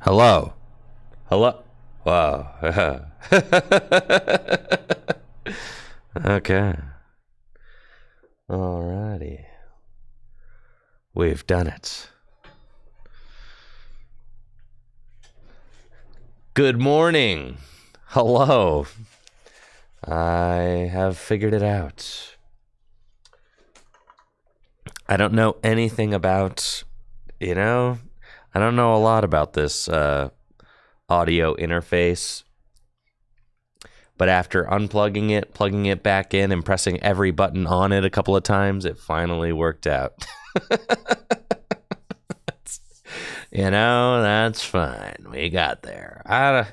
Hello. Hello. Wow. Okay. Alrighty. We've done it. Good morning. Hello. I have figured it out. I don't know anything about, I don't know a lot about this audio interface. But after unplugging it, plugging it back in, and pressing every button on it a couple of times, it finally worked out. That's fine. We got there. I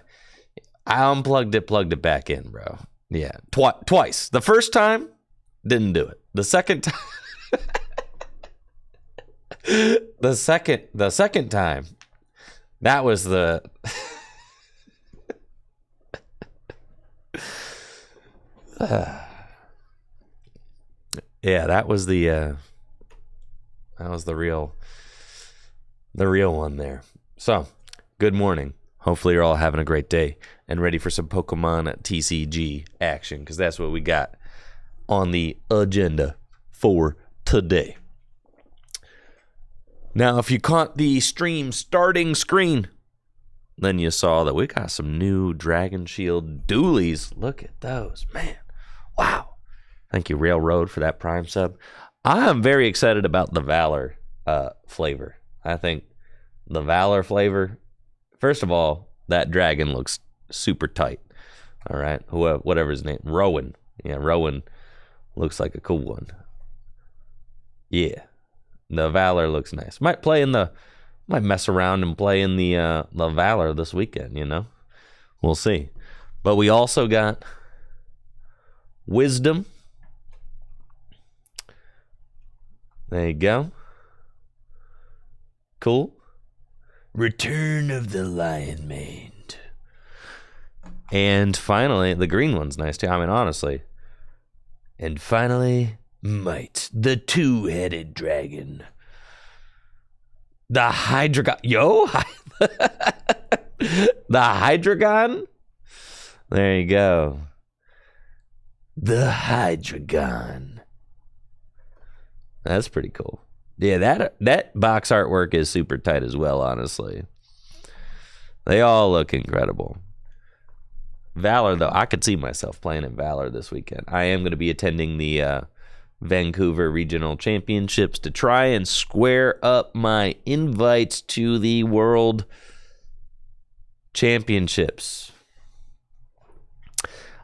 unplugged it, plugged it back in, bro. Yeah, twice. The first time, didn't do it. The second time, the second time, that was the. Yeah, that was the real one there. So, good morning. Hopefully you're all having a great day and ready for some Pokemon TCG action, because that's what we got on the agenda for today. Now, if you caught the stream starting screen, then you saw that we got some new Dragon Shield dualies. Look at those, man. Wow. Thank you, Railroad, for that Prime sub. I am very excited about the Valor flavor. I think the Valor flavor, first of all, that dragon looks super tight. All right. Whatever his name. Rowan. Yeah, Rowan looks like a cool one. Yeah. The Valor looks nice. Might mess around and play in the Valor this weekend, We'll see. But we also got Wisdom. There you go. Cool. Return of the Lion Mane. And finally, the green one's nice too. I mean, honestly. And finally, Might, the two-headed dragon. The Hydreigon. The Hydreigon? There you go. The Hydreigon. That's pretty cool. Yeah, that box artwork is super tight as well, honestly. They all look incredible. Valor, though, I could see myself playing in Valor this weekend. I am going to be attending the Vancouver Regional Championships to try and square up my invites to the World Championships.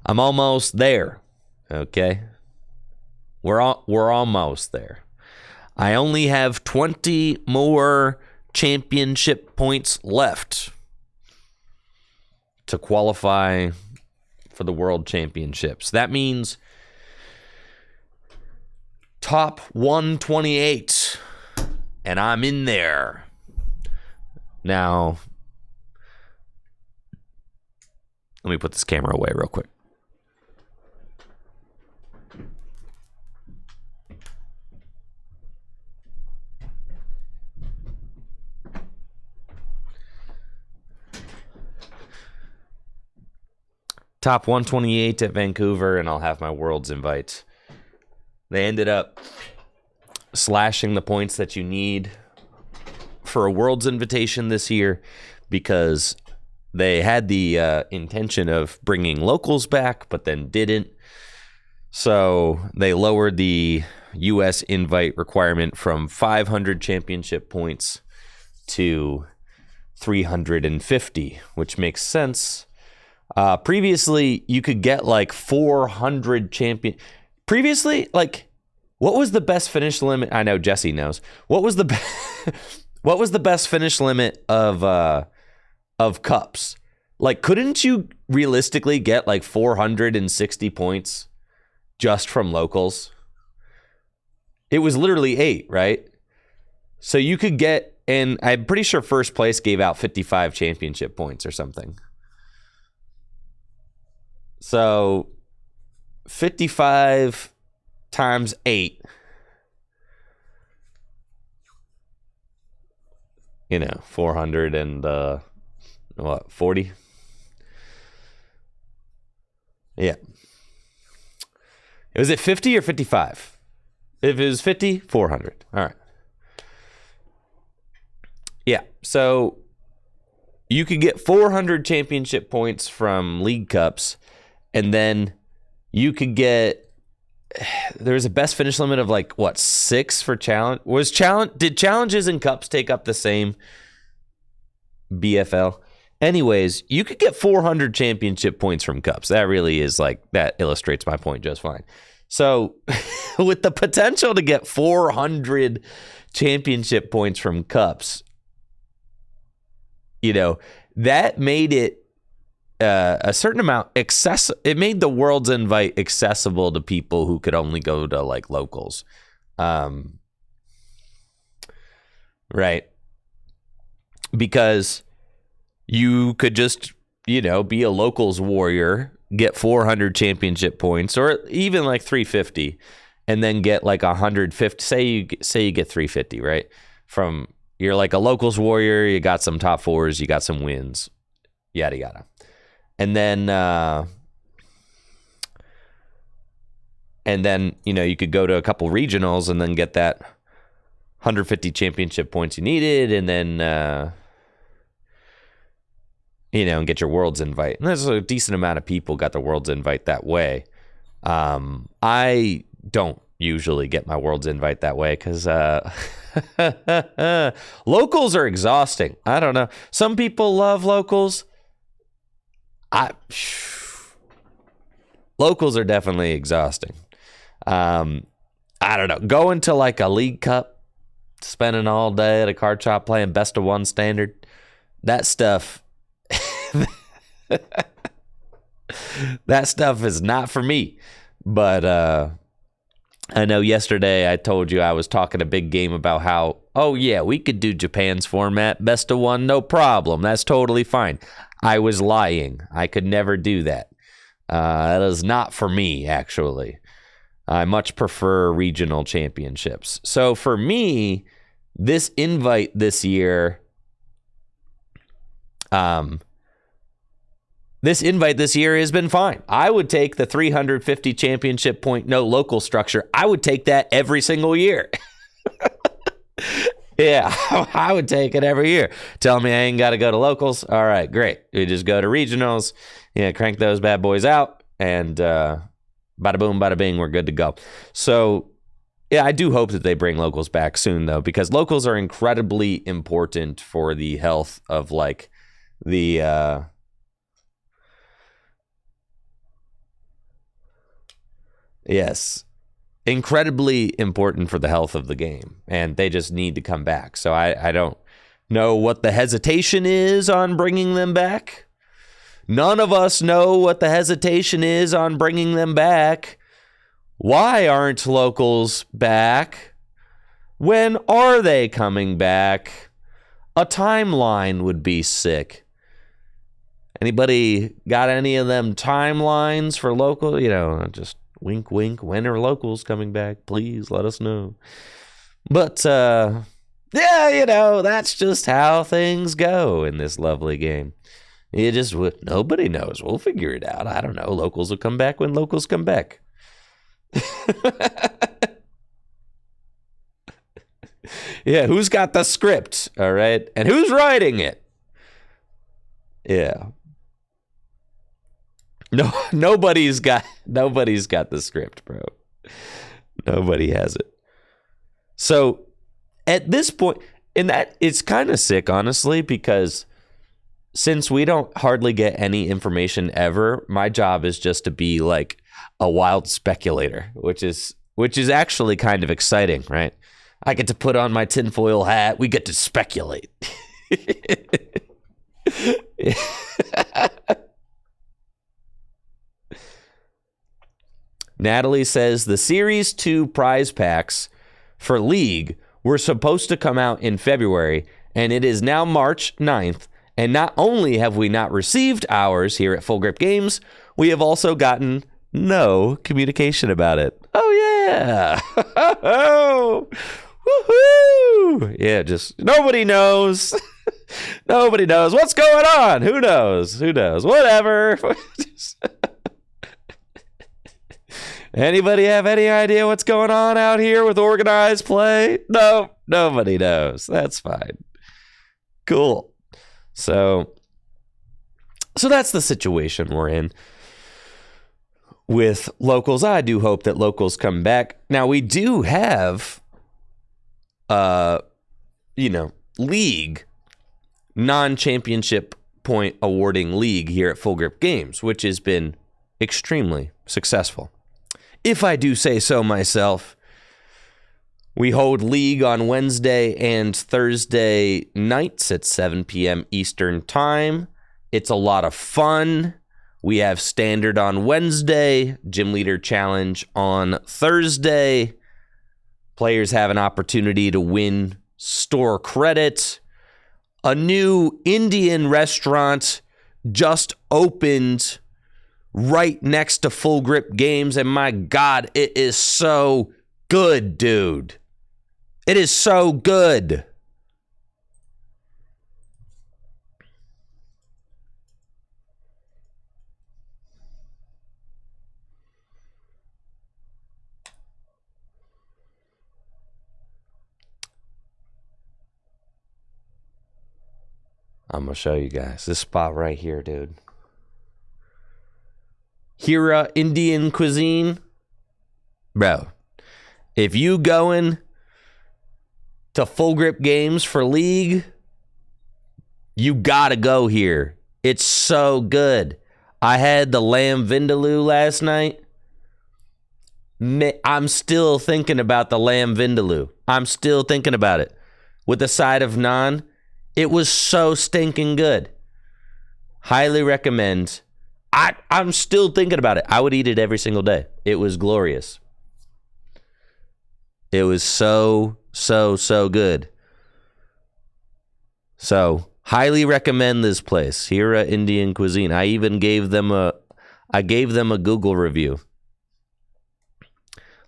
I'm almost there, okay? We're almost there. I only have 20 more championship points left to qualify for the World Championships. That means top 128, and I'm in there. Now, let me put this camera away real quick. Top 128 at Vancouver, and I'll have my Worlds invite. They ended up slashing the points that you need for a Worlds invitation this year because they had the intention of bringing locals back, but then didn't. So they lowered the U.S. invite requirement from 500 championship points to 350, which makes sense. Previously, you could get like 400 champion. Previously, like, what was the best finish limit? I know Jesse knows. What was the what was the best finish limit of cups? Like, couldn't you realistically get like 460 points just from locals? It was literally 8, right? So you could get, and I'm pretty sure first place gave out 55 championship points or something. So 55 times 8, 400 and what, 40? Yeah. Was it 50 or 55? If it was 50, 400. All right. Yeah. So you could get 400 championship points from League Cups, and then you could get, there's a best finish limit of like, what, 6 for challenge? Did challenges and cups take up the same BFL? Anyways, you could get 400 championship points from cups. That really is like, that illustrates my point just fine. So with the potential to get 400 championship points from cups, that made it a certain amount it made the World's Invite accessible to people who could only go to like locals. Right. Because you could just, be a locals warrior, get 400 championship points, or even like 350, and then get like 150. Say you get 350, right? You're like a locals warrior, you got some top fours, you got some wins, yada yada. And then you could go to a couple regionals and then get that 150 championship points you needed, and then and get your World's Invite. And there's a decent amount of people got the World's Invite that way. I don't usually get my World's Invite that way because locals are exhausting. I don't know. Some people love locals. Locals are definitely exhausting. I don't know. Going to like a League Cup, spending all day at a card shop playing best of one standard, that stuff that stuff is not for me. But I know yesterday I told you I was talking a big game about how, oh yeah, we could do Japan's format, best of one, no problem. That's totally fine. I was lying. I could never do that. That is not for me, actually. I much prefer regional championships. So for me, this invite this year, has been fine. I would take the 350 championship point, no local structure. I would take that every single year. Yeah, I would take it every year. Tell me I ain't got to go to locals. All right, great. We just go to regionals, crank those bad boys out, and bada boom, bada bing, we're good to go. So, yeah, I do hope that they bring locals back soon, though, because locals are incredibly important for the health of, like, the yes, incredibly important for the health of the game, and they just need to come back. So I don't know what the hesitation is on bringing them back. None of us know what the hesitation is on bringing them back. Why aren't locals back? When are they coming back? A timeline would be sick. Anybody got any of them timelines for local? Just wink, wink. When are locals coming back? Please let us know. But, yeah, that's just how things go in this lovely game. Nobody knows. We'll figure it out. I don't know. Locals will come back when locals come back. Yeah, who's got the script? All right. And who's writing it? Yeah. No, nobody's got the script, bro. Nobody has it. So at this point, and that it's kind of sick, honestly, because since we don't hardly get any information ever, my job is just to be like a wild speculator, which is actually kind of exciting, right? I get to put on my tinfoil hat. We get to speculate. Natalie says the Series 2 prize packs for League were supposed to come out in February, and it is now March 9th. And not only have we not received ours here at Full Grip Games, we have also gotten no communication about it. Oh, yeah. Oh, woohoo. Yeah, just nobody knows. Nobody knows what's going on. Who knows? Whatever. Anybody have any idea what's going on out here with organized play? No, nobody knows. That's fine. Cool. So that's the situation we're in with locals. I do hope that locals come back. Now, we do have, league, non-championship point awarding league here at Full Grip Games, which has been extremely successful. If I do say so myself, we hold league on Wednesday and Thursday nights at 7 p.m. Eastern Time. It's a lot of fun. We have standard on Wednesday, gym leader challenge on Thursday. Players have an opportunity to win store credit. A new Indian restaurant just opened right next to Full Grip Games, and my God, it is so good, dude. It is so good. I'm going to show you guys this spot right here, dude. Hira Indian Cuisine. Bro, if you going to Full Grip Games for league, you gotta go here. It's so good. I had the lamb vindaloo last night. I'm still thinking about the lamb vindaloo. I'm still thinking about it. With the side of naan, it was so stinking good. Highly recommend. I'm still thinking about it. I would eat it every single day. It was glorious. It was so good. So, highly recommend this place, Hira Indian Cuisine. I even gave them a Google review.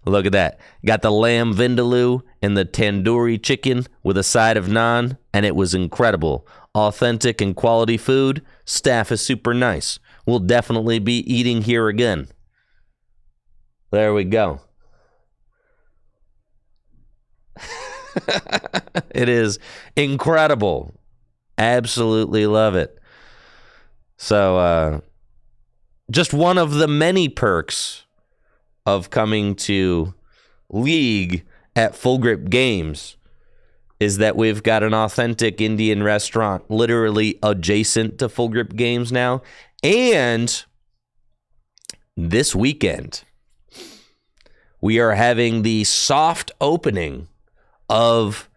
Look at that. Got the lamb vindaloo and the tandoori chicken with a side of naan, and it was incredible. Authentic and quality food. Staff is super nice. We'll definitely be eating here again. There we go. It is incredible. Absolutely love it. So, just one of the many perks of coming to League at Full Grip Games is that we've got an authentic Indian restaurant literally adjacent to Full Grip Games now. And this weekend, we are having the soft opening of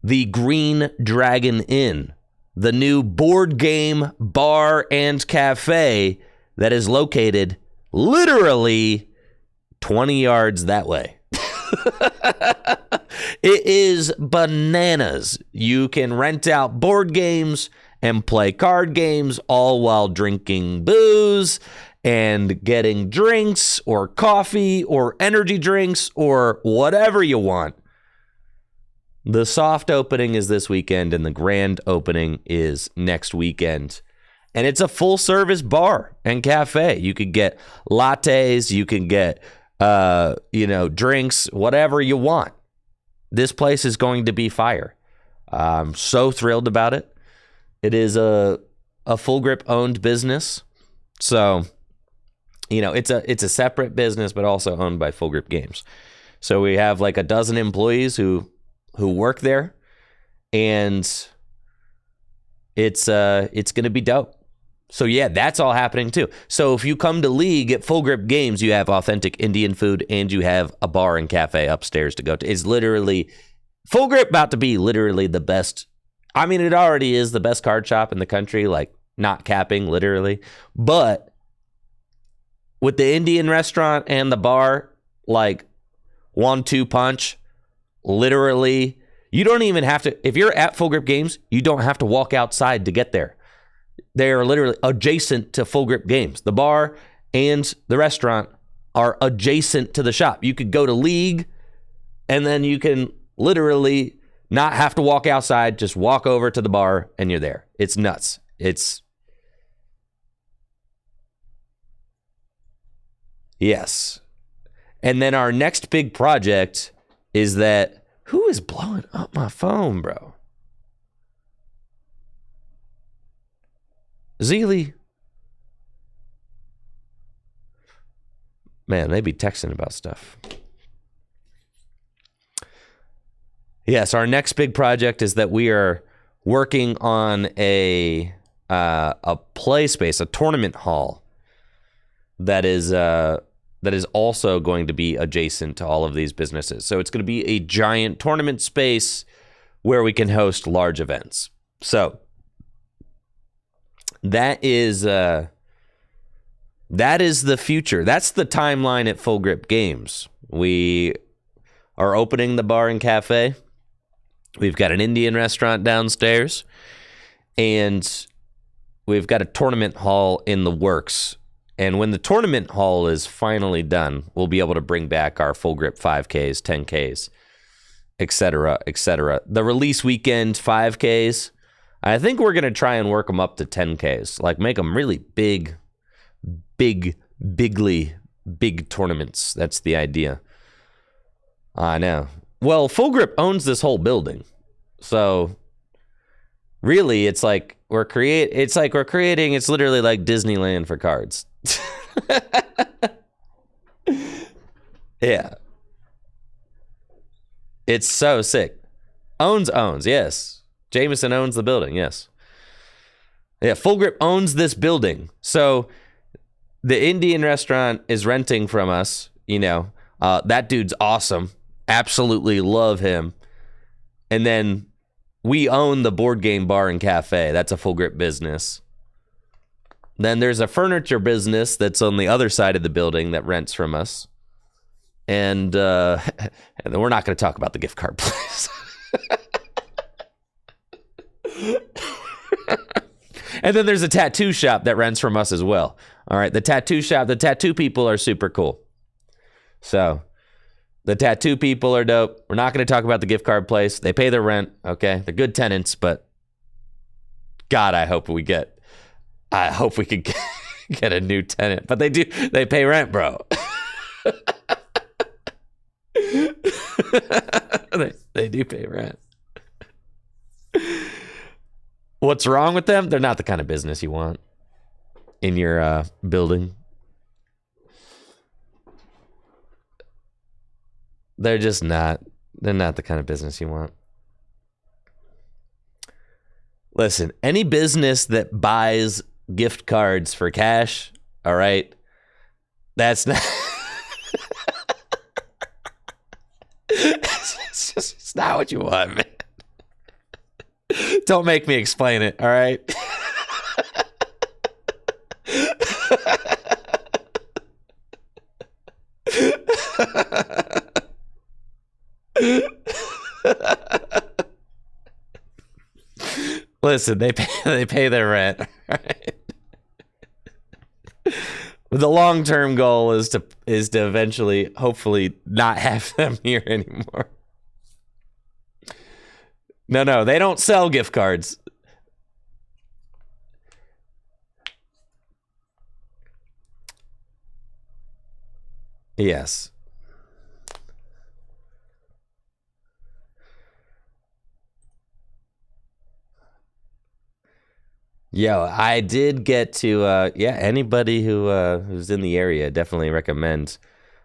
the Green Dragon Inn, the new board game bar and cafe that is located literally 20 yards that way. It is bananas. You can rent out board games and play card games all while drinking booze and getting drinks or coffee or energy drinks or whatever you want. The soft opening is this weekend and the grand opening is next weekend. And it's a full service bar and cafe. You could get lattes, you can get drinks, whatever you want. This place is going to be fire. I'm so thrilled about it. It is a Full Grip owned business. So, it's a separate business, but also owned by Full Grip Games. So we have like a dozen employees who work there, and it's going to be dope. So yeah, that's all happening too. So if you come to League at Full Grip Games, you have authentic Indian food and you have a bar and cafe upstairs to go to. It's literally Full Grip about to be literally the best. I mean, it already is the best card shop in the country, like not capping literally, but with the Indian restaurant and the bar, like 1-2 punch, literally, you don't even have to, if you're at Full Grip Games, you don't have to walk outside to get there. They are literally adjacent to Full Grip Games. The bar and the restaurant are adjacent to the shop. You could go to League, and then you can literally Not have to walk outside, just walk over to the bar and you're there. It's nuts. Yes. And then our next big project is that, who is blowing up my phone, bro? Zeely. Man, they be texting about stuff. Yes, our next big project is that we are working on a play space, a tournament hall that is also going to be adjacent to all of these businesses. So it's going to be a giant tournament space where we can host large events. So that is the future. That's the timeline at Full Grip Games. We are opening the bar and cafe. We've got an Indian restaurant downstairs, and we've got a tournament hall in the works. And when the tournament hall is finally done, we'll be able to bring back our Full Grip 5Ks, 10Ks, etc., etc. The release weekend 5Ks, I think we're going to try and work them up to 10Ks, like make them really big tournaments. That's the idea. I know. Well, Full Grip owns this whole building. So really it's like we're creating, it's literally like Disneyland for cards. Yeah. It's so sick. Owns, yes. Jameson owns the building, yes. Yeah, Full Grip owns this building. So the Indian restaurant is renting from us, that dude's awesome. Absolutely love him. And then we own the board game bar and cafe. That's a Full Grip business. Then there's a furniture business that's on the other side of the building that rents from us. And then we're not going to talk about the gift card place. And then there's a tattoo shop that rents from us as well. All right, the tattoo shop, the tattoo people are super cool. So the tattoo people are dope. We're not going to talk about the gift card place. They pay their rent, okay? They're good tenants, but God, I hope we could get a new tenant. But they pay rent, bro. They do pay rent. What's wrong with them? They're not the kind of business you want in your building. They're just not. They're not the kind of business you want. Listen, any business that buys gift cards for cash, all right, that's not. It's not what you want, man. Don't make me explain it, all right? Listen, they pay their rent, right? The long-term goal is to eventually, hopefully, not have them here anymore. No, they don't sell gift cards. Yes. Yo, I did get to anybody who's in the area, definitely recommend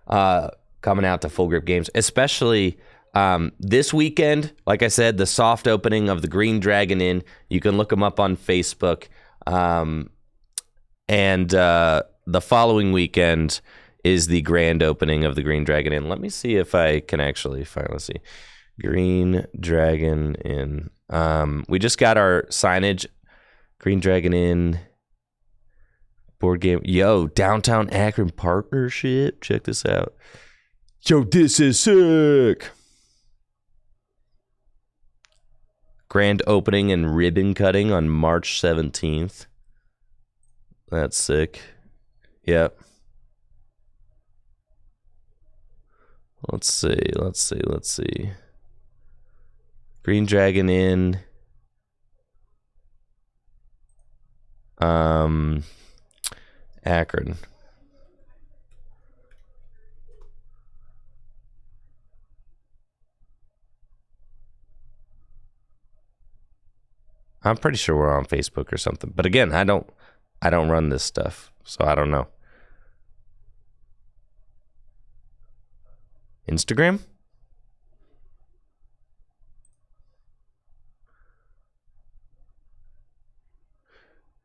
coming out to Full Grip Games, especially this weekend. Like I said, the soft opening of the Green Dragon Inn. You can look them up on Facebook. And the following weekend is the grand opening of the Green Dragon Inn. Let me see if I can actually find. Let's see, Green Dragon Inn. We just got our signage. Green Dragon Inn, board game. Yo, Downtown Akron partnership. Check this out. Yo, this is sick. Grand opening and ribbon cutting on March 17th. That's sick. Yep. Let's see. Green Dragon Inn. Akron. I'm pretty sure we're on Facebook or something. But again, I don't run this stuff, so I don't know. Instagram?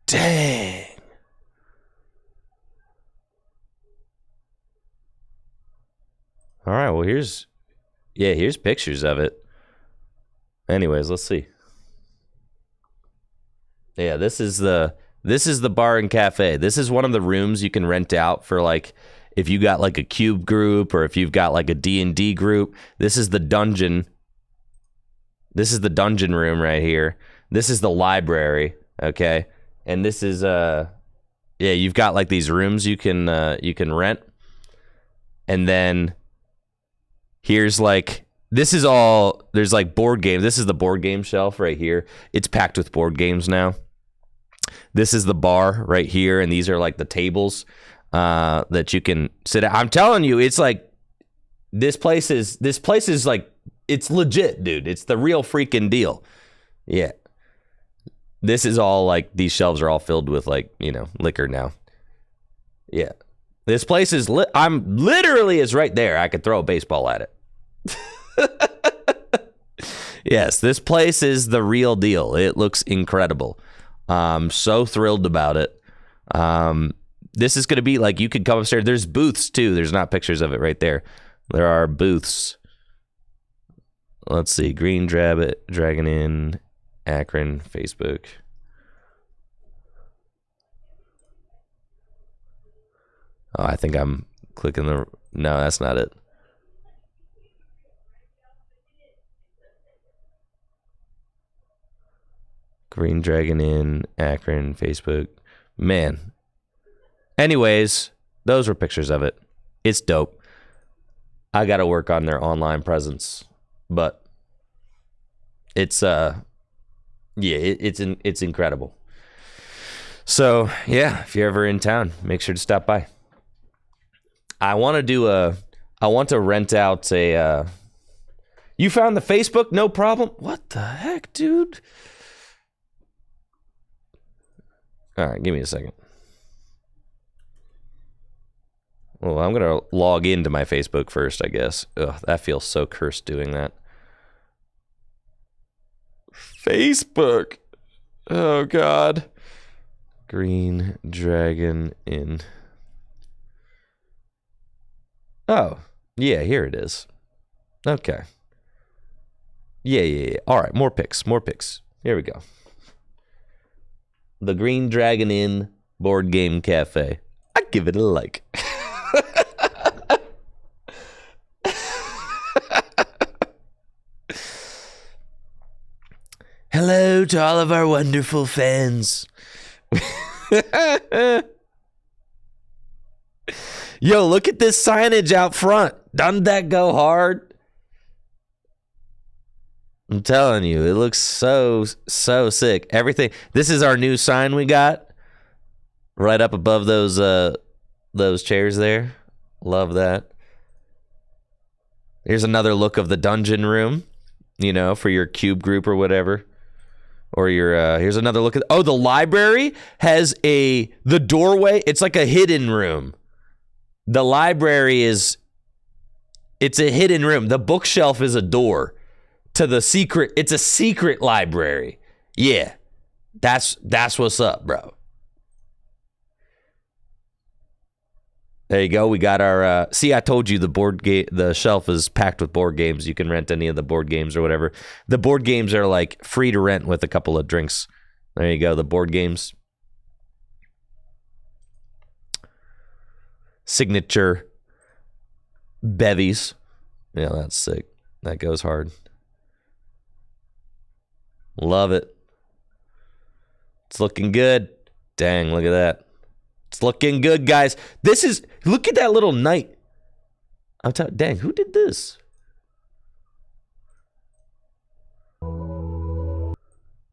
Dang. All right, well here's pictures of it. Anyways, let's see. Yeah, this is the bar and cafe. This is one of the rooms you can rent out for, like, if you got like a cube group or if you've got like a D&D group. This is the dungeon. This is the dungeon room right here. This is the library, okay? And this is yeah, you've got like these rooms you can rent. And then here's like, this is all, there's like board games. This is the board game shelf right here. It's packed with board games now. This is the bar right here, and these are like the tables that you can sit at. I'm telling you, it's like, this place is like, it's legit, dude. It's the real freaking deal. Yeah. This is all like, these shelves are all filled with, like, you know, liquor now. Yeah. This place is I'm literally, is right there. I could throw a baseball at it. Yes, this place is the real deal. It looks incredible. So thrilled about it. This is going to be like, you could come upstairs. There's booths too. There's not pictures of it right there. There are booths. Let's see. Green Dragon Inn, Akron, Facebook. Oh, I think I'm clicking no, that's not it. Green Dragon Inn, Akron, Facebook. Man. Anyways, those were pictures of it. It's dope. I got to work on their online presence, but it's yeah, it's incredible. So, yeah, if you're ever in town, make sure to stop by. I want to rent out a you found the Facebook? No problem. What the heck, dude? All right, give me a second. Well, I'm going to log into my Facebook first, I guess. Ugh, that feels so cursed doing that. Facebook. Oh, God. Green Dragon Inn. Oh, yeah, here it is. Okay. Yeah. All right, more pics. Here we go. The Green Dragon Inn Board Game Cafe. I give it a like. Hello to all of our wonderful fans. Yo, look at this signage out front. Doesn't that go hard? I'm telling you, it looks so sick. Everything. This is our new sign we got right up above those chairs there. Love that. Here's another look of the dungeon room, you know, for your cube group or whatever. Or your here's another look at, oh, the library has the doorway. It's like a hidden room. The library it's a hidden room. The bookshelf is a door to the secret. It's a secret library. Yeah. That's what's up, bro. There you go. We got our see, I told you the shelf is packed with board games. You can rent any of the board games or whatever. The board games are like free to rent with a couple of drinks. There you go, the board games. Signature bevies. Yeah, that's sick. That goes hard. Love it. It's looking good. Dang, look at that. It's looking good, guys. Look at that little knight. Dang, who did this?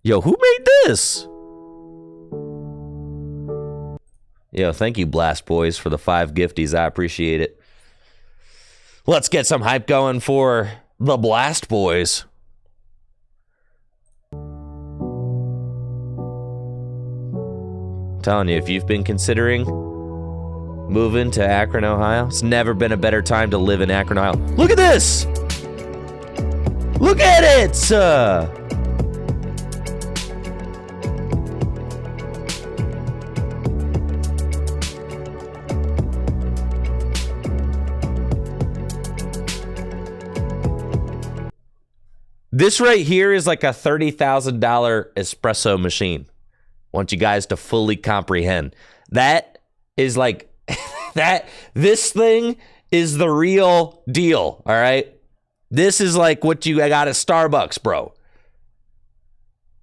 Yo, who made this? Yo, thank you, Blast Boys, for the 5 gifties. I appreciate it. Let's get some hype going for the Blast Boys. I'm telling you, if you've been considering moving to Akron, Ohio, it's never been a better time to live in Akron, Ohio. Look at this! Look at it! This right here is like a $30,000 espresso machine. I want you guys to fully comprehend. That is like, this thing is the real deal, all right? This is like what you got at Starbucks, bro.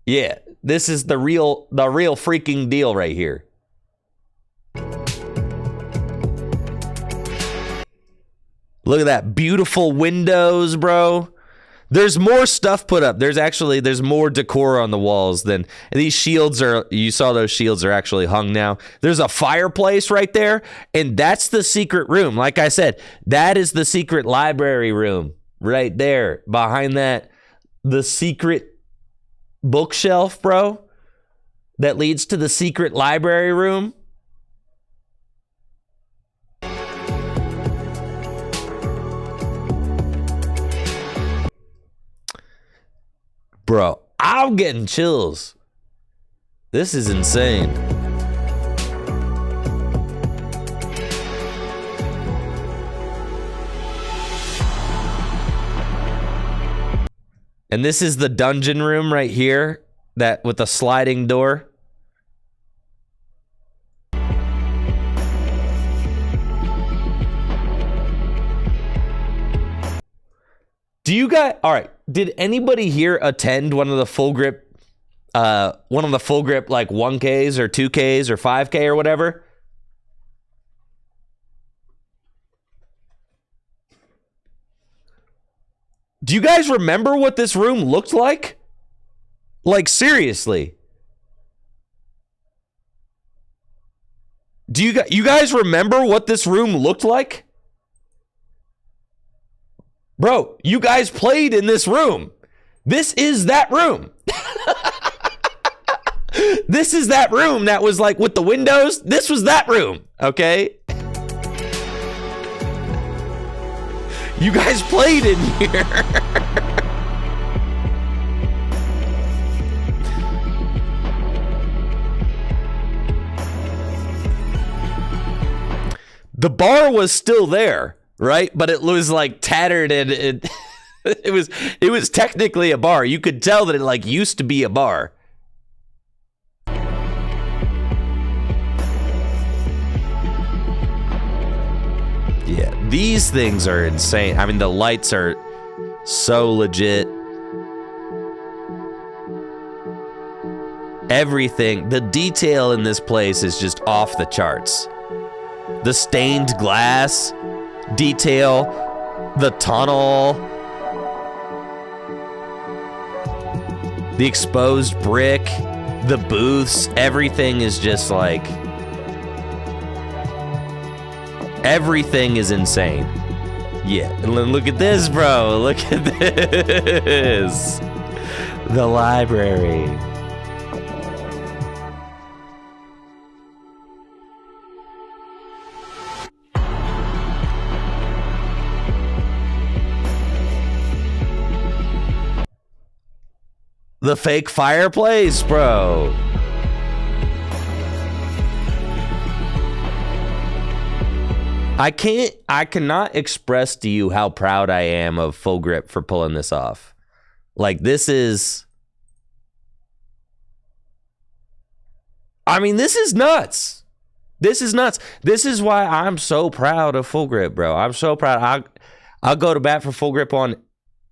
Yeah, this is the real freaking deal right here. Look at that, beautiful windows, bro. There's more stuff put up. There's more decor on the walls than these shields are. You saw those shields are actually hung now. There's a fireplace right there, and that's the secret room. Like I said, that is the secret library room right there. Behind that, the secret bookshelf, bro, that leads to the secret library room. Bro, I'm getting chills. This is insane. And this is the dungeon room right here, that with the sliding door. Do you guys, all right, did anybody here attend one of the full grip like 1Ks or 2Ks or 5K or whatever? Do you guys remember what this room looked like? Like, seriously. Do you guys remember what this room looked like? Bro, you guys played in this room. This is that room. This is that room that was like with the windows. This was that room, okay? You guys played in here. The bar was still there. Right, but it was like tattered and it was technically a bar. You could tell that it like used to be a bar. Yeah, these things are insane. I mean, the lights are so legit. Everything, the detail in this place is just off the charts. The stained glass detail, the tunnel, the exposed brick, the booths, everything is just like, everything is insane. Yeah, and look at this, bro. Look at this. The library. The fake fireplace, bro. I cannot express to you how proud I am of Full Grip for pulling this off. Like, this is, I mean, this is nuts. This is nuts. This is why I'm so proud of Full Grip, bro. I'm so proud. I'll go to bat for Full Grip on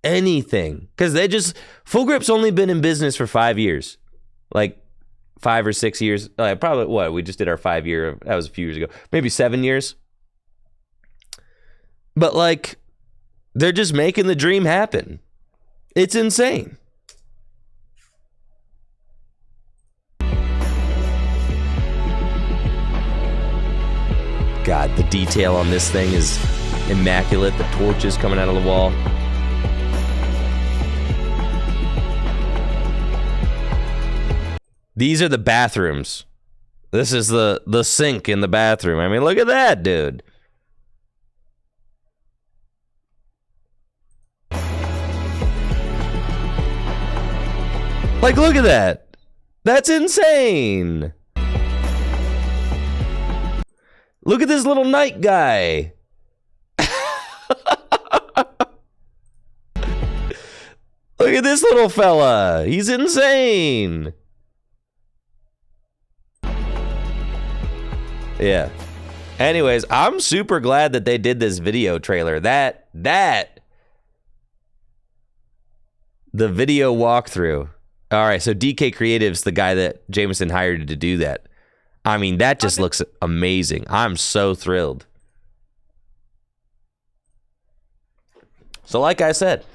anything, because Full Grip's only been in business for 5 years, like 5 or 6 years, probably. What, we just did our 5 year, that was a few years ago, maybe 7 years, but like, they're just making the dream happen. It's insane. God, the detail on this thing is immaculate. The torches coming out of the wall. These are the bathrooms. This is the sink in the bathroom. I mean, look at that, dude. Like, look at that. That's insane. Look at this little night guy. Look at this little fella. He's insane. Yeah. Anyways, I'm super glad that they did this video trailer. The video walkthrough. All right, so DK Creative's the guy that Jameson hired to do that. I mean, that just looks amazing. I'm so thrilled. So like I said,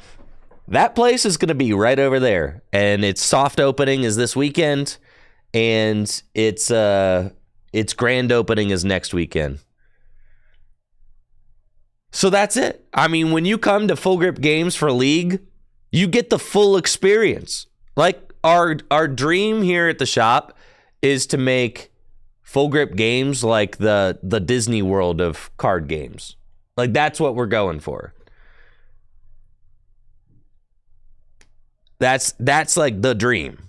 that place is going to be right over there. And its soft opening is this weekend. And its grand opening is next weekend. So that's it. I mean, when you come to Full Grip Games for League, you get the full experience. Like, our dream here at the shop is to make Full Grip Games like the Disney World of card games. Like, that's what we're going for. That's like the dream.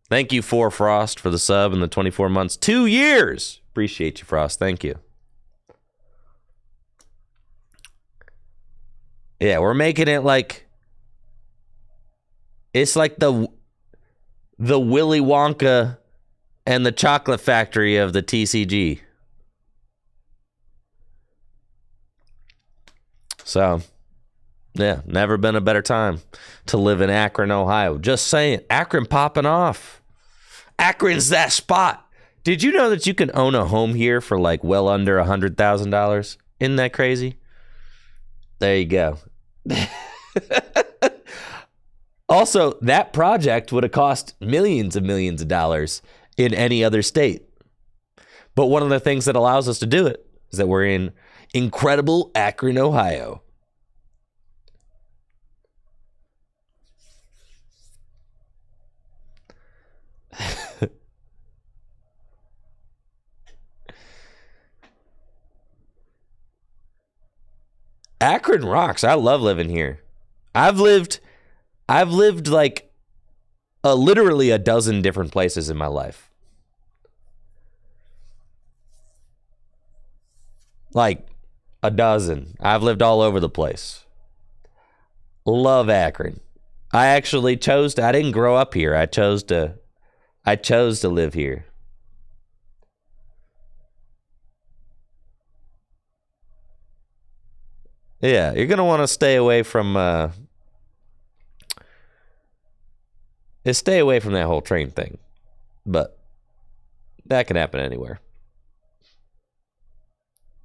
Thank you, For Frost, for the sub and the 24 months. 2 years. Appreciate you, Frost. Thank you. Yeah, we're making it like... It's like the Willy Wonka and the Chocolate Factory of the TCG. So, yeah, never been a better time to live in Akron, Ohio. Just saying, Akron popping off. Akron's that spot. Did you know that you can own a home here for like well under $100,000? Isn't that crazy? There you go. Also, that project would have cost millions of dollars in any other state. But one of the things that allows us to do it is that we're in incredible Akron, Ohio. Akron rocks. I love living here. I've lived like literally a dozen different places in my life. Like a dozen. I've lived all over the place. Love Akron. I actually chose to, I didn't grow up here. I chose to live here. Yeah, you're going to want to stay away from that whole train thing. But that can happen anywhere.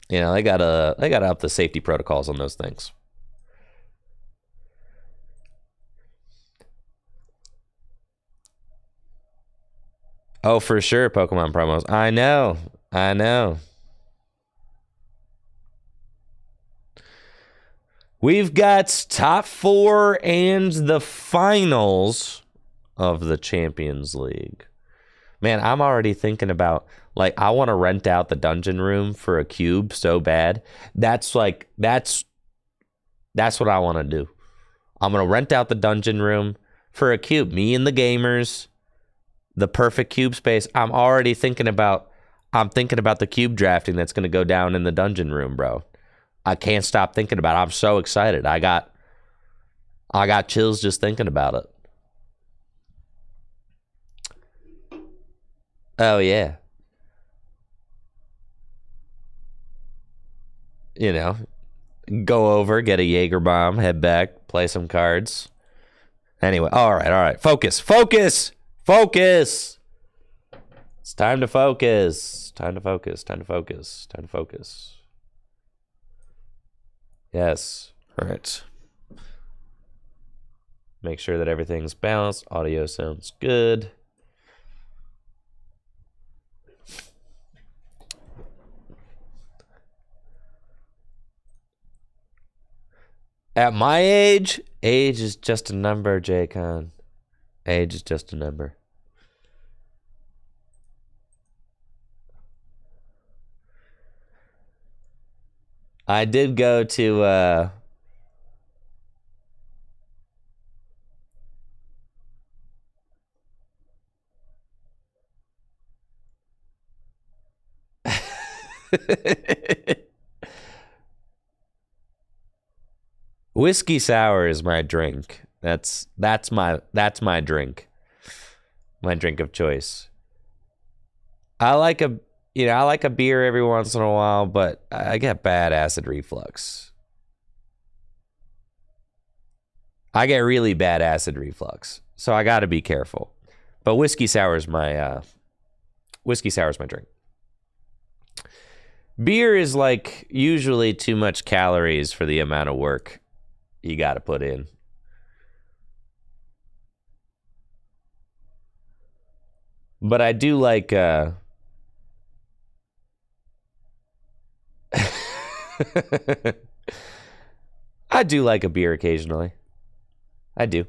You know, they gotta up the safety protocols on those things. Oh, for sure, Pokemon promos. I know. We've got top 4 and the finals of the Champions League. Man, I'm already thinking about, like, I want to rent out the dungeon room for a cube so bad. That's what I want to do. I'm going to rent out the dungeon room for a cube. Me and the gamers, the perfect cube space. I'm thinking about the cube drafting that's going to go down in the dungeon room, bro. I can't stop thinking about it. I'm so excited. I got chills just thinking about it. Oh, yeah. You know, go over, get a Jaeger bomb, head back, play some cards. Anyway, all right. Focus. It's time to focus. Yes. All right. Make sure that everything's balanced. Audio sounds good. At my age is just a number, J-Con. Age is just a number. I did go to whiskey sour is my drink. That's my drink. My drink of choice. I like a beer every once in a while, but I get bad acid reflux. I get really bad acid reflux, so I got to be careful. But whiskey sour is my drink. Beer is like usually too much calories for the amount of work you got to put in. But I do like I do like a beer occasionally. I do.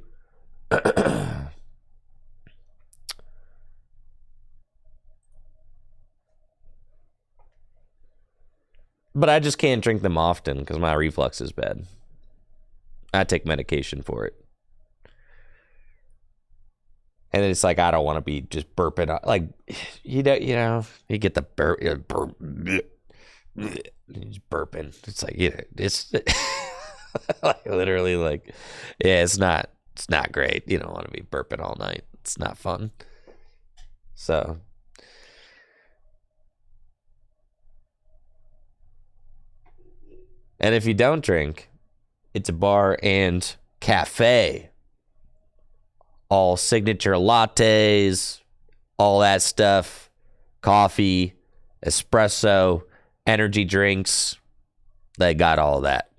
But I just can't drink them often because my reflux is bad. I take medication for it. And it's like, I don't want to be just burping. Like, you get the burp. He's burping. It's like, it's like literally like, yeah, it's not great. You don't want to be burping all night. It's not fun. So. And if you don't drink, it's a bar and cafe. All signature lattes, all that stuff, coffee, espresso, energy drinks. They got all that.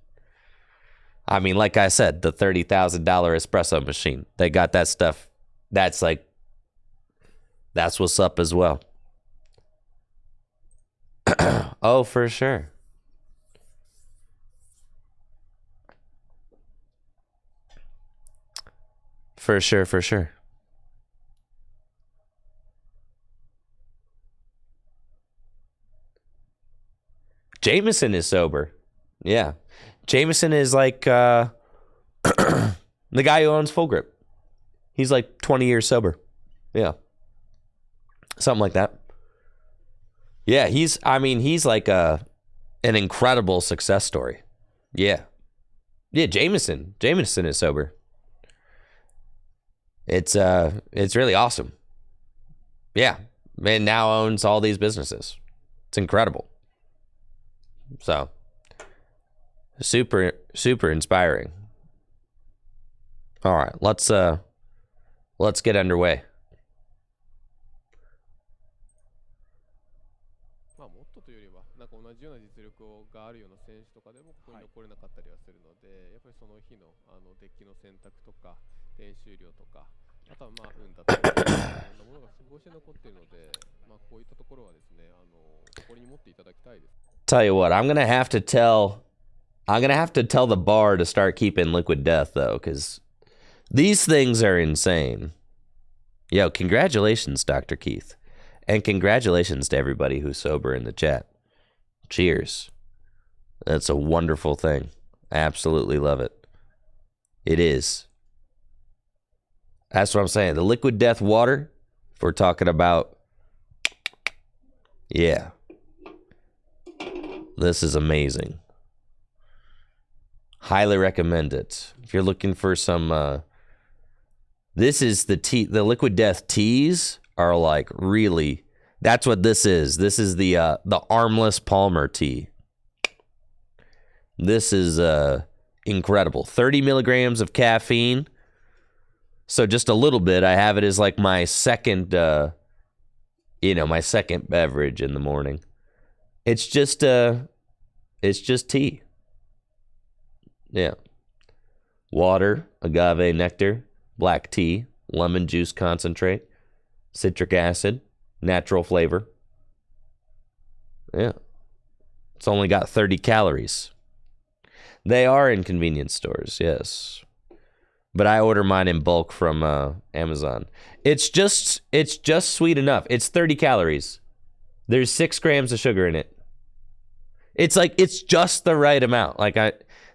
I mean, like I said, the $30,000 espresso machine. They got that stuff. That's what's up as well. Oh, for sure. For sure. Jameson is sober. Yeah. Jameson is like the guy who owns Full Grip. He's like 20 years sober. Yeah. Something like that. Yeah, he's like an incredible success story. Yeah. Yeah, Jameson is sober. It's really awesome. Yeah. Man now owns all these businesses. It's incredible. So super inspiring. All right, let's get underway. まあもっとというよりはなんか同じような実力があるような選手とかでもここに残れなかったりはするので、やっぱりその日のデッキの選択とか練習量とか、あとはまあ運だったりいろんなものが複合して残っているので、まあこういったところはですね、誇りに持っていただきたいです。Tell you what, I'm gonna have to tell the bar to start keeping Liquid Death though, because these things are insane. Yo, congratulations, Dr. Keith. And congratulations to everybody who's sober in the chat. Cheers. That's a wonderful thing. I absolutely love it. It is. That's what I'm saying. The Liquid Death water, if we're talking about, yeah. This is amazing. Highly recommend it. If you're looking for some, this is the tea. The Liquid Death teas are like really. That's what this is. This is the Armless Palmer tea. This is incredible. 30 milligrams of caffeine. So just a little bit. I have it as like my second, my second beverage in the morning. It's just tea. Yeah. Water, agave nectar, black tea, lemon juice concentrate, citric acid, natural flavor. Yeah. It's only got 30 calories. They are in convenience stores, yes. But I order mine in bulk from Amazon. It's just sweet enough. It's 30 calories. There's 6 grams of sugar in it. It's just the right amount.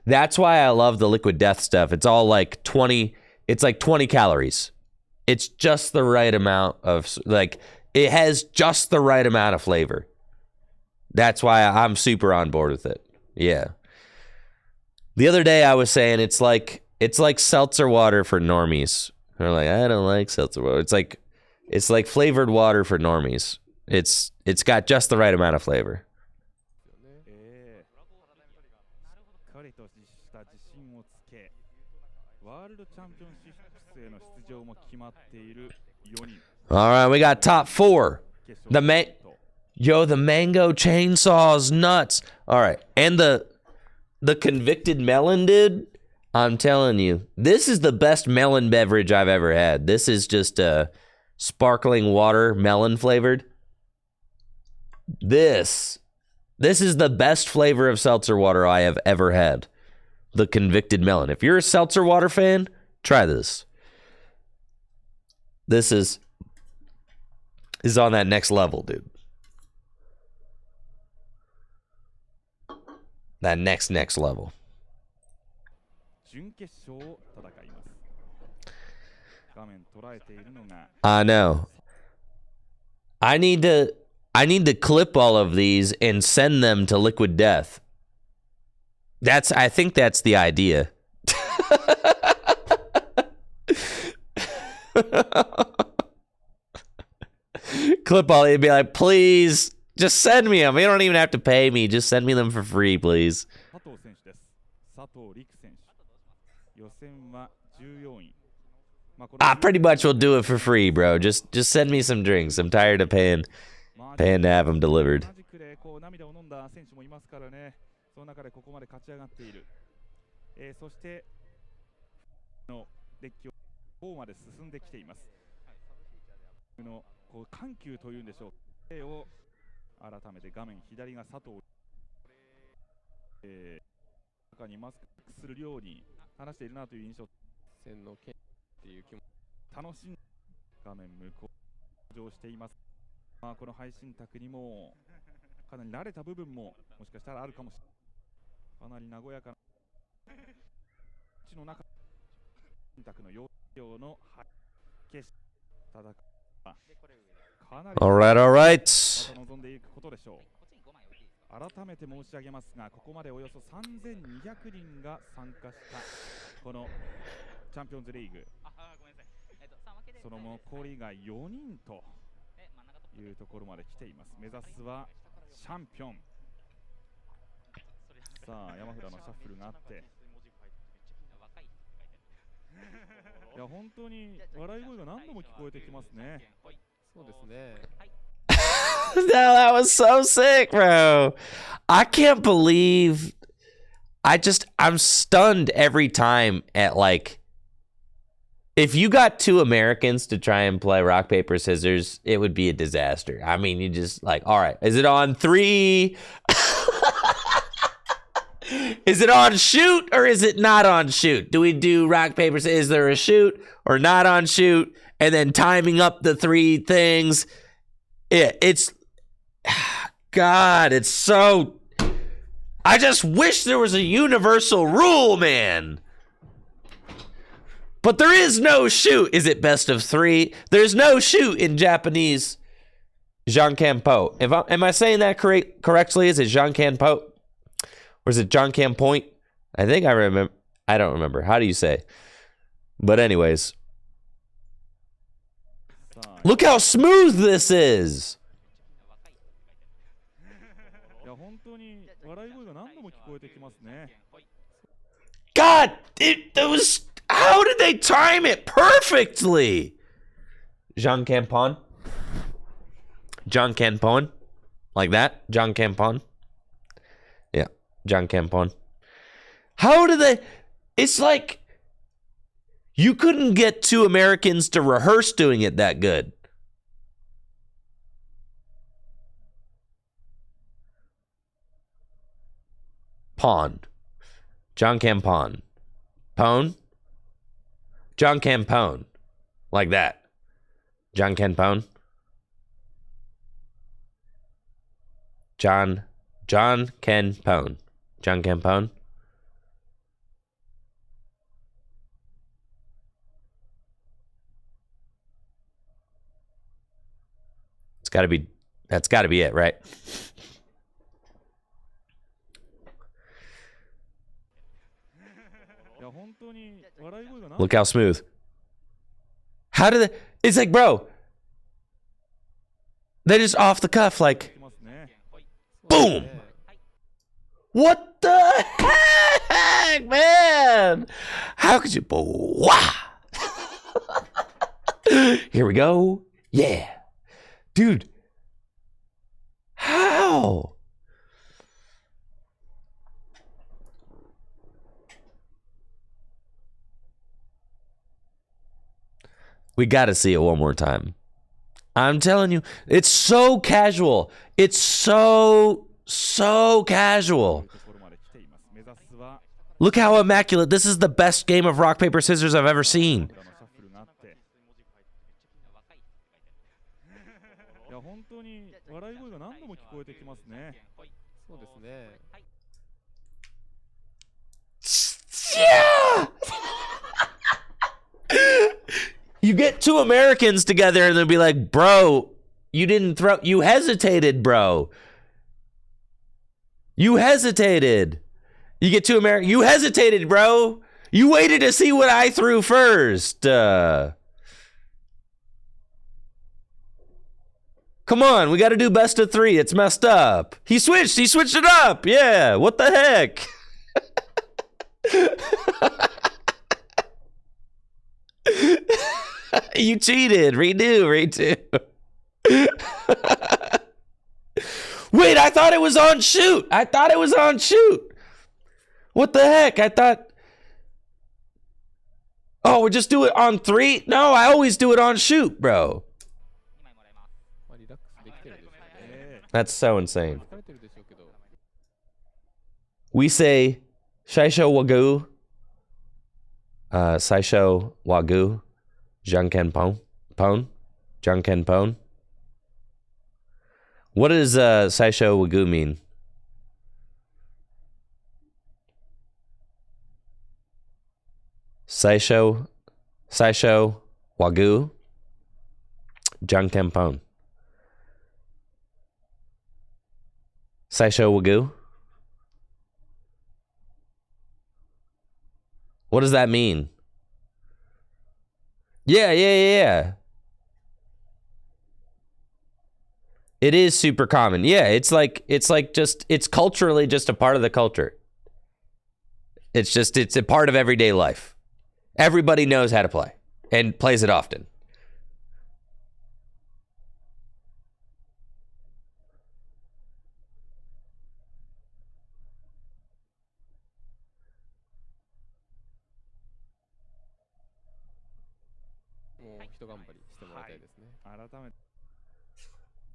That's why I love the Liquid Death stuff. It's all like 20. It's like 20 calories. It's just the right amount of it has just the right amount of flavor. That's why I'm super on board with it. Yeah. The other day I was saying it's like seltzer water for normies. They're like, I don't like seltzer water. It's like flavored water for normies. It's got just the right amount of flavor. All right, we got top 4. The mango chainsaw's nuts. All right, and the convicted melon, dude. I'm telling you, this is the best melon beverage I've ever had. This is just sparkling water, melon flavored. This is the best flavor of seltzer water I have ever had. The convicted melon. If you're a seltzer water fan, try this. This is on that next level, dude. That next level. I know. I need to clip all of these and send them to Liquid Death. I think that's the idea. Clip all, you'd be like, please, just send me them. You don't even have to pay me. Just send me them for free, please. I pretty much will do it for free, bro. Just send me some drinks. I'm tired of paying to have them delivered. All right. 改めて申し上げますが、ここまでおよそ3200人が参加したこのチャンピオンズリーグ、その残りが4人というところまで来ています。目指すはチャンピオン。さあ、山札のシャッフルがあって、いや本当に笑い声が何度も聞こえてきますね。そうですね。No, that was so sick, bro. I can't believe I'm stunned every time at if you got 2 Americans to try and play rock, paper, scissors, it would be a disaster. I mean, you just all right, is it on 3? Is it on shoot or is it not on shoot? Do we do rock, paper, scissors? Is there a shoot or not on shoot? And then timing up the 3 things. It's God, it's so. I just wish there was a universal rule, man. But there is no shoot. Is it best of 3? There's no shoot in Japanese. Jankanpo. Am I saying that correctly? Is it Jankanpo? Or is it Jankan Point? I think I remember. I don't remember. How do you say? But anyways. Look how smooth this is. God, it was. How did they time it perfectly? Jean Campon. John Campon. Like that? John Campon. Yeah, John Campon. How did they. It's like. You couldn't get 2 Americans to rehearse doing it that good. Pond. John Campon. Pone? John Campone. Like that. John Campone. John Campone. John Campone. That's gotta be it, right? Look how smooth. How did they, it's like, bro, they just off the cuff, like, boom. What the heck, man? How could you, wow. Here we go. Yeah. Dude, how? We got to see it one more time. I'm telling you, it's so casual. It's so casual. Look how immaculate. This is the best game of rock, paper, scissors I've ever seen. Yeah! You get two Americans together and they'll be like, bro, you hesitated, bro. You hesitated. You get two Americans, you hesitated, bro. You waited to see what I threw first. Come on, we got to do best of three. It's messed up. He switched it up. Yeah, what the heck? You cheated. Redo. Wait, I thought it was on shoot. What the heck? I thought... Oh, we just do it on three? No, I always do it on shoot, bro. That's so insane. We say Saisho Wagyu. Saisho Wagyu. Jankenpon. Jankenpon. What does Saisho Wagyu mean? Saisho Wagyu. Jankenpon. Saisho Wagyu. What does that mean? Yeah. It is super common. Yeah, it's culturally just a part of the culture. It's a part of everyday life. Everybody knows how to play and plays it often.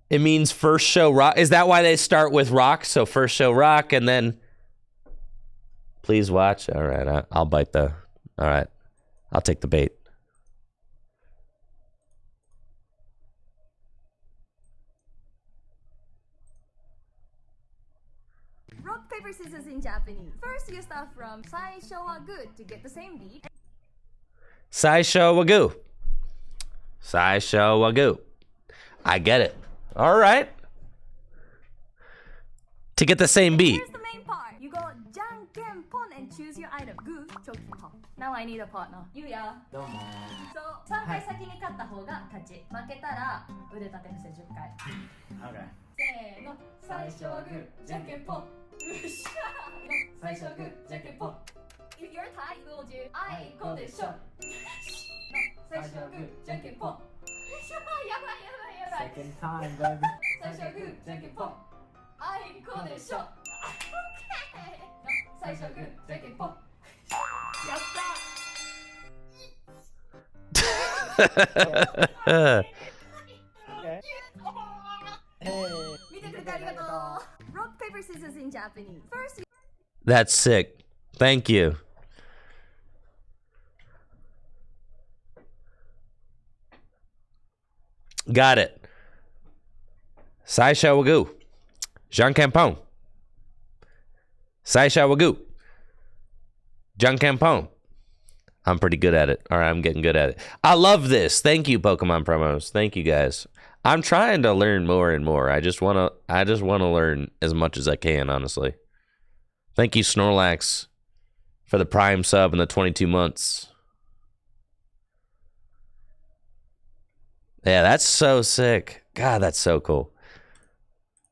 It means first show rock. Is that why they start with rock? So first show rock and then please watch. All right, I'll bite the. All right, I'll take the bait. Rock, paper, scissors in Japanese. First, you start from Saisho wa Guu to get the same beat. Saisho Wagyu. Saisho Wagyu. I get it. All right. To get the same beat. Here's the main part. You go Jankenpon and choose your item. Guu, choki, pon. Now I need a partner. Yuya. So, 3回先に勝った方が勝ち。負けたら腕立て伏せ10回。Okay. せーの。最初はグー、じゃんけんぽん。うっしゃー。最初はグー、じゃんけんぽん。If you're tied, we'll do あいこでしょ。最初はグー、じゃんけんぽん。やばい。Second time, baby. 最初はグー、じゃんけんぽん。あいこでしょ。最初はグー、じゃんけんぽん。やった見てくれてありがとう。Rock, paper, scissors in Japanese. First, That's sick. Thank you. Got it. Saisha Wagyu. Jean Campon. Saisha Wagyu. Jean Campon. I'm pretty good at it. All right, I'm getting good at it. I love this. Thank you, Pokemon Promos. Thank you, guys. I'm trying to learn more and more. I just wanna learn as much as I can, honestly. Thank you, Snorlax, for the Prime sub and the 22 months. Yeah, that's so sick. God, that's so cool.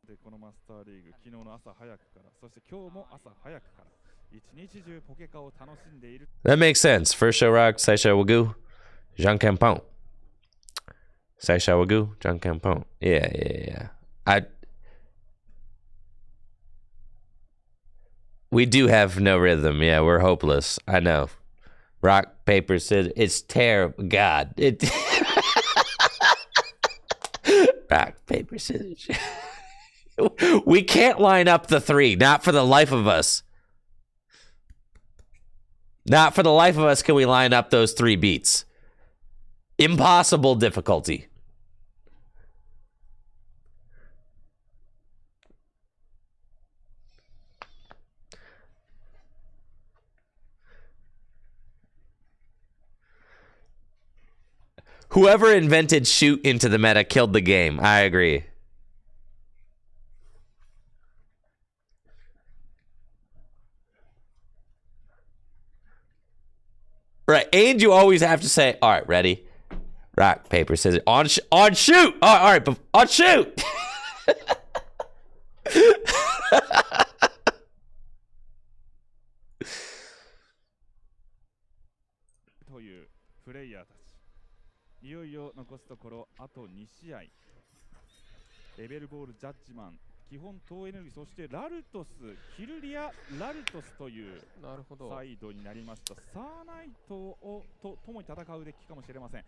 でこのマスターリーグ、昨日の朝早くから、そして今日も朝早くから一日中ポケカを楽しんでいる。 That makes sense. First show rock, Saisha Wagyu, Jean Campon. Saisha Wagyu, Jean Campon. Yeah. We do have no rhythm. Yeah, we're hopeless. I know. Rock, paper, scissors. It's terrible. God. Rock, paper, scissors. We can't line up the three. Not for the life of us. Not for the life of us can we line up those three beats. Impossible difficulty. Whoever invented shoot into the meta killed the game. I agree. Right, and you always have to say, all right, ready? Rock, paper, scissors. On shoot! All right, on shoot! というプレイヤーたち。いよいよ残すところあと2試合。レベルボールジャッジマン、基本投エネルギー、そしてラルトス、キルリア・ラルトスというサイドになりました。サーナイトをともに戦うデッキかもしれません。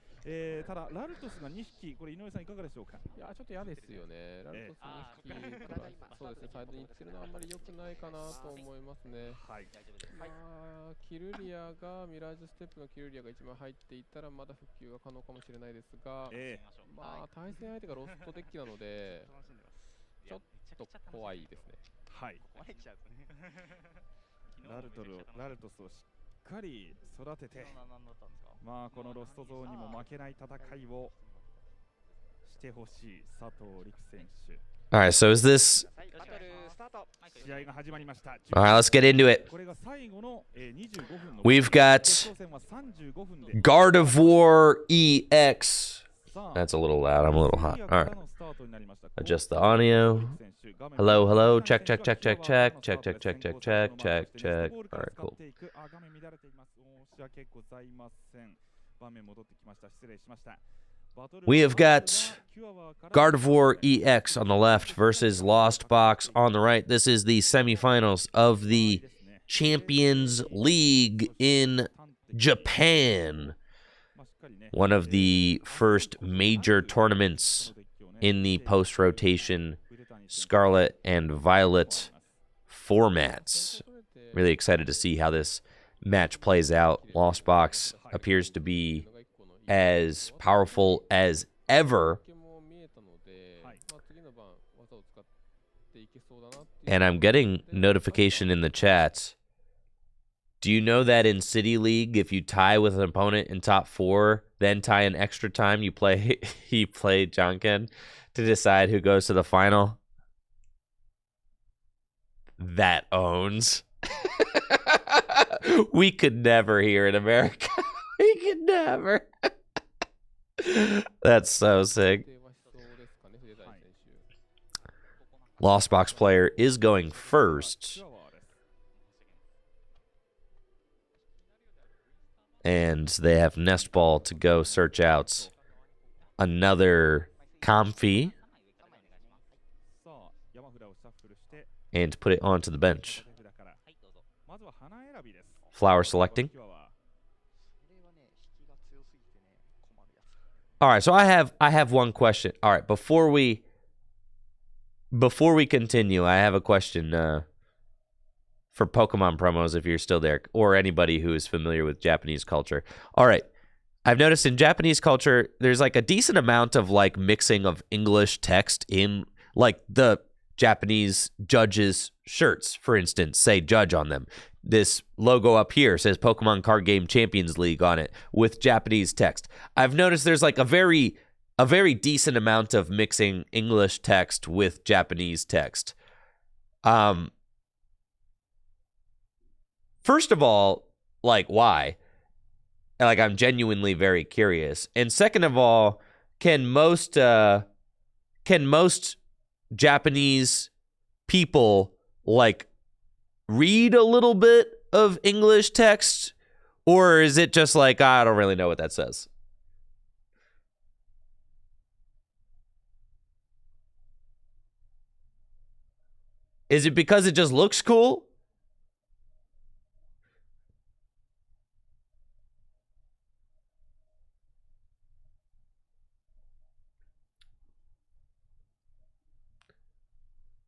ただ、ラルトスが2匹、これ井上さんいかがでしょうか。いや、ちょっと嫌ですよね。ラルトス2匹からそうですね、サイドに行ってるのはあんまり良くないかなと思いますね。はい。まあ、キルリアが、ミラージュステップのキルリアが一番入っていったらまだ復旧が可能かもしれないですが、まあ、対戦相手がロストデッキなので、ちょっと怖いですね。はい。ラルトスをしっかり育てて、まあこのロストゾーンにも負けない戦いをしてほしい佐藤陸選手。All right, so is this? 試合が始まりました。 All right, let's get into it. これが最後の25分の We've got Gardevoir EX. That's a little loud. I'm a little hot. All right. Adjust the audio. Hello. Check. All right, cool. We have got Gardevoir EX on the left versus Lost Box on the right. This is the semifinals of the Champions League in Japan. One of the first major tournaments in the post-rotation Scarlet and Violet formats. Really excited to see how this match plays out. Lost Box appears to be as powerful as ever. And I'm getting notification in the chat. Do you know that in City League, if you tie with an opponent in top 4, then tie in extra time, you play Janken to decide who goes to the final? That owns. We could never here in America. We could never. That's so sick. Lost Box player is going first. And they have Nest Ball to go search out another Comfy and put it onto the bench. Flower selecting. All right, so I have one question. All right, before we continue, I have a question. for Pokemon promos if you're still there, or anybody who is familiar with Japanese culture. All right. I've noticed in Japanese culture, there's like a decent amount of like mixing of English text in like the Japanese judges' shirts, for instance, say judge on them. This logo up here says Pokemon Card Game Champions League on it with Japanese text. I've noticed there's like a very decent amount of mixing English text with Japanese text. First of all, like, why? Like, I'm genuinely very curious. And second of all, can most Japanese people like read a little bit of English text, or is it just like, I don't really know what that says? Is it because it just looks cool?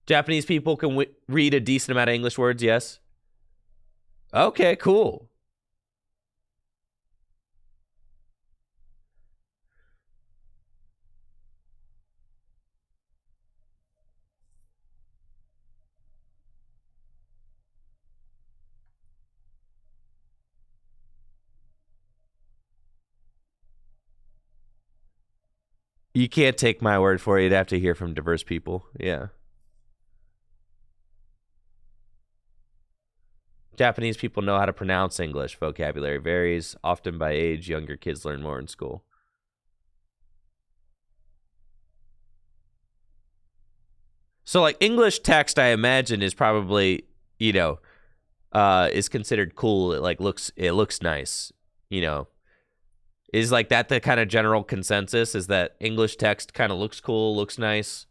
Japanese people can read a decent amount of English words, yes? Okay, cool. You can't take my word for it. You'd have to hear from diverse people. Yeah. Japanese people know how to pronounce English. Vocabulary varies, often by age. Younger kids learn more in school. So, like, English text, I imagine, is probably, is considered cool. It looks nice, Is like that the kind of general consensus? Is that English text kind of looks cool, looks nice?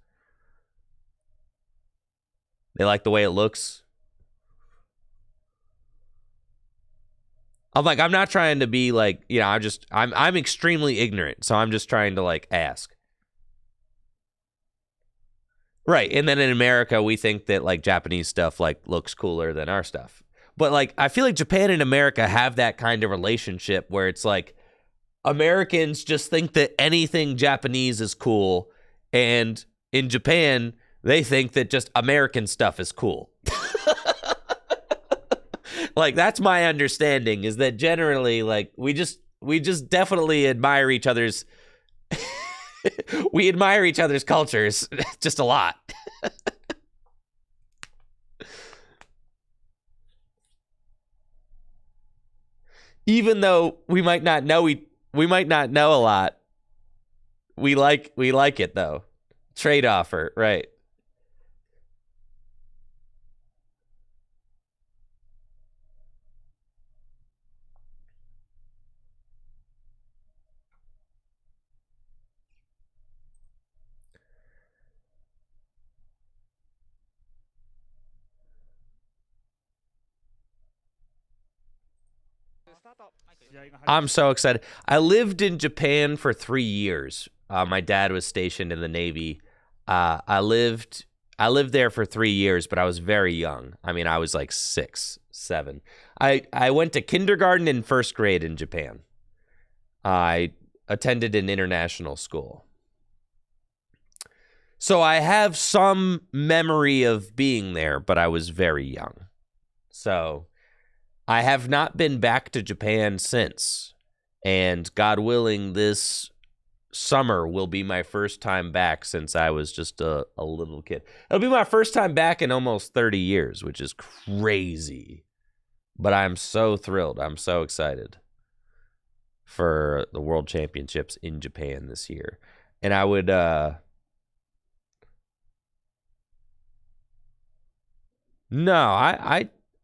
They like the way it looks. I'm not trying to be like, I'm extremely ignorant, so I'm just trying to like ask. Right, and then in America, we think that like Japanese stuff like looks cooler than our stuff. But like, I feel like Japan and America have that kind of relationship where it's like Americans just think that anything Japanese is cool, and in Japan, they think that just American stuff is cool. Like, that's my understanding, is that generally, like, we just definitely admire each other's we admire each other's cultures just a lot. Even though we might not know a lot, we like it though. Trade offer, right? I'm so excited. I lived in Japan for 3 years. My dad was stationed in the Navy. I lived there for 3 years, but I was very young. I mean, I was like 6, 7. I went to kindergarten and first grade in Japan. I attended an international school. So I have some memory of being there, but I was very young. So I have not been back to Japan since, and God willing, this summer will be my first time back since I was just a little kid. It'll be my first time back in almost 30 years, which is crazy. But I'm so thrilled. I'm so excited for the World Championships in Japan this year. And I would... No,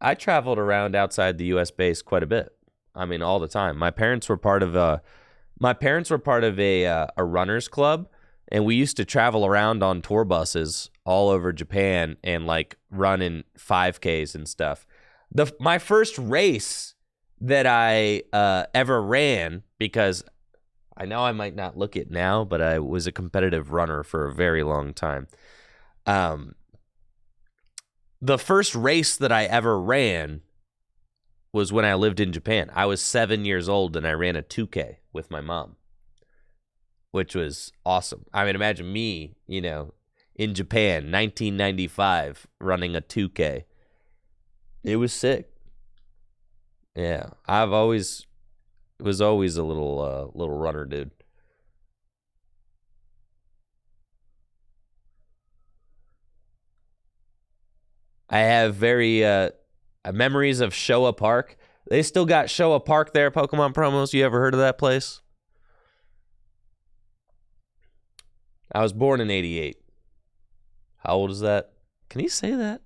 I traveled around outside the U.S. base quite a bit. I mean, all the time. My parents were part of a runners club, and we used to travel around on tour buses all over Japan and like run in 5Ks and stuff. My first race that I ever ran, because I know I might not look it now, but I was a competitive runner for a very long time. the first race that I ever ran was when I lived in Japan. I was 7 years old and I ran a 2K with my mom, which was awesome. I mean, imagine me, you know, in Japan, 1995, running a 2K. It was sick. Yeah, was always a little runner dude. I have very memories of Showa Park. They still got Showa Park there, Pokemon promos. You ever heard of that place? I was born in 88. How old is that? Can you say that?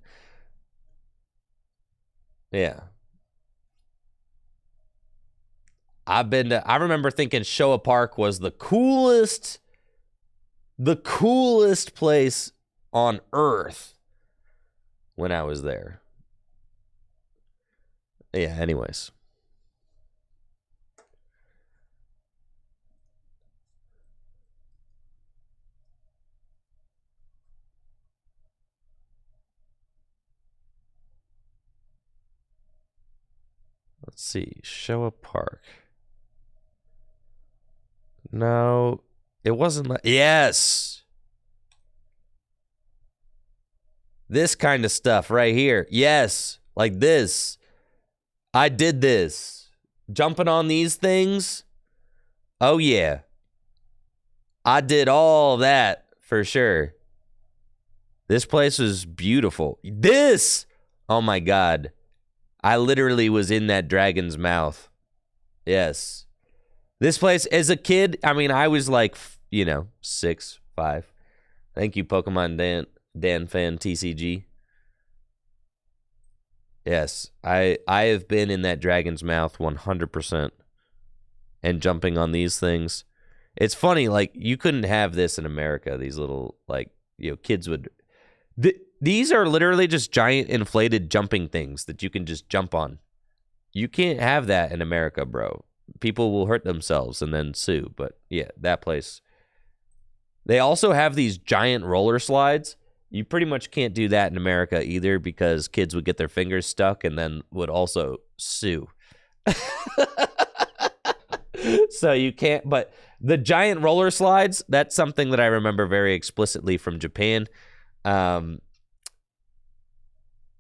Yeah. I remember thinking Showa Park was the coolest place on earth when I was there. Yeah, anyways. Let's see. Showa Park. No, it wasn't like... Yes! This kind of stuff right here. Yes, like this. I did this. Jumping on these things. Oh, yeah. I did all that for sure. This place was beautiful. This! Oh, my God. I literally was in that dragon's mouth. Yes. This place, as a kid, I mean, I was like, 6, 5. Thank you, Pokemon Dan fan TCG. Yes, I have been in that dragon's mouth 100%. And jumping on these things. It's funny, like, you couldn't have this in America. These little, like, kids would... These are literally just giant inflated jumping things that you can just jump on. You can't have that in America, bro. People will hurt themselves and then sue. But yeah, that place. They also have these giant roller slides. You pretty much can't do that in America either because kids would get their fingers stuck and then would also sue. So you can't, but the giant roller slides, that's something that I remember very explicitly from Japan.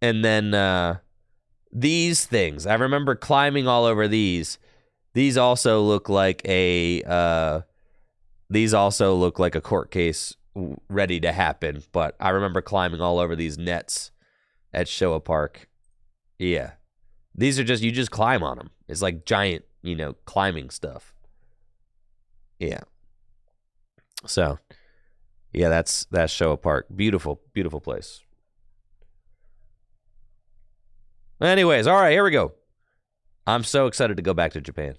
And then these things, I remember climbing all over these. These also look like a court case ready to happen. But I remember climbing all over these nets at Showa Park. Yeah, these are you just climb on them. It's like giant, climbing stuff. Yeah. So, yeah, that's Showa Park. Beautiful, beautiful place. Anyways, all right, here we go. I'm so excited to go back to Japan.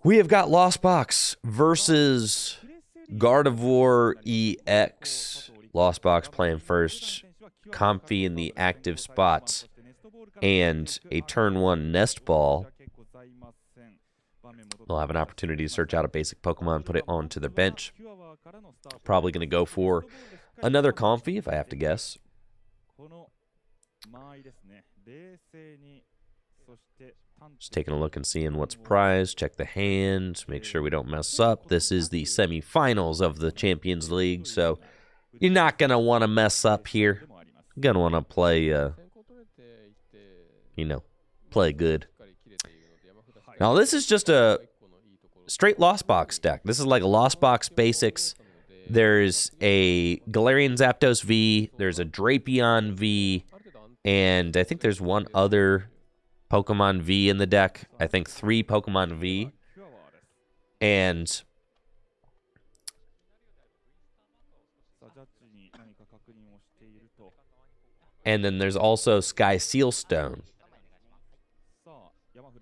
We have got Lost Box versus Gardevoir EX. Lost Box playing first, Comfy in the active spots, and a turn 1 Nest Ball. They'll have an opportunity to search out a basic Pokemon, put it onto their bench. Probably going to go for another Comfy, if I have to guess. Just taking a look and seeing what's prized. Check the hand. Make sure we don't mess up. This is the semifinals of the Champions League, so you're not going to want to mess up here. You're going to want to play, play good. Now, this is just a straight Lost Box deck. This is like a Lost Box Basics. There's a Galarian Zapdos V, there's a Drapion V, and I think there's one other Pokemon V in the deck. I think 3 Pokemon V. And then there's also Sky Sealstone,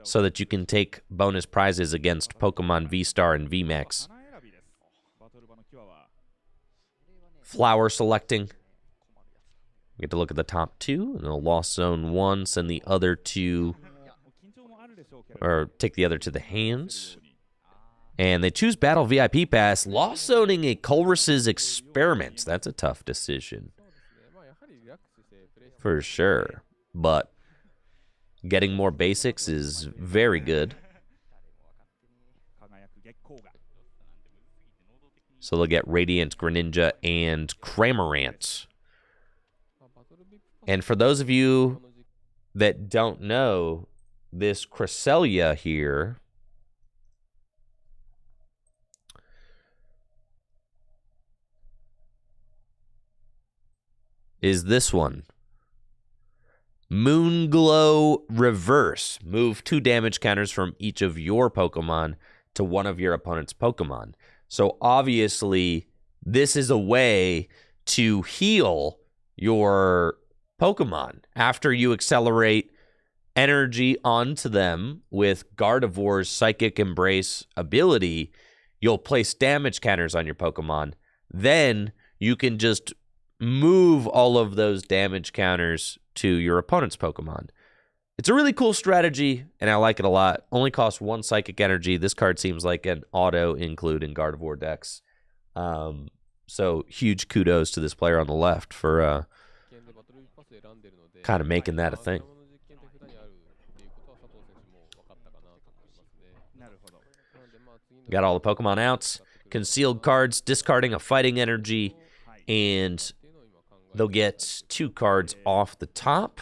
so that you can take bonus prizes against Pokemon V-Star and V-Max. Flower selecting. We get to look at the top 2, and they'll Lost Zone 1, send the other 2, or take the other to the hands. And they choose Battle VIP Pass, lost zoning a Colress's Experiments. That's a tough decision. そうですね。まあやはりリラックスしてプレイして For sure. But getting more basics is very good. 輝く月光が So they'll get Radiant, Greninja, and Cramorant. まあバトルビップパ And for those of you この時期 that don't know, this Cresselia here is this one. Moonglow Reverse. Move 2 damage counters from each of your Pokemon to one of your opponent's Pokemon. So obviously, this is a way to heal your Pokemon after you accelerate energy onto them with Gardevoir's Psychic Embrace ability. You'll place damage counters on your Pokemon. Then you can just move all of those damage counters to your opponent's Pokemon. It's a really cool strategy, and I like it a lot. Only costs 1 Psychic Energy. This card seems like an auto include in Gardevoir decks. So huge kudos to this player on the left for 実験でバトルビップパス選んでるので kind of making that a あドラ thing. マの実験手札にあるっていうことは佐藤選手も分かったかなと思いますね。なるほど なのでまあ次の Got all the Pokemon outs, concealed cards, discarding a fighting energy, and っていうのを今考えて they'll get 2 cards off the top.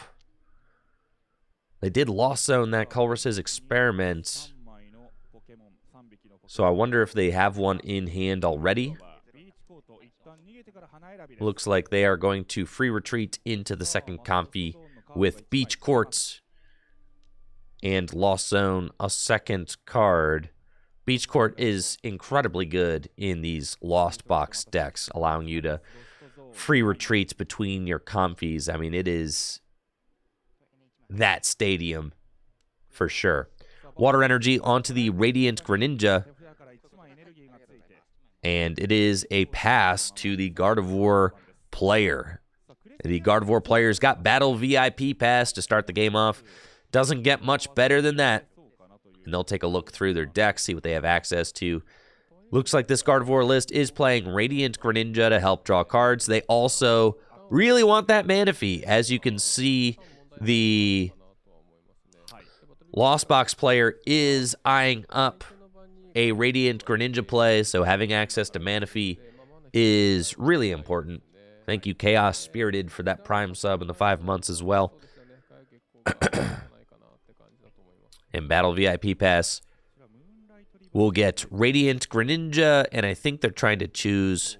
They did Lost Zone that Colress's Experiment, 3枚のポケモン3匹のポケ so I wonder if they have one in hand already. モンビーチコート一旦逃げてから花選びです Looks like they are going to free retreat into the second Comfy with Beach Courts and Lost Zone a second card. Beach Court is incredibly good in these Lost Box decks, allowing you to free retreats between your Comfies. I mean, it is that stadium for sure. Water Energy onto the Radiant Greninja, 手札から1枚エネルギーがついて and it is a pass to the Gardevoir player. The Gardevoir player's got Battle VIP Pass to start the game off. Doesn't get much better than that. そうかなという And they'll take a look through their deck, see what they have access to. Looks like this Gardevoir list is playing Radiant Greninja to help draw cards. They also really want that Manaphy. As you can see, the かなとは思いますね。 Lost Box player is eyeing up a Radiant Greninja play, so having access to Manaphy is really important. Thank you, Chaos Spirited, for that Prime sub in the 5 months as well. そうですよね。深い月光がないかなって感じだと思います。 And Battle VIP Pass, we'll get Radiant Greninja, and I think they're trying to choose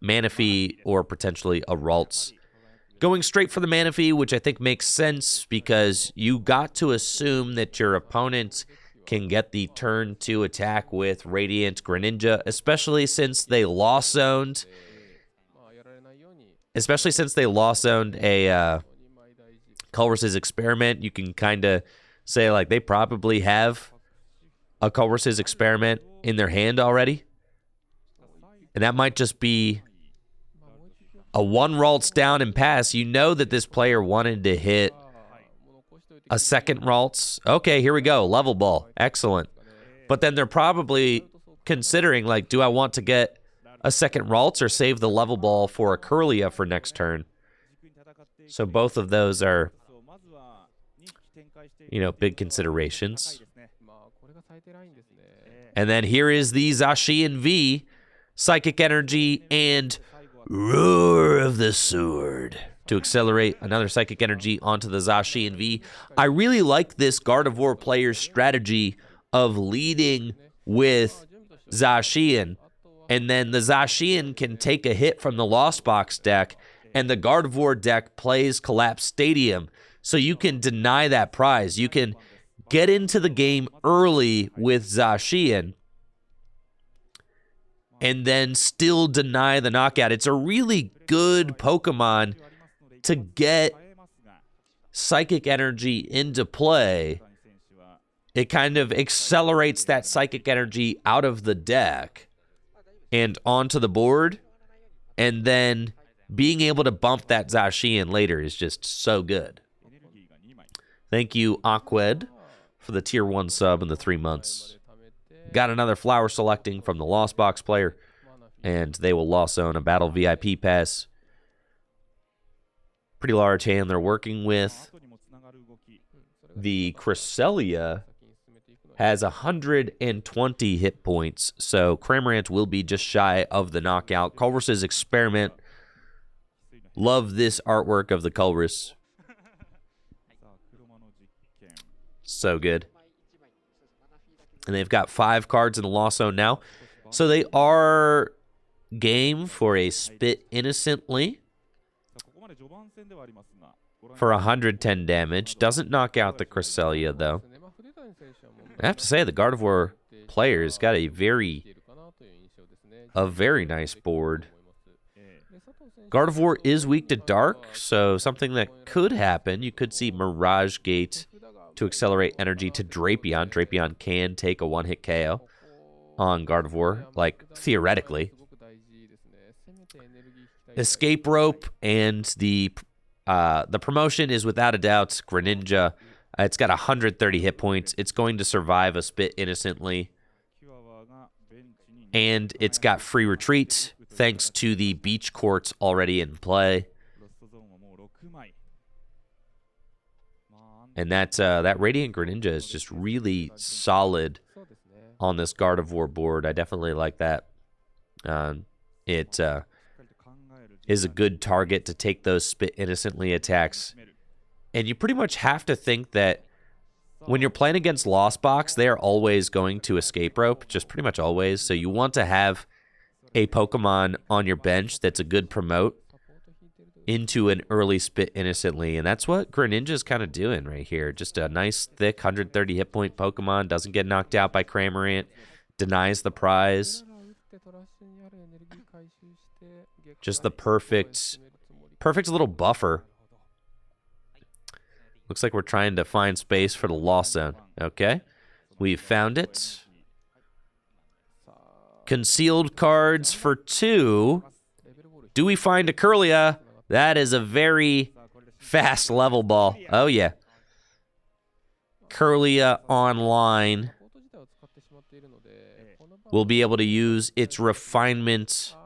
Manaphy or potentially a Ralts. Going straight for the Manaphy, which I think makes sense because you got to assume that your opponent can get the turn 2 attack with Radiant Greninja, especially since they lost zoned, まあやられないように especially since they lost zoned a 2枚大事。 Colress's Experiment. You can kind of say like they probably have a Colress's Experiment in their hand already, and that might just be a 1 Ralts down and pass. You know that this player wanted to hit もう残しといて a second Ralts. Okay, here we go. Level ball. Excellent. But then they're probably considering, like, do I want to get a second Ralts or save the level ball for a Curlia for next turn? 軸に戦っていく So both of those are, そうまずは2匹展開していく you know, big 高い considerations. ですねまあこれが最低ラインですね。 And then here is the Zacian V, Psychic Energy, and Roar of the Sword to accelerate another Psychic Energy onto the Zacian V. I really like this Gardevoir player's strategy of leading with Zacian, and then the Zacian can take a hit from the Lost Box deck, and the Gardevoir deck plays Collapse Stadium, so you can deny that prize. You can get into the game early with Zacian, and then still deny the knockout. It's a really good Pokemon to get Psychic Energy into play. It kind of accelerates that Psychic Energy out of the deck and onto the board, and then being able to bump that Zacian later is just so good. Thank you, Aqued, for the tier 1 sub in the 3 months. got another flower selecting from the Lost Box player, and they will Lost Zone a Battle VIP pass. Pretty large hand they're working with. The Cresselia has 120 hit points, so Cramorant will be just shy of the knockout. Culver's Experiment. Love this artwork of the Culver's. So good. And they've got 5 cards in the Lost Zone now. So they are game for a Spit Innocently for 110 damage. Doesn't knock out the Cresselia, though. I have to say, the Gardevoir player has got a very nice board. Gardevoir is weak to Dark, so something that could happen, you could see Mirage Gate to accelerate energy to Drapion. Drapion can take a one-hit KO on Gardevoir, like, theoretically. Escape Rope and the promotion is without a doubt Greninja. It's got 130 hit points. It's going to survive a Spit Innocently. And it's got free retreat thanks to the beach courts already in play. And that Radiant Greninja is just really solid on this Gardevoir board. I definitely like that. It is a good target to take those Spit Innocently attacks. And you pretty much have to think that when you're playing against Lost Box, they are always going to Escape Rope, just pretty much always. So you want to have a Pokemon on your bench that's a good promote into an early Spit Innocently, and that's what Greninja's kind of doing right here. Just a nice, thick, 130 hit point Pokemon, doesn't get knocked out by Cramorant, denies the prize. Just the perfect little buffer. Looks like we're trying to find space for the Lost Zone. Okay, we've found it. Concealed cards for 2. Do we find a Curlia? That is a very fast level ball. Oh, yeah. Curlia online will be able to use its refinement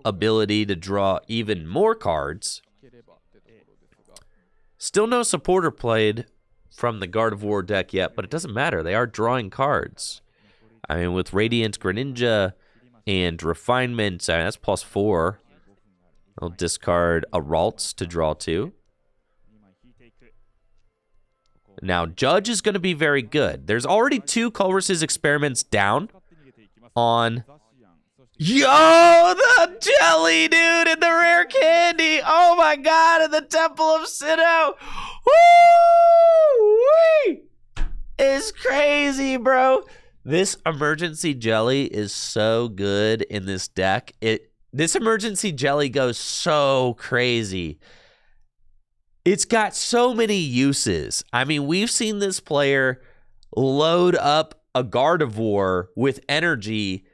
ability to draw even more cards. Still no supporter played from the Gardevoir deck yet, but it doesn't matter. They are drawing cards. I mean, with Radiant Greninja and Refinement, that's +4. I'll discard a Ralts to draw 2. Now, Judge is going to be very good. There's already 2 Culver's Experiments down on... Yo, the jelly, dude, and the rare candy. Oh, my God, in the Temple of Sinnoh. Woo-wee! It's crazy, bro. This emergency jelly is so good in this deck. This emergency jelly goes so crazy. It's got so many uses. I mean, we've seen this player load up a Gardevoir with energy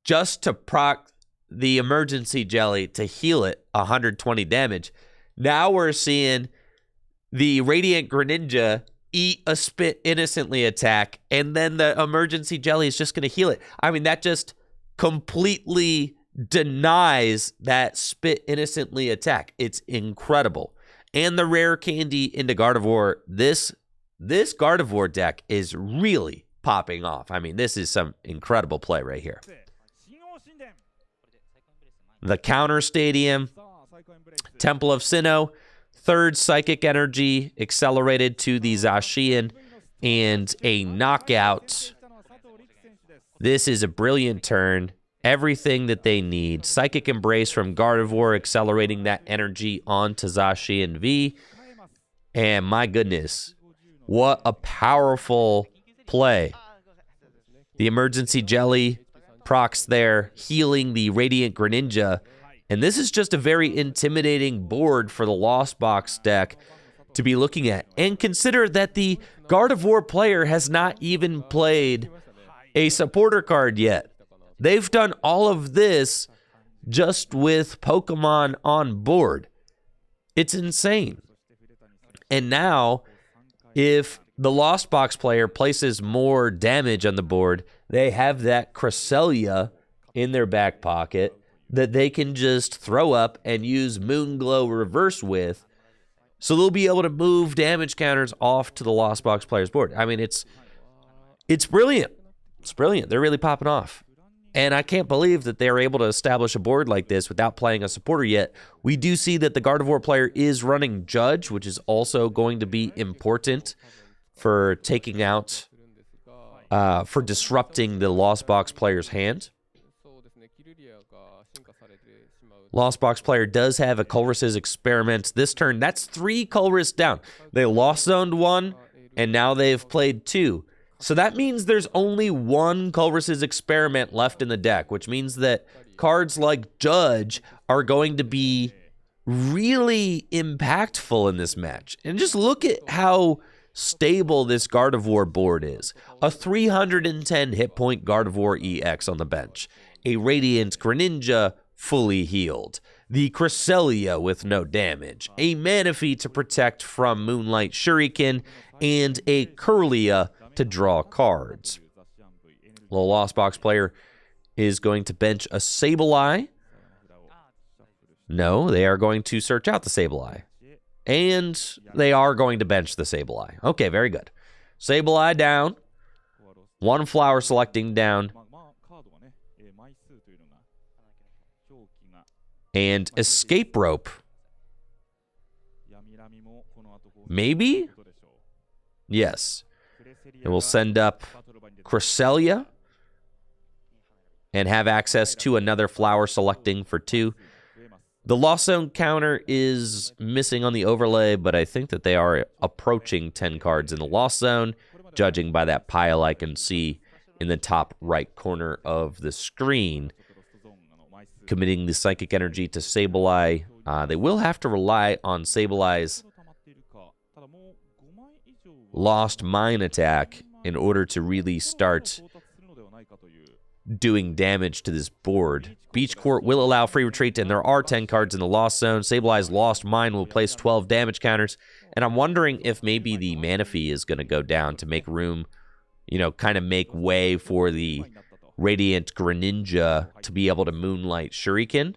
just to proc the emergency jelly to heal it 120 damage. Now we're seeing the Radiant Greninja eat a Spit Innocently attack, and then the emergency jelly is just going to heal it. I mean, that just completely denies that Spit Innocently attack. It's incredible. And the rare candy into Gardevoir, this Gardevoir deck is really popping off. I mean, this is some incredible play right here. The Counter Stadium, Temple of Sinnoh, 3rd Psychic Energy accelerated to the Zacian, and a knockout. This is a brilliant turn. Everything that they need. Psychic Embrace from Gardevoir, accelerating that energy onto Zacian V. And my goodness, what a powerful play. The emergency jelly procs there, healing the Radiant Greninja. And this is just a very intimidating board for the Lost Box deck to be looking at. And consider that the Gardevoir player has not even played a supporter card yet. They've done all of this just with Pokemon on board. It's insane. And now, if the Lost Box player places more damage on the board, they have that Cresselia in their back pocket that they can just throw up and use Moonglow Reverse with. So they'll be able to move damage counters off to the Lost Box player's board. I mean, it's brilliant. It's brilliant. They're really popping off. And I can't believe that they're able to establish a board like this without playing a supporter yet. We do see that the Gardevoir player is running Judge, which is also going to be important for taking out, for disrupting the Lost Box player's hand. Lost Box player does have a Colress's Experiment this turn. That's 3 Colress down. They lost zoned 1, and now they've played 2. So that means there's only 1 Colress's Experiment left in the deck, which means that cards like Judge are going to be really impactful in this match. And just look at how stable this Gardevoir board is. A 310 hit point Gardevoir EX on the bench. A Radiant Greninja fully healed. The Cresselia with no damage. A Manaphy to protect from Moonlight Shuriken. And a Kirlia to draw cards. The Lost Box player is going to bench a Sableye. No, they are going to search out the Sableye. And they are going to bench the Sableye. Okay, very good. Sableye down. 1 flower selecting down. And Escape Rope. Maybe? Yes. It will send up Cresselia and have access to another flower selecting for 2. The Lost Zone counter is missing on the overlay, but I think that they are approaching 10 cards in the Lost Zone, judging by that pile I can see in the top right corner of the screen. Committing the Psychic Energy to Sableye. They will have to rely on Sableye's Lost Mine attack in order to really start doing damage to this board. Beach Court will allow free retreat, and there are 10 cards in the Lost Zone. Sableye's Lost Mine will place 12 damage counters, and I'm wondering if maybe the Manaphy is going to go down to make room, you know, kind of make way for the Radiant Greninja to be able to Moonlight Shuriken.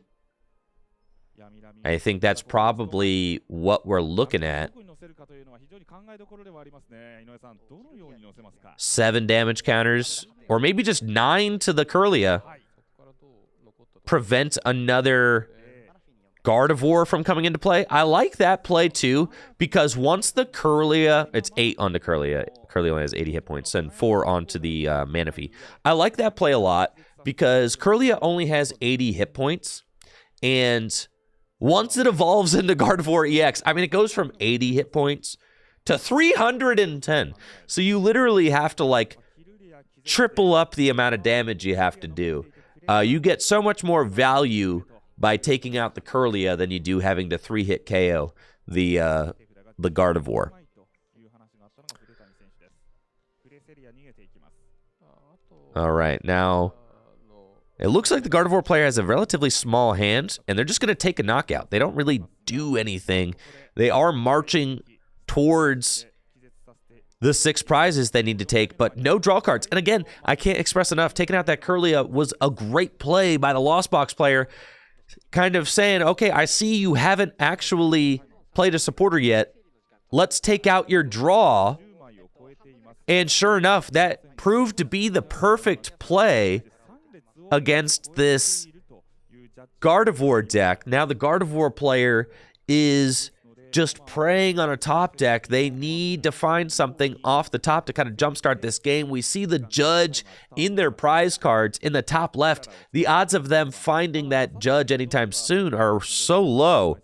I think that's probably what we're looking at. 7 damage counters, or maybe just 9 to the Kirlia. Prevent another Gardevoir from coming into play. I like that play too, because once the Kirlia, it's 8 onto Kirlia. Kirlia only has 80 hit points, and 4 onto the Manaphy. I like that play a lot because Kirlia only has 80 hit points, and once it evolves into Gardevoir EX, I mean, it goes from 80 hit points to 310. So you literally have to, like, triple up the amount of damage you have to do. You get so much more value by taking out the Kirlia than you do having to 3-hit KO the Gardevoir. All right, now it looks like the Gardevoir player has a relatively small hand, and they're just going to take a knockout. They don't really do anything. They are marching towards the 6 prizes they need to take, but no draw cards. And again, I can't express enough, taking out that Kirlia was a great play by the Lost Box player, kind of saying, okay, I see you haven't actually played a supporter yet. Let's take out your draw. And sure enough, that proved to be the perfect play against this Gardevoir deck. Now the Gardevoir player is just preying on a top deck. They need to find something off the top to kind of jumpstart this game. We see the Judge in their prize cards in the top left. The odds of them finding that Judge anytime soon are so low.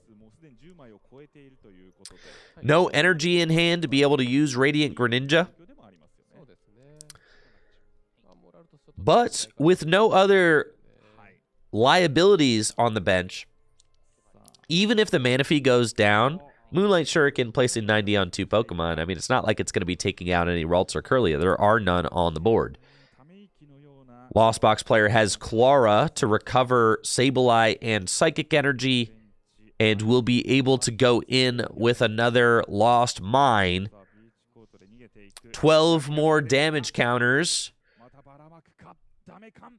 No energy in hand to be able to use Radiant Greninja. But with no other liabilities on the bench, even if the Manaphy goes down, Moonlight Shuriken placing 90 on 2 Pokemon, I mean, it's not like it's going to be taking out any Ralts or Kirlia. There are none on the board. Lost Box player has Clara to recover Sableye and Psychic Energy, and will be able to go in with another Lost Mine 12 more damage counters またばらまくかダメか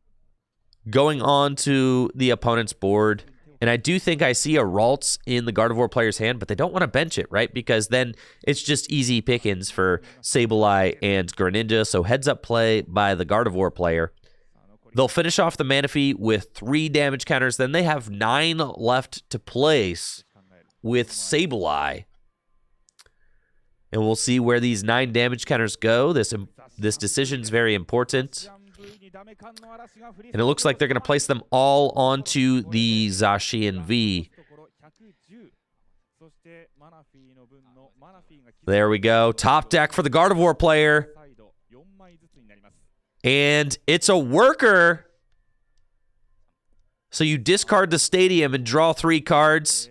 going on to the opponent's board. And I do think I see a Ralts in the Gardevoir player's hand, but they don't want to bench it, right? Because then it's just easy pickings for Sableye and Greninja. So heads up play by the Gardevoir player. They'll finish off the Manaphy with 3 damage counters. Then they have 9 left to place with Sableye. And we'll see where these 9 damage counters go. This decision's very important. And it looks like they're going to place them all onto the Zacian V. There we go. Top deck for the Gardevoir player. And it's a worker. So you discard the stadium and draw 3 cards.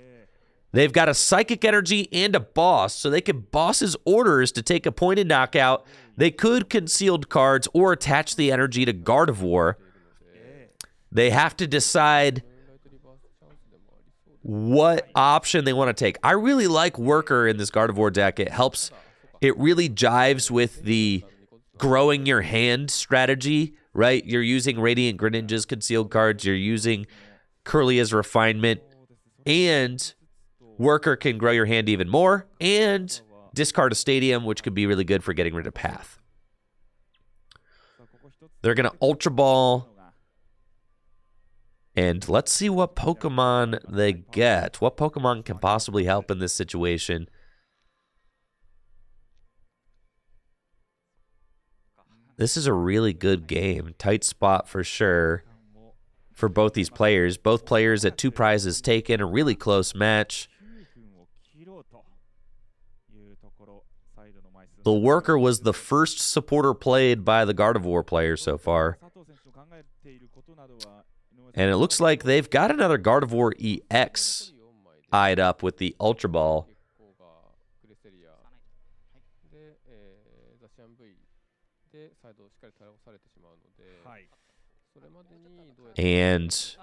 They've got a Psychic Energy and a Boss, so they can boss his orders to take a pointed knockout. They could concealed cards or attach the energy to Gardevoir. They have to decide what option they want to take. I really like Worker in this Gardevoir deck. It helps. It really jives with the growing your hand strategy, right? You're using Radiant Greninja's concealed cards. You're using Kirlia's Refinement. And Worker can grow your hand even more. And discard a Stadium, which could be really good for getting rid of Path. They're going to Ultra Ball. And let's see what Pokemon they get. What Pokemon can possibly help in this situation? This is a really good game. Tight spot for sure for both these players. Both players at 2 prizes taken. A really close match. The Worker was the first supporter played by the Gardevoir player so far. And it looks like they've got another Gardevoir EX eyed up with the Ultra Ball. And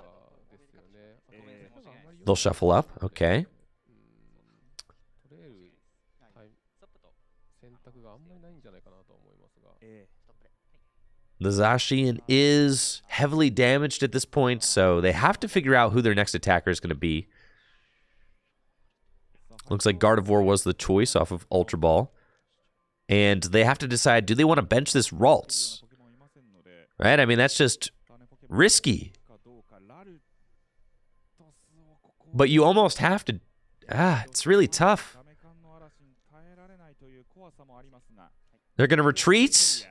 they'll shuffle up. Okay. The Zacian is heavily damaged at this point, so they have to figure out who their next attacker is going to be. Looks like Gardevoir was the choice off of Ultra Ball. And they have to decide, do they want to bench this Ralts? Right? I mean, that's just risky. But you almost have to... it's really tough. They're going to retreat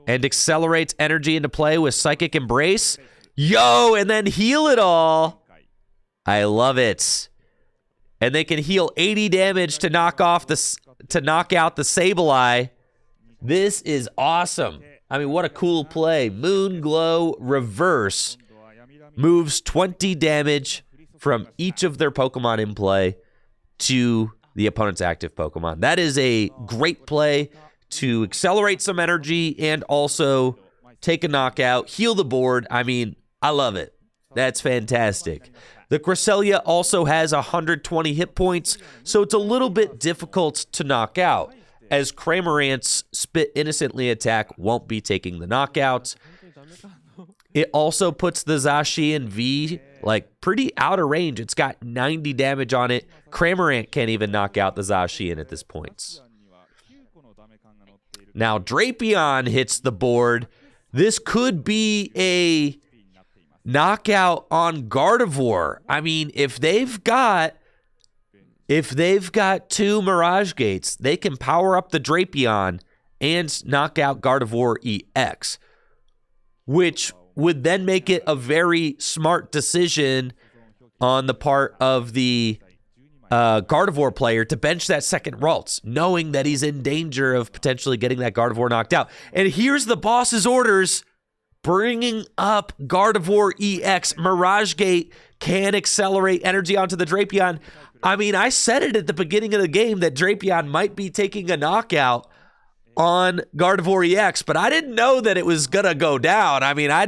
and accelerate energy into play with Psychic Embrace. Yo, and then heal it all. I love it. And they can heal 80 damage to knock out the Sableye. This is awesome. I mean, what a cool play. Moon Glow Reverse moves 20 damage from each of their Pokemon in play to the opponent's active Pokemon. That is a great play to accelerate some energy and also take a knockout, heal the board. I mean, I love it. That's fantastic. The Cresselia also has 120 hit points, so it's a little bit difficult to knock out, as Cramorant's Spit Innocently attack won't be taking the knockout. It also puts the Zacian V like pretty out of range. It's got 90 damage on it. Cramorant can't even knock out the Zacian at this point. Now Drapion hits the board. This could be a knockout on Gardevoir. I mean, if they've got 2 Mirage Gates, they can power up the Drapion and knock out Gardevoir EX, which would then make it a very smart decision on the part of the Gardevoir player to bench that second Ralts, knowing that he's in danger of potentially getting that Gardevoir knocked out. And here's the boss's orders, bringing up Gardevoir EX. Mirage Gate can accelerate energy onto the Drapion. I mean, I said it at the beginning of the game that Drapion might be taking a knockout on Gardevoir EX, but I didn't know that it was gonna go down. I mean, I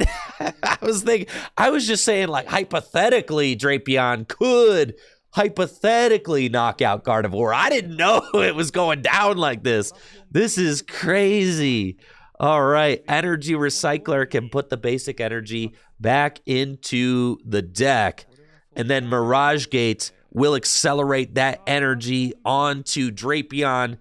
was just saying, like, hypothetically, Drapion could hypothetically knock out Gardevoir. I didn't know it was going down like this. This is crazy. All right, Energy Recycler can put the basic energy back into the deck, and then Mirage Gate will accelerate that energy onto Drapion.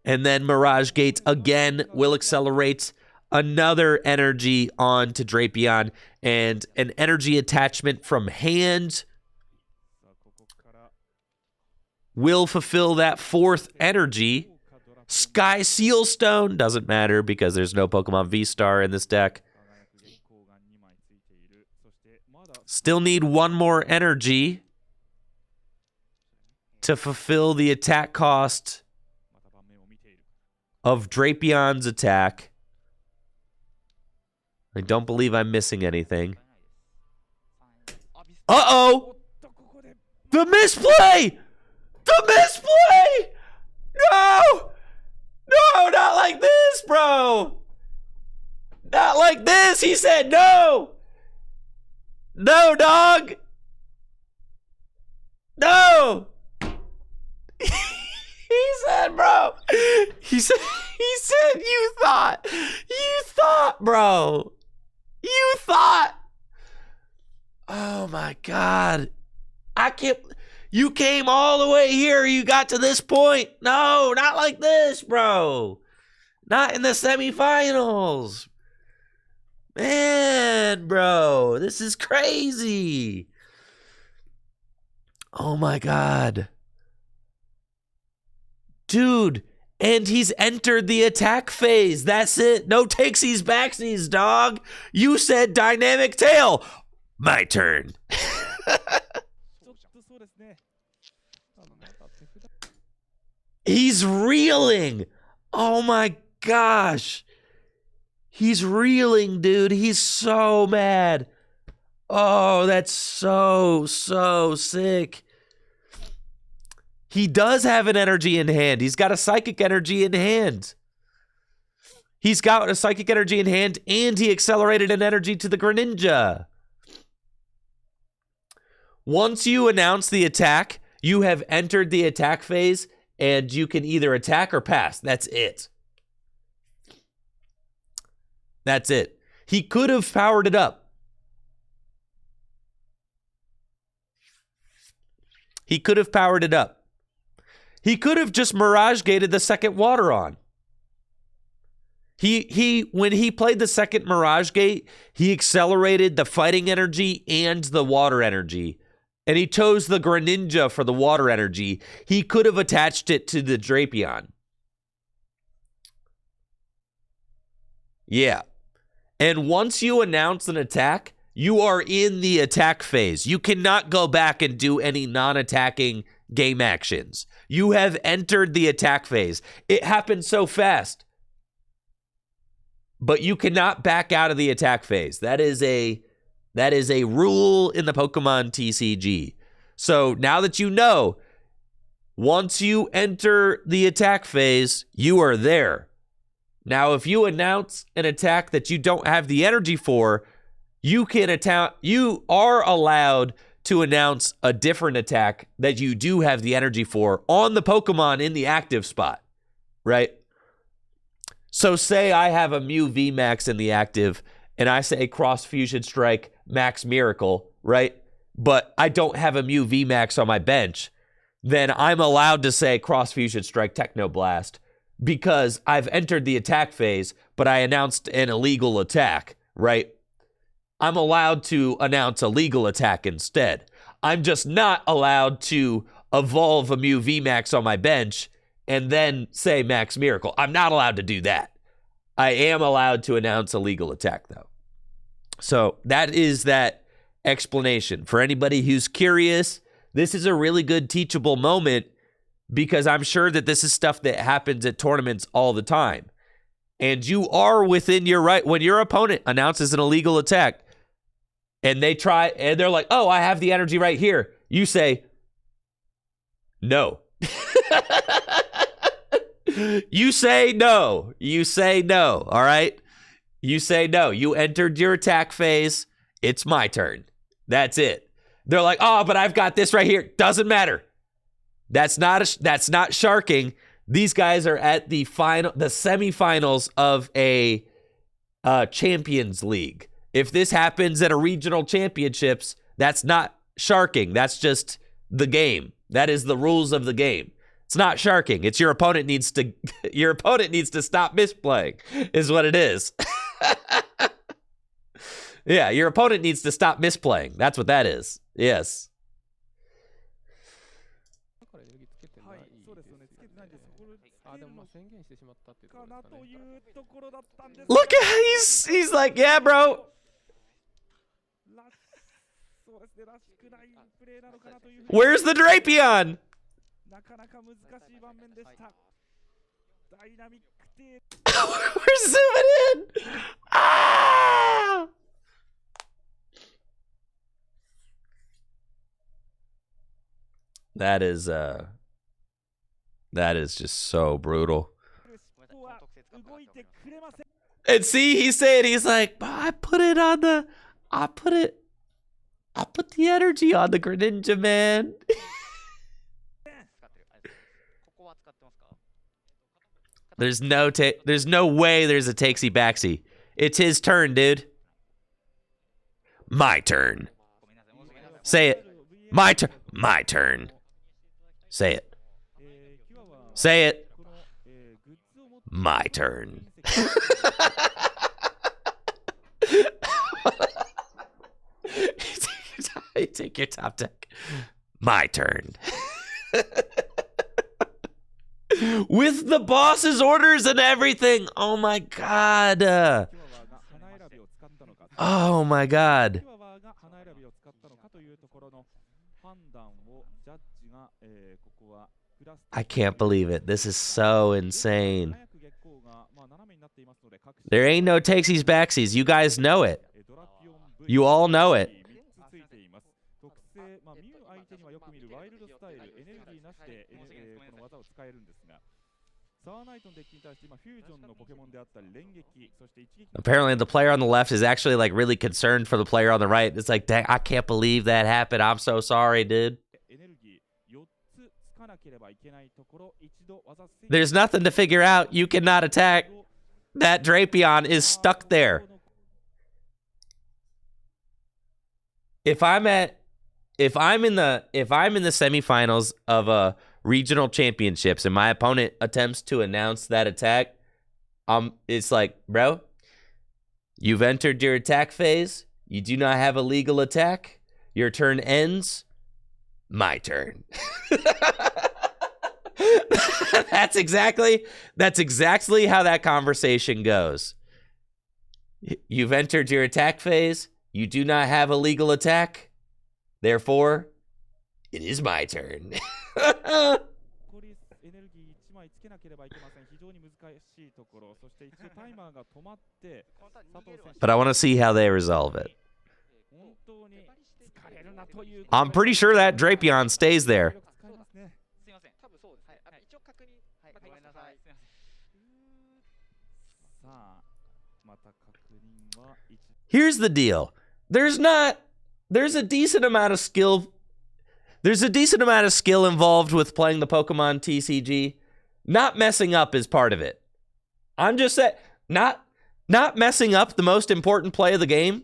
And then Mirage Gate again will accelerate another energy onto Drapion, and an energy attachment from hand will fulfill that fourth energy. Sky Seal Stone doesn't matter because there's no Pokemon V-Star in this deck. Still need one more energy to fulfill the attack cost of Drapion's attack. I don't believe I'm missing anything. Uh-oh! The misplay! The misplay! No! No, not like this, bro! Not like this! He said no! No, dog! No! He said, bro. He said, you thought, bro. You thought. Oh my God. I can't, you came all the way here. You got to this point. No, not like this, bro. Not in the semifinals. Man, bro, this is crazy. Oh my God. Dude, and he's entered the attack phase. That's it. No takesies backsies, dog. You said dynamic tail. My turn. He's reeling. Oh my gosh. He's reeling, dude. He's so mad. Oh, that's so sick. He does have an energy in hand. He's got a psychic energy in hand. He's got a psychic energy in hand, and he accelerated an energy to the Greninja. Once you announce the attack, you have entered the attack phase, and you can either attack or pass. That's it. That's it. He could have powered it up. He could have powered it up. He could have just Mirage Gated the second water on. When he played the second Mirage Gate, he accelerated the fighting energy and the water energy. And he chose the Greninja for the water energy. He could have attached it to the Drapion. Yeah. And once you announce an attack, you are in the attack phase. You cannot go back and do any non-attacking game actions. You have entered the attack phase. It happened so fast. But you cannot back out of the attack phase. That is a rule in the Pokemon TCG. So now that you know, once you enter the attack phase, you are there. Now, if you announce an attack that you don't have the energy for, you are allowed to announce a different attack that you do have the energy for on the Pokemon in the active spot, right? So say I have a Mew VMAX in the active, and I say Cross Fusion Strike Max Miracle, right? But I don't have a Mew VMAX on my bench, then I'm allowed to say Cross Fusion Strike Techno Blast because I've entered the attack phase, but I announced an illegal attack, right? I'm allowed to announce a legal attack instead. I'm just not allowed to evolve a Mew VMAX on my bench and then say Max Miracle. I'm not allowed to do that. I am allowed to announce a legal attack, though. So that is that explanation. For anybody who's curious, this is a really good teachable moment because I'm sure that this is stuff that happens at tournaments all the time. And you are within your right. When your opponent announces an illegal attack and they try, and they're like, oh, I have the energy right here. You say, no. You say no. You say no. All right. You say no. You entered your attack phase. It's my turn. That's it. They're like, oh, but I've got this right here. Doesn't matter. That's not sharking. These guys are at the semifinals of a Champions League. If this happens at a regional championships, that's not sharking. That's just the game. That is the rules of the game. It's not sharking. It's your opponent needs to stop misplaying, is what it is. Yeah, your opponent needs to stop misplaying. That's what that is. Yes. だからエネルギーつけてないはい、そうですよね。つけてないです。これつけあ、でるのもまあ宣言してしまったっていうとこかなろですかね。というところだったんです。 Look at he's like, yeah, bro. そうですね。らしくないプレーなのかなという。 Where's the Drapion? なかなか難しい場面でした。ダイナミックテー We're zooming in. Ah! That is just so brutal. プは動いてくれません。 And see, he's like, I put the energy on the Greninja, man. There's no way there's a takesy backsy. It's his turn, dude. My turn. Say it. My turn. My turn. Say it. Say it. My turn. Take your top deck. My turn. With the boss's orders and everything. Oh my god. Oh my god. I can't believe it. This is so insane. There ain't no takesies backsies. You guys know it. You all know it. Apparently the player on the left is actually like really concerned for the player on the right. It's like, dang, I can't believe that happened. I'm so sorry, dude. There's nothing to figure out. You cannot attack. That Drapion is stuck there. If I'm in the semifinals of a regional championships and my opponent attempts to announce that attack, it's like, bro, you've entered your attack phase. You do not have a legal attack. Your turn ends. My turn. That's exactly how that conversation goes. You've entered your attack phase. You do not have a legal attack. Therefore, it is my turn. But I want to see how they resolve it. I'm pretty sure that Drapion stays there. Here's the deal. There's a decent amount of skill. There's a decent amount of skill involved with playing the Pokemon TCG. Not messing up is part of it. I'm just saying, not messing up the most important play of the game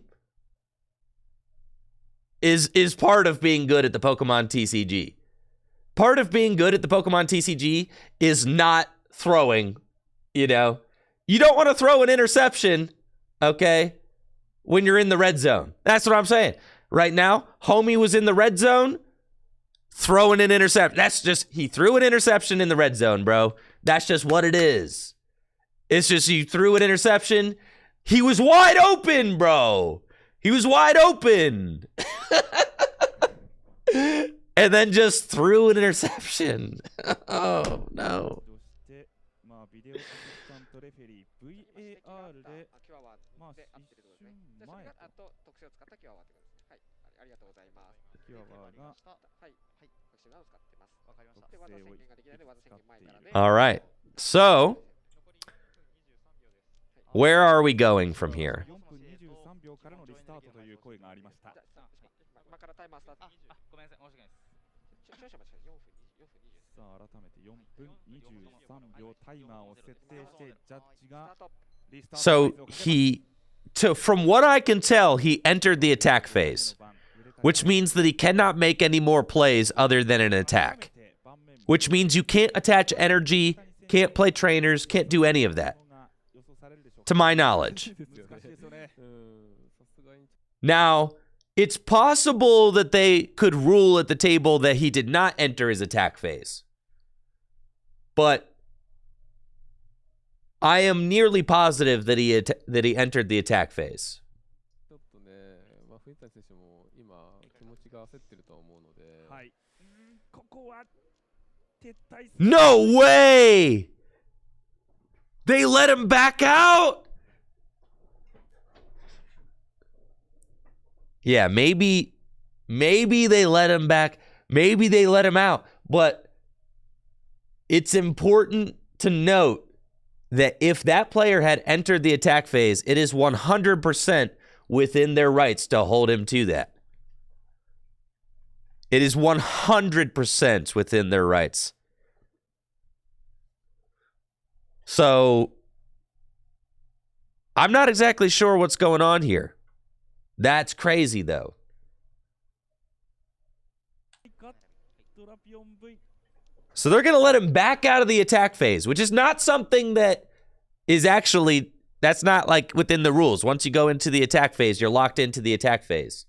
is part of being good at the Pokemon TCG. Part of being good at the Pokemon TCG is not throwing, you know. You don't want to throw an interception, okay, when you're in the red zone. That's what I'm saying. Right now, homie was in the red zone throwing an interception. That's just, he threw an interception in the red zone, bro. That's just what it is. It's just you threw an interception. He was wide open, bro. He was wide open. And then just threw an interception. Oh, no. All right. So, where are we going from here? さあ改めて4分23秒タイマーを設定してジャッジがリスタート So from what I can tell, he entered the attack phase, which means that he cannot make any more plays other than an attack, which means you can't attach energy, can't play trainers, can't do any of that, to my knowledge. 難しいですよね。 Now, it's possible that they could rule at the table that he did not enter his attack phase. But I am nearly positive that he entered the attack phase. ちょっとね、まあ、藤谷選手も今気持ちが焦ってると思うので、はい。ここは撤退する。 No way! They let him back out? Yeah, maybe they let him back. Maybe they let him out. But it's important to note that if that player had entered the attack phase, it is 100% within their rights to hold him to that. It is 100% within their rights. So, I'm not exactly sure what's going on here. That's crazy, though. ドラピオン V So they're going to let him back out of the attack phase, which is not something that is actually, that's not like within the rules. Once you go into the attack phase, you're locked into the attack phase.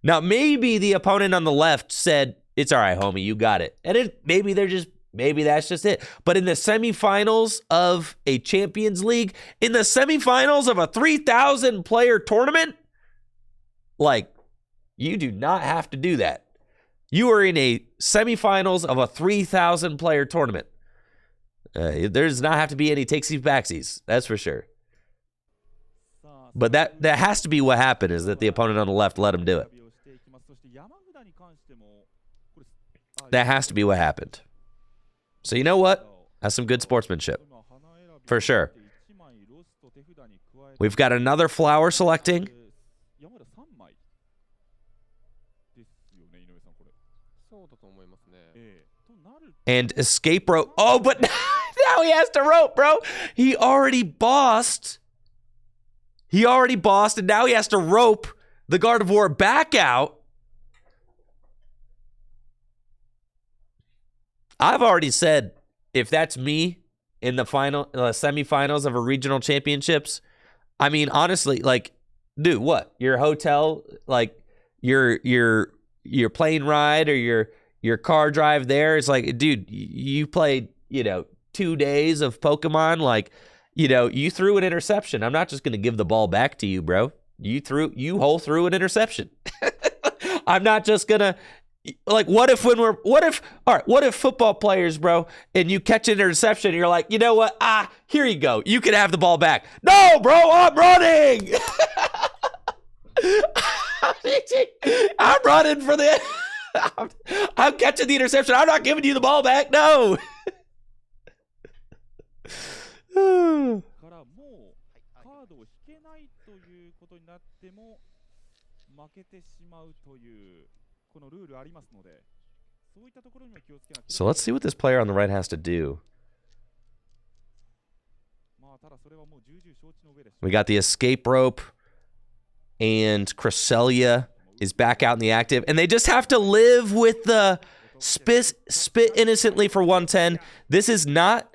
Now, maybe the opponent on the left said, it's all right, homie, you got it. And maybe that's just it. But in the semifinals of a Champions League, in the semifinals of a 3,000 player tournament, like, you do not have to do that. You are in a semifinals of a 3,000 player tournament. There does not have to be any takesies backsies. That's for sure. But that has to be what happened, is that the opponent on the left let him do it. That has to be what happened. So you know what? That's some good sportsmanship. For sure. We've got another flower selecting. 山田3枚ですよね、井上さんこれ。そうだと思いますね。となる And escape rope. Oh, but now he has to rope, bro. He already bossed. And now he has to rope the Gardevoir back out. I've already said, if that's me in the semifinals of a regional championships, I mean, honestly, like, dude, what? Your hotel, like, your plane ride or your car drive there is like, dude, you played, 2 days of Pokemon, like, you threw an interception. I'm not just gonna give the ball back to you, bro. You threw an interception. I'm not just gonna, like, what if football players, bro, and you catch an interception and you're like, you know what? Here you go. You can have the ball back. No, bro, I'm running. I'm running for the I'm catching the interception. I'm not giving you the ball back. No. からもうカードを引けないということになっても負けてしまうというこのルールありますので、そういったところには気をつけなければ。 So let's see what this player on the right has to do. まあただそれはもう重々承知の上です。 We got the escape rope, and Cresselia is back out in the active, and they just have to live with the spit innocently for 110. This is not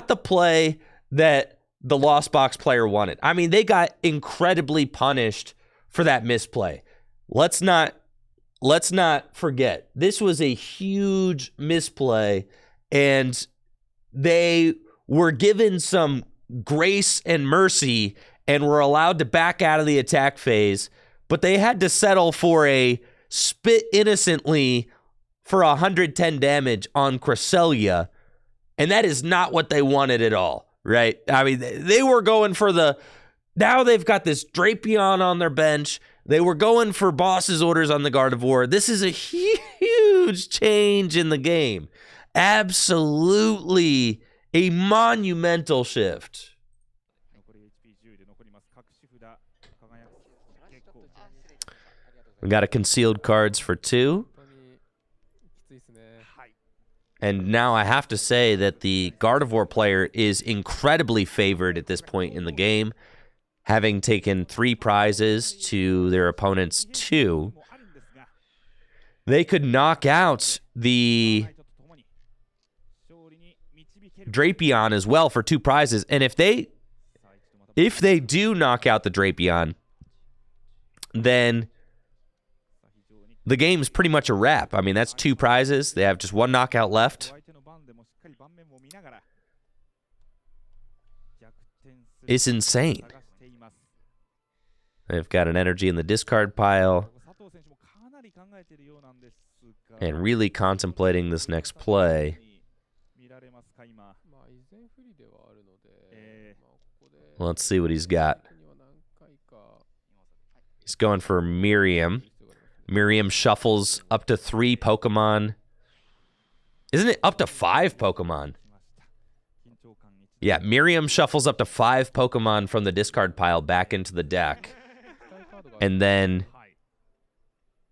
the play that the Lost Box player wanted. I mean, they got incredibly punished for that misplay. Let's not forget. This was a huge misplay, and they were given some grace and mercy and were allowed to back out of the attack phase, but they had to settle for a spit innocently for 110 damage on Cresselia, and that is not what they wanted at all, right? I mean, they were going for now they've got this Drapion on their bench. They were going for boss's orders on the Gardevoir. This is a huge change in the game. Absolutely a monumental shift. 残り HP10 で残ります。隠し札輝く結構。We got a concealed cards for 2. 本当にきついですね。 And now I have to say that the Gardevoir player is incredibly favored at this point in the game, having taken 3 prizes to their opponent's 2. They could knock out the Drapion as well for 2 prizes. And if they do knock out the Drapion, then the game's pretty much a wrap. I mean, that's 2 prizes. They have just 1 knockout left. It's insane. They've got an energy in the discard pile and really contemplating this next play. まあ依然不利ではあるので、まあここで Let's see what he's got. には何回か He's going for Miriam. Miriam shuffles up to 3 Pokemon. Isn't it up to 5 Pokemon? Yeah, Miriam shuffles up to 5 Pokemon from the discard pile back into the deck. And then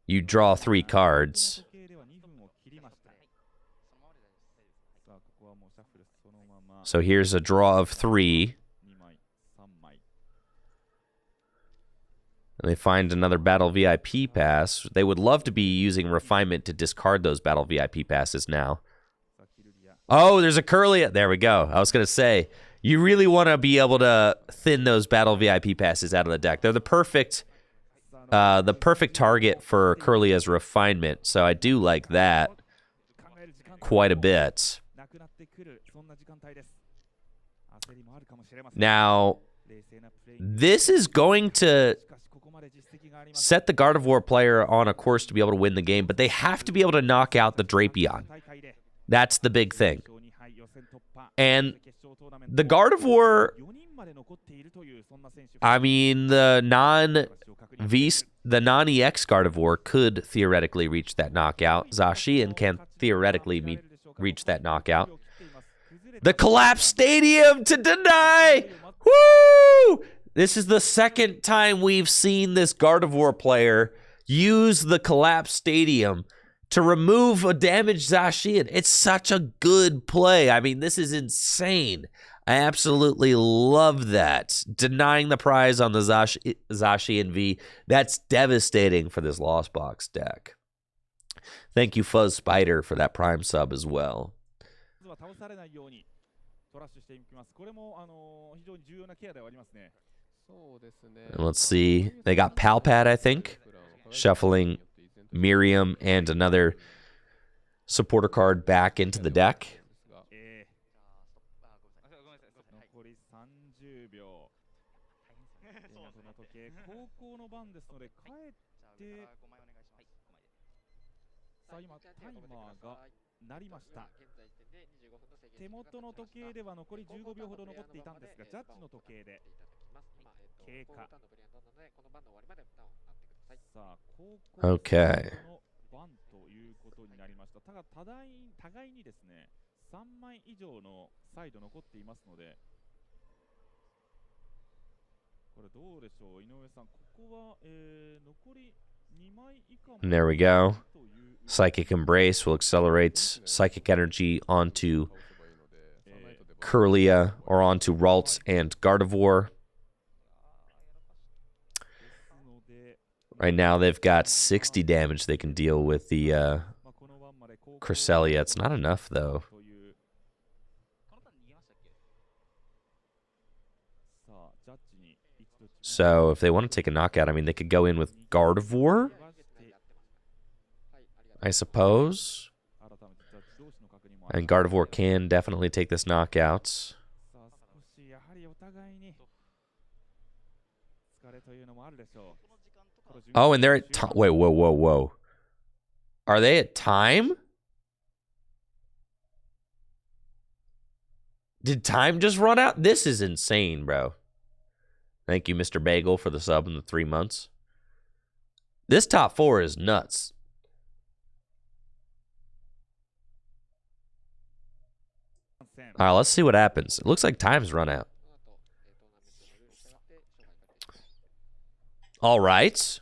you draw 3 cards. So here's a draw of 3. And they find another Battle VIP pass. They would love to be using Refinement to discard those Battle VIP passes now. Oh, there's a Curlia. There we go. I was going to say, you really want to be able to thin those Battle VIP passes out of the deck. They're the perfect target for Curlia's Refinement. So I do like that quite a bit. Now, this is going to set the Gardevoir player on a course to be able to win the game, but they have to be able to knock out the Drapion. That's the big thing. And the Gardevoir, I mean, the non-EX Gardevoir could theoretically reach that knockout. Zacian can theoretically reach that knockout. The Collapse Stadium to deny! Woo! This is the second time we've seen this Gardevoir player use the Collapse Stadium to remove a damaged Zacian. It's such a good play. I mean, this is insane. I absolutely love that. Denying the prize on the Zacian V. That's devastating for this Lost Box deck. Thank you, Fuzz Spider, for that Prime sub as well. And let's see. They got Palpad, I think. Shuffling Miriam and another supporter card back into the deck. Okay. And there we go. Psychic Embrace will accelerate Psychic Energy onto Curlia or onto Ralts and Gardevoir. Right now they've got 60 damage they can deal with the Cresselia. It's not enough though. So if they want to take a knockout, I mean, they could go in with Gardevoir, I suppose. And Gardevoir can definitely take this knockout. Oh, and they're at time. Wait, whoa. Are they at time? Did time just run out? This is insane, bro. Thank you, Mr. Bagel, for the sub in the 3 months. This top 4 is nuts. All right, let's see what happens. It looks like time's run out. All right.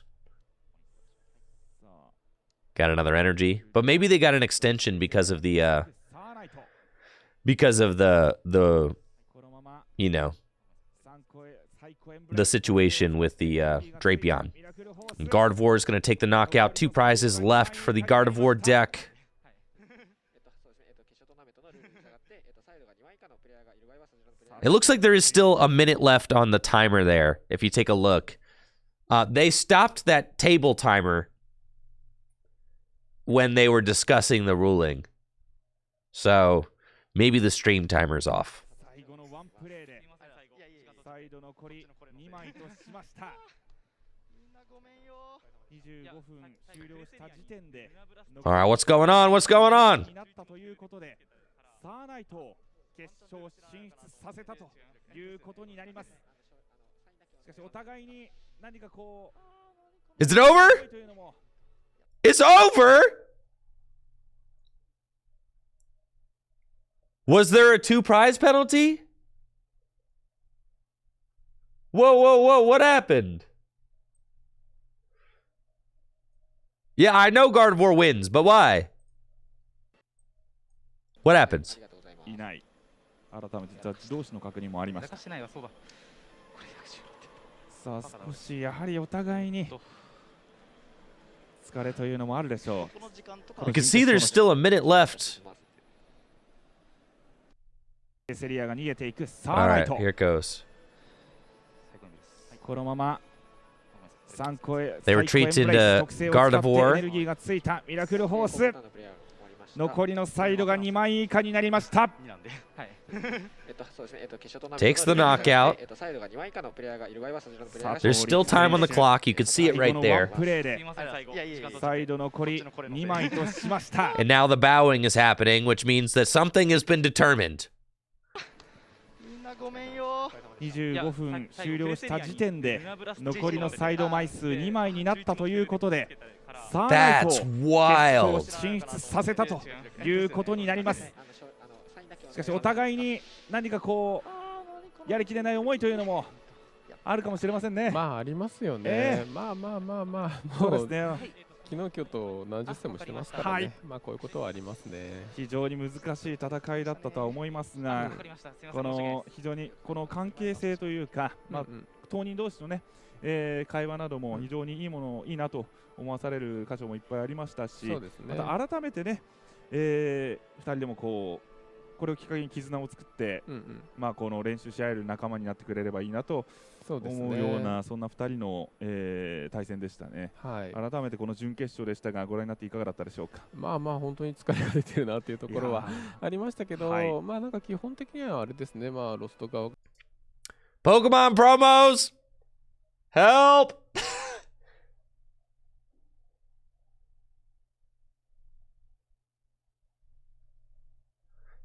Got another energy, but maybe they got an extension because of the you know, the situation with the Drapion. And Gardevoir is going to take the knockout. 2 prizes left for the Gardevoir deck. It looks like there is still a minute left on the timer there, if you take a look. They stopped that table timer when they were discussing the ruling. So maybe the stream timer's off. All right, what's going on? What's going on? 決勝進出させたということになります。しかしお互いに何かこう Is it over? It's over? Was there a 2 prize penalty? Whoa, what happened? Yeah, I know Gardevoir wins, but why? What happens? いない。改めてジャッジ同士の確認もありました。さあ少しやはりお互いに疲れというのもあるでしょう。You can see there's still a minute left. セリアが逃げていく。さ All あライ right, ト。 here it goes. このまま3個へ They retreat into Gardevoir. エネルギーがついたミラクルホース。残りのサイドが2枚以下になりました。Takes the knockout. There's still time on the clock. You can see it right there. サイド残り2枚としました。 And now the bowing is happening, which means that something has been determined. 25分終了した時点で残りのサイド枚数2枚になったということで、さあライトを決勝進出させたということになります。しかしお互いに何かこうやりきれない思いというのもあるかもしれませんね。まあありますよね。まあそうですね。昨日今日と何十戦もしてますからね。はい、まあこういうことはありますね。非常に難しい戦いだったとは思いますが、この非常にこの関係性というか、まあ当人同士のね、会話なども非常にいいなと思わされる箇所もいっぱいありましたし、また改めてね、2人でもこれをきっかけに絆を作って、まあこの練習し合える仲間になってくれればいいなと思うようなそんな2人の、対戦でしたね。はい、改めてこの準決勝でしたがご覧になっていかがだったでしょうか。まあ本当に疲れが出てるなというところはありましたけど、はい、まあなんか基本的にはあれですね。まあロストが Pokemon promos help.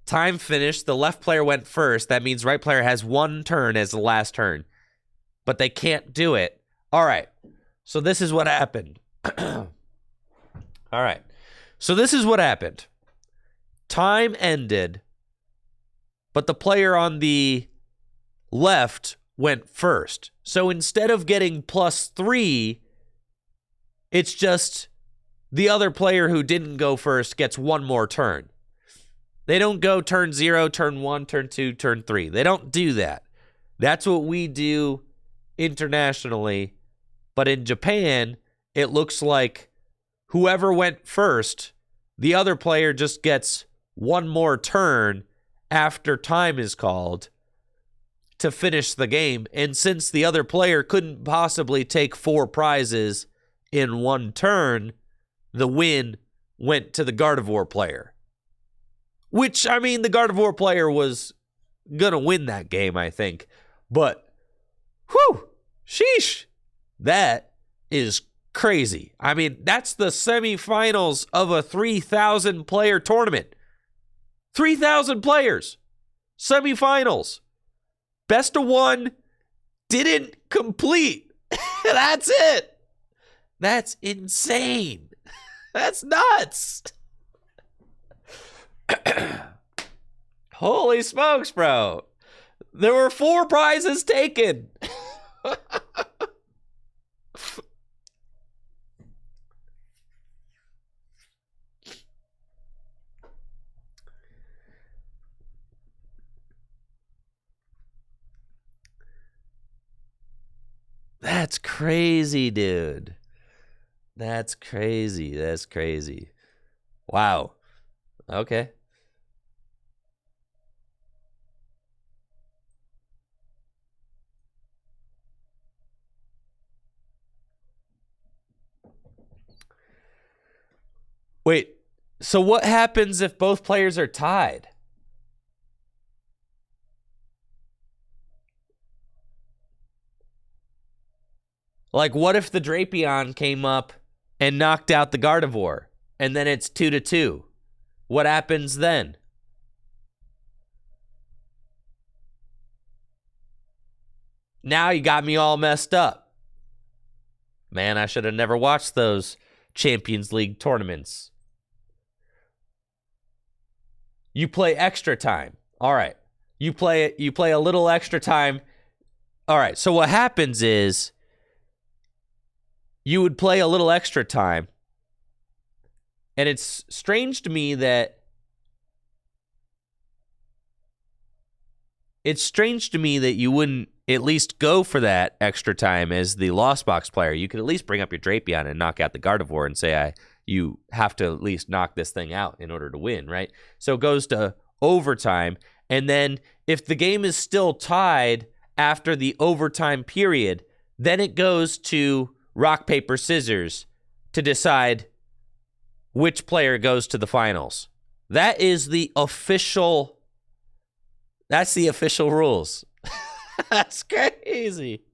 Time finished. The left player went first. That means right player has 1 turn as the last turn. But they can't do it. All right. So this is what happened. All right. So this is what happened. Time ended, but the player on the left went first. So instead of getting +3, it's just the other player who didn't go first gets 1 more turn. They don't go turn 0, turn 1, turn 2, turn 3. They don't do that. That's what we do internationally. But in Japan, it looks like whoever went first, the other player just gets 1 more turn after time is called to finish the game. And since the other player couldn't possibly take 4 prizes in 1 turn, the win went to the Gardevoir player. Which, I mean, the Gardevoir player was going to win that game, I think. But, whew, sheesh, that is crazy. I mean, that's the semifinals of a 3,000-player tournament. 3,000 players. Semifinals. Best of 1 didn't complete. That's it. That's insane. That's nuts. Holy smokes, bro. There were 4 prizes taken. That's crazy, dude. That's crazy. That's crazy. Wow. Okay. Wait, so what happens if both players are tied? Like, what if the Drapion came up and knocked out the Gardevoir, and then it's 2-2? What happens then? Now you got me all messed up. Man, I should have never watched those Champions League tournaments. You play extra time. All right. You play a little extra time. All right. So what happens is you would play a little extra time. And it's strange to me that you wouldn't at least go for that extra time as the Lost Box player. You could at least bring up your Drapion and knock out the Gardevoir and say, you have to at least knock this thing out in order to win, right? So it goes to overtime. And then if the game is still tied after the overtime period, then it goes to rock, paper, scissors to decide which player goes to the finals. That's the official rules. That's crazy.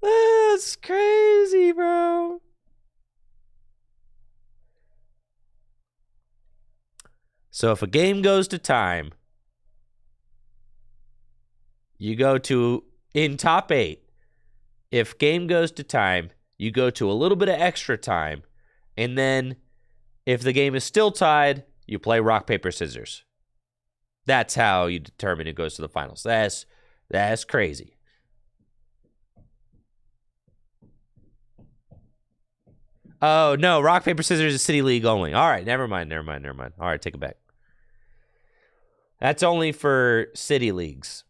That's crazy, bro. So if a game goes to time, you go to, in top 8, if game goes to time, you go to a little bit of extra time, and then if the game is still tied, you play rock, paper, scissors. That's how you determine who goes to the finals. That's crazy. Oh, no, rock, paper, scissors is City League only. All right, never mind. All right, take it back. That's only for City Leagues,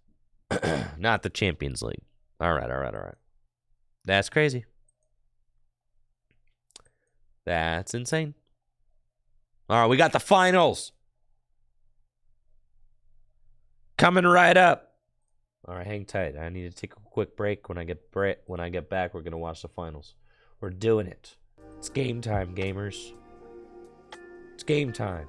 not the Champions League. All right. That's crazy. That's insane. All right, we got the finals coming right up. All right, hang tight. I need to take a quick break. When I get back, we're gonna watch the finals. We're doing it. It's game time, gamers. It's game time.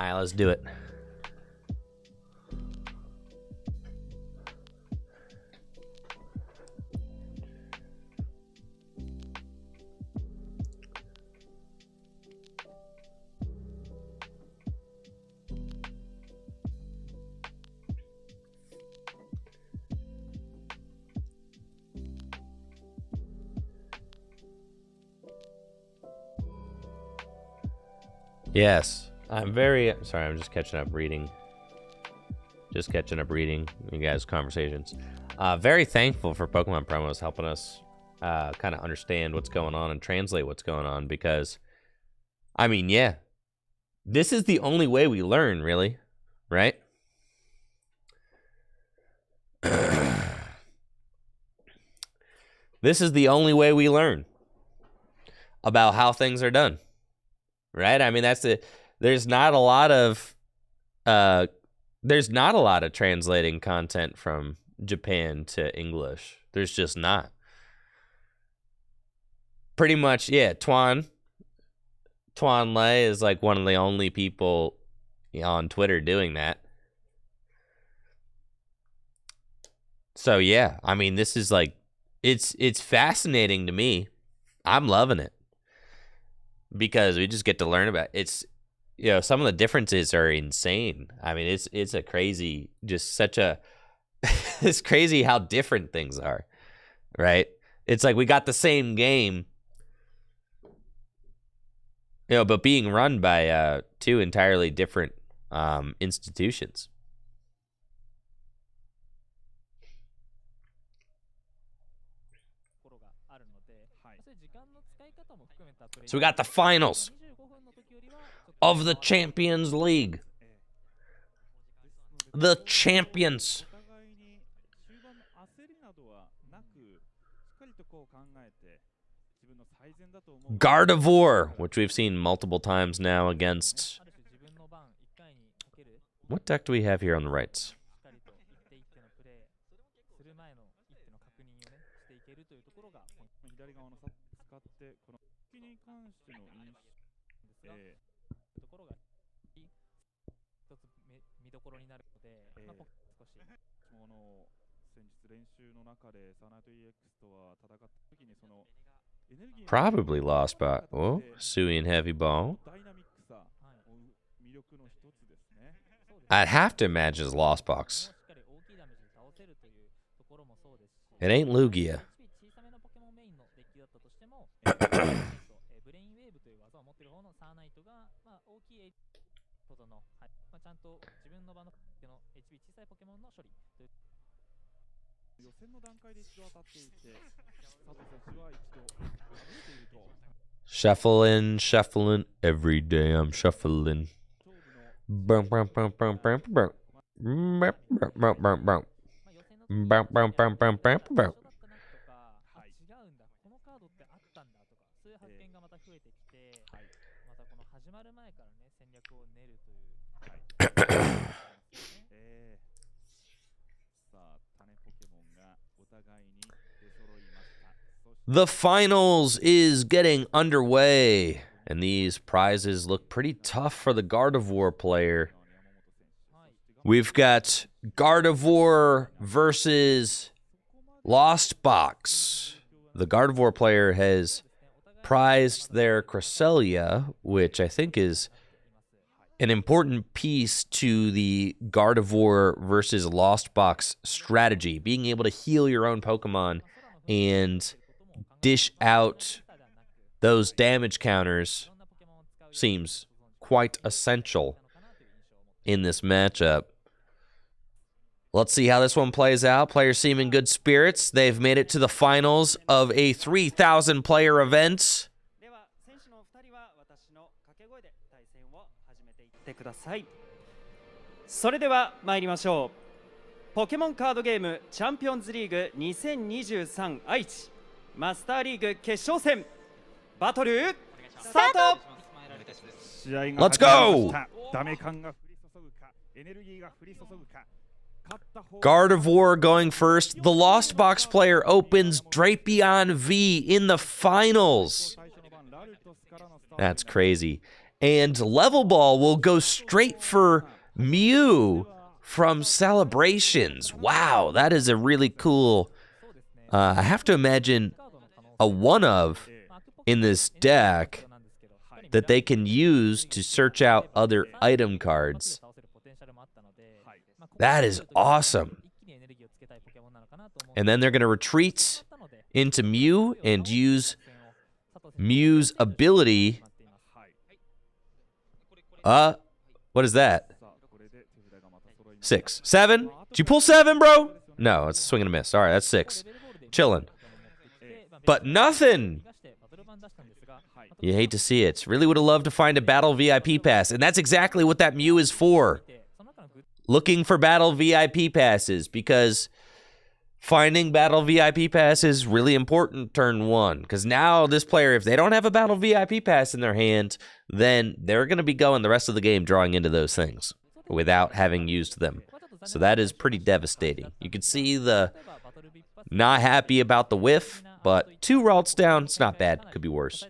right, let's do it. Yes, I'm very sorry. I'm just catching up reading. Just catching up reading you guys' conversations. Very thankful for Pokemon promos helping us kind of understand what's going on and translate what's going on, because, I mean, yeah, this is the only way we learn, really, right? This is the only way we learn about how things are done. Right? I mean, there's not a lot of translating content from Japan to English. There's just not. Pretty much, yeah, Tuan Lei is like one of the only people on Twitter doing that. So yeah, I mean, this is like, it's fascinating to me. I'm loving it. Because we just get to learn about it. It's, some of the differences are insane. I mean, it's a crazy, just such a, it's crazy how different things are, right? It's like we got the same game, but being run by two entirely different institutions. So we got the finals of the Champions League. The champions. Gardevoir, which we've seen multiple times now against... What deck do we have here on the rights? Probably lost by Sui and Heavy Ball. I'd have to imagine it's Lost Box. It ain't Lugia. Shuffling, shuffling. Every day I'm shuffling. Bum, bum, bum, bum, bum, bum. Bum, bum, bum, bum, bum. Bum, bum, bum, bum, bum, bum. The finals is getting underway, and these prizes look pretty tough for the Gardevoir player. We've got Gardevoir versus Lost Box. The Gardevoir player has prized their Cresselia, which I think is an important piece to the Gardevoir versus Lost Box strategy. Being able to heal your own Pokemon and dish out those damage counters seems quite essential in this matchup. Let's see how this one plays out. Players seem in good spirits. They've made it to the finals of a 3,000-player event. それでは参りましょう。ポケモンカードゲームチャンピオンズリーグ2023愛知マスターリーグ決勝戦バトルスタート。試合が Let's go! ダメ感が降り注ぐか、エネルギーが降り注ぐか。 Gardevoir going first. The Lost Box player opens Drapion V in the finals. That's crazy. And Level Ball will go straight for Mew from Celebrations. Wow, that is a really cool... I have to imagine a one-of in this deck that they can use to search out other item cards. That is awesome. And then they're going to retreat into Mew and use Mew's ability. What is that? 6. 7? Did you pull 7, bro? No, it's a swing and a miss. All right, that's 6. Chilling. But nothing. You hate to see it. Really would have loved to find a Battle VIP pass, and that's exactly what that Mew is for. Looking for Battle VIP passes, because finding Battle VIP pass is really important turn 1. Because now this player, if they don't have a Battle VIP pass in their hand, then they're going to be going the rest of the game drawing into those things without having used them. So that is pretty devastating. You can see the not happy about the whiff, but 2 Ralts down, it's not bad. Could be worse.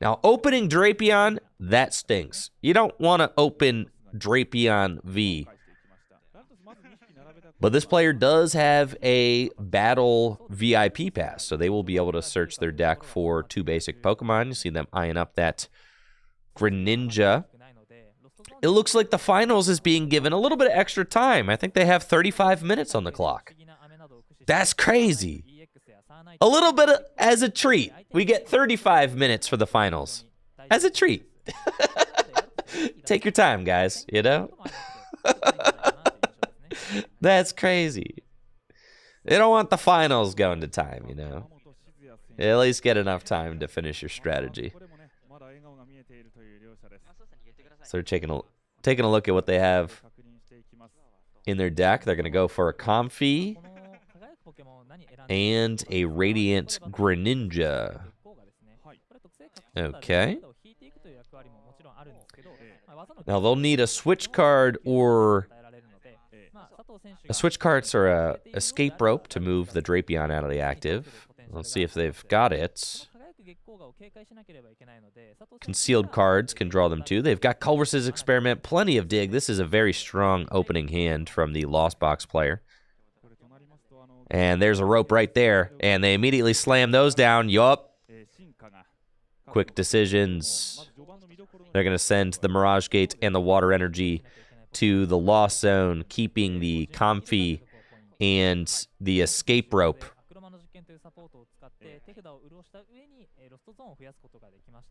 Now, opening Drapion, that stinks. You don't want to open Drapion V. But this player does have a Battle VIP pass, so they will be able to search their deck for 2 basic Pokemon. You see them eyeing up that Greninja. It looks like the finals is being given a little bit of extra time. I think they have 35 minutes on the clock. That's crazy. A little bit as a treat. We get 35 minutes for the finals. As a treat. Take your time, guys, you know? That's crazy. They don't want the finals going to time, you know? At least get enough time to finish your strategy. So they're taking a look at what they have in their deck. They're going to go for a Comfey and a Radiant Greninja. Okay. Now they'll need a switch card or a switch cards or a escape rope to move the Drapion out of the active. Let's see if they've got it. Concealed cards can draw them too. They've got Culver's Experiment, plenty of dig. This is a very strong opening hand from the Lost Box player. And there's a rope right there, and they immediately slam those down. Yup. Quick decisions. They're going to send the Mirage Gate and the Water Energy to the Lost Zone, keeping the Comfey and the Escape Rope.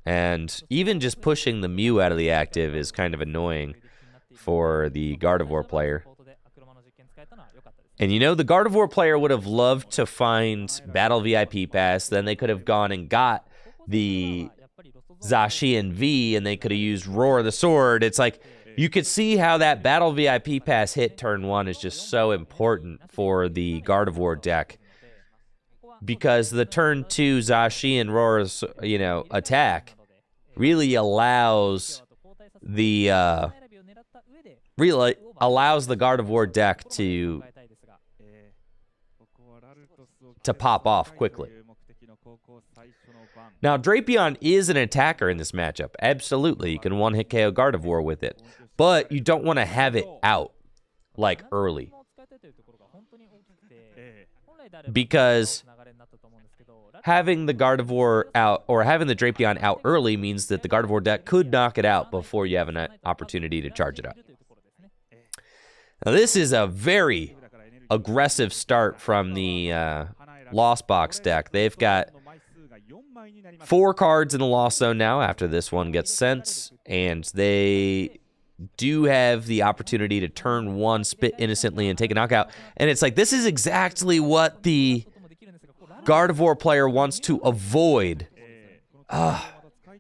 And even just pushing the Mew out of the active is kind of annoying for the Gardevoir player. And you know, the Gardevoir player would have loved to find Battle VIP Pass, then they could have gone and got the Zacian V, and they could have used Roar the Sword. It's like, you could see how that Battle VIP Pass hit turn 1 is just so important for the Gardevoir deck. Because the turn 2 Zacian Roar's, attack really allows the Gardevoir deck to pop off quickly. Now, Drapion is an attacker in this matchup. Absolutely, you can one-hit KO Gardevoir with it. But you don't want to have it out, like, early. Because having the Gardevoir out, or having the Drapion out early, means that the Gardevoir deck could knock it out before you have an opportunity to charge it up. Now, this is a very aggressive start from the Lost Box deck. They've got 4 cards in the Lost Zone now after this one gets sent, and they do have the opportunity to turn 1, spit innocently, and take a knockout. And it's like, this is exactly what the Gardevoir player wants to avoid.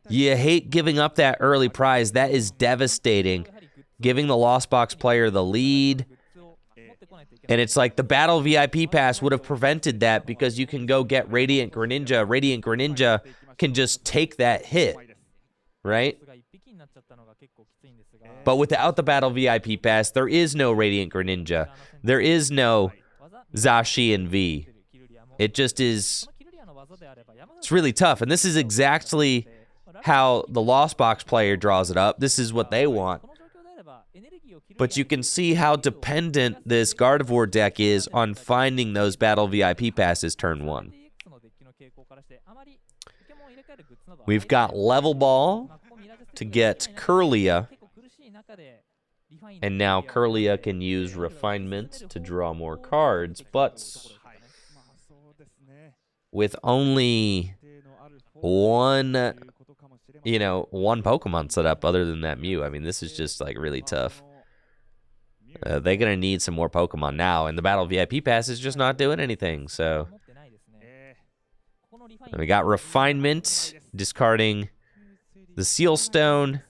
You hate giving up that early prize. That is devastating. Giving the Lost Box player the lead. And it's like the Battle VIP Pass would have prevented that, because you can go get Radiant Greninja. Radiant Greninja can just take that hit, right? But without the Battle VIP Pass, there is no Radiant Greninja. There is no Zacian V. It just is... It's really tough. And this is exactly how the Lost Box player draws it up. This is what they want. But you can see how dependent this Gardevoir deck is on finding those Battle VIP passes turn 1. We've got Level Ball to get Curlia. And now Curlia can use Refinement to draw more cards. But with only one Pokemon set up other than that Mew, I mean, this is just like really tough. They're going to need some more Pokemon now, and the Battle VIP Pass is just not doing anything, so. And we got Refinement, discarding the Seal Stone,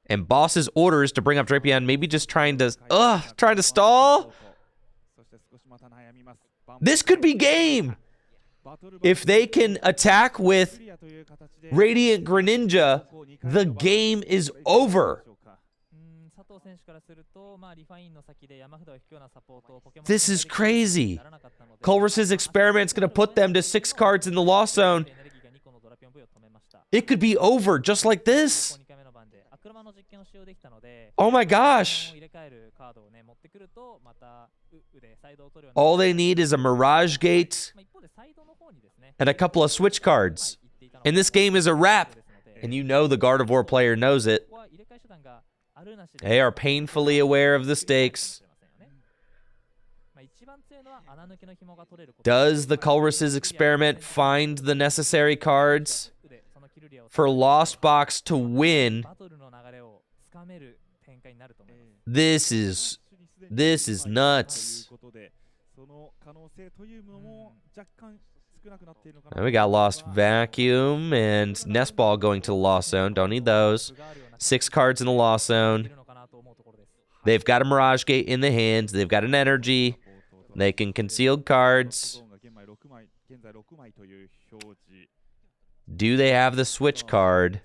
and Boss's orders to bring up Drapion, maybe just trying to stall? This could be game! If they can attack with Radiant Greninja, the game is over. This is crazy. Colress's experiment's going to put them to 6 cards in the Lost Zone. It could be over just like this. Oh my gosh. All they need is a Mirage Gate and a couple of switch cards. And this game is a wrap. And you know the Gardevoir player knows it. They are painfully aware of the stakes. Does the Colress's experiment find the necessary cards for Lost Box to win? This is nuts. And we got Lost Vacuum and Nest Ball going to the Lost Zone. Don't need those. 6 cards in the Lost Zone. They've got a Mirage Gate in the hand. They've got an Energy. They can conceal cards. Do they have the switch card?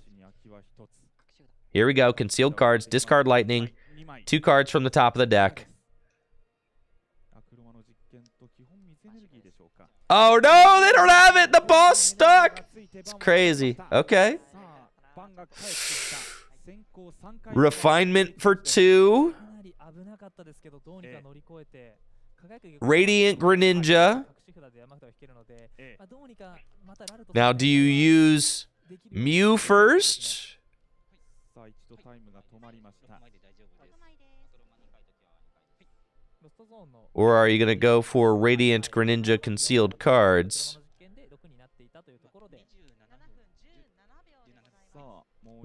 Here we go. Concealed cards. Discard Lightning. 2 cards from the top of the deck. Oh no, they don't have it. The ball's stuck. It's crazy. Okay. Refinement for 2. Radiant Greninja. Now, do you use Mew first? Or are you going to go for Radiant Greninja concealed cards?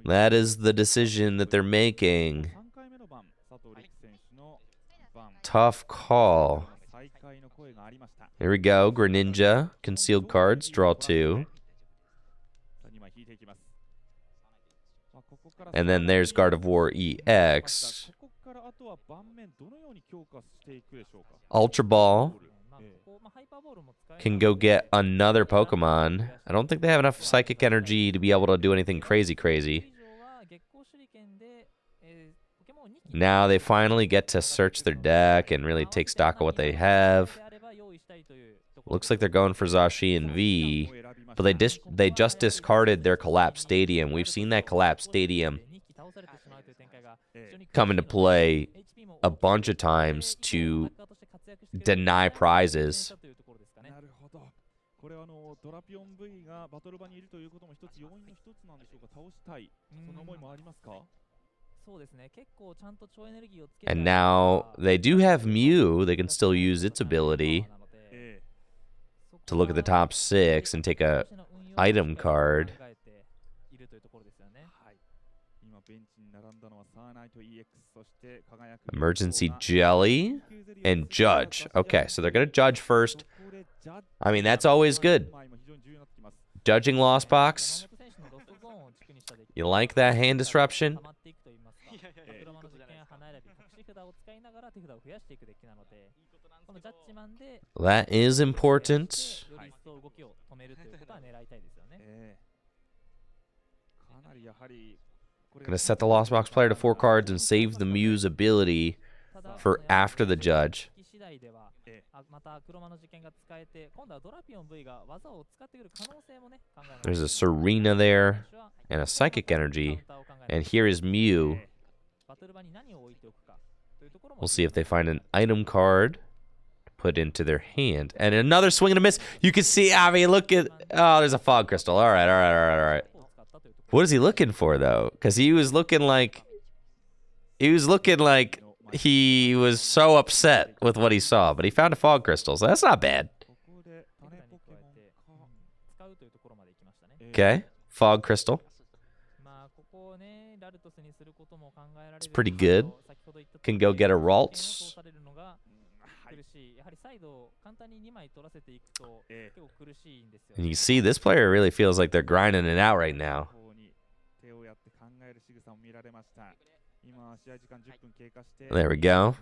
That is the decision that they're making. Tough call. Here we go. Greninja, concealed cards, draw 2. And then there's Gardevoir EX. Ultra Ball can go get another Pokemon. I don't think they have enough Psychic Energy to be able to do anything crazy. Now they finally get to search their deck and really take stock of what they have. Looks like they're going for Zacian V, but they just discarded their Collapsed Stadium. We've seen that Collapsed Stadium come into play a bunch of times to deny prizes. And now they do have Mew. They can still use its ability to look at the top 6 and take a item card. Emergency Jelly and Judge. Okay, so they're going to judge first. I mean, that's always good. Judging Lost Box. You like that hand disruption? That is important. Gonna set the Lost Box player to 4 cards and save the Mew's ability for after the judge. 次第では、また車の実験が使えて、今度はドラピオン V が技を使ってくる可能性もね、考えられる。 There's a Serena there and a Psychic Energy. And here is Mew. バトル場に何を置いておくかというところも We'll see if they find an item card to put into their hand. And another swing and a miss. You can see, I mean, look at... Oh, there's a fog crystal. All right, all right, all right, all right. What is he looking for, though? Because he was looking like... He was looking like he was so upset with what he saw. But he found a fog crystal, so that's not bad. ここで種ポケモンか。使うというところまで行きましたね。 Okay, fog crystal. まあここをね、ラルトスにすることも考えられる。 It's pretty good. 先ほど言った Can go get a 点を Ralts. 通されるのが苦しい。やはりサイドを簡単に2枚取らせていくと結構苦しいんですよ And ね。 you see, this player really feels like they're grinding it out right now. 方に手をやって考える仕草も見られました。今試合時間10分経過して There we go.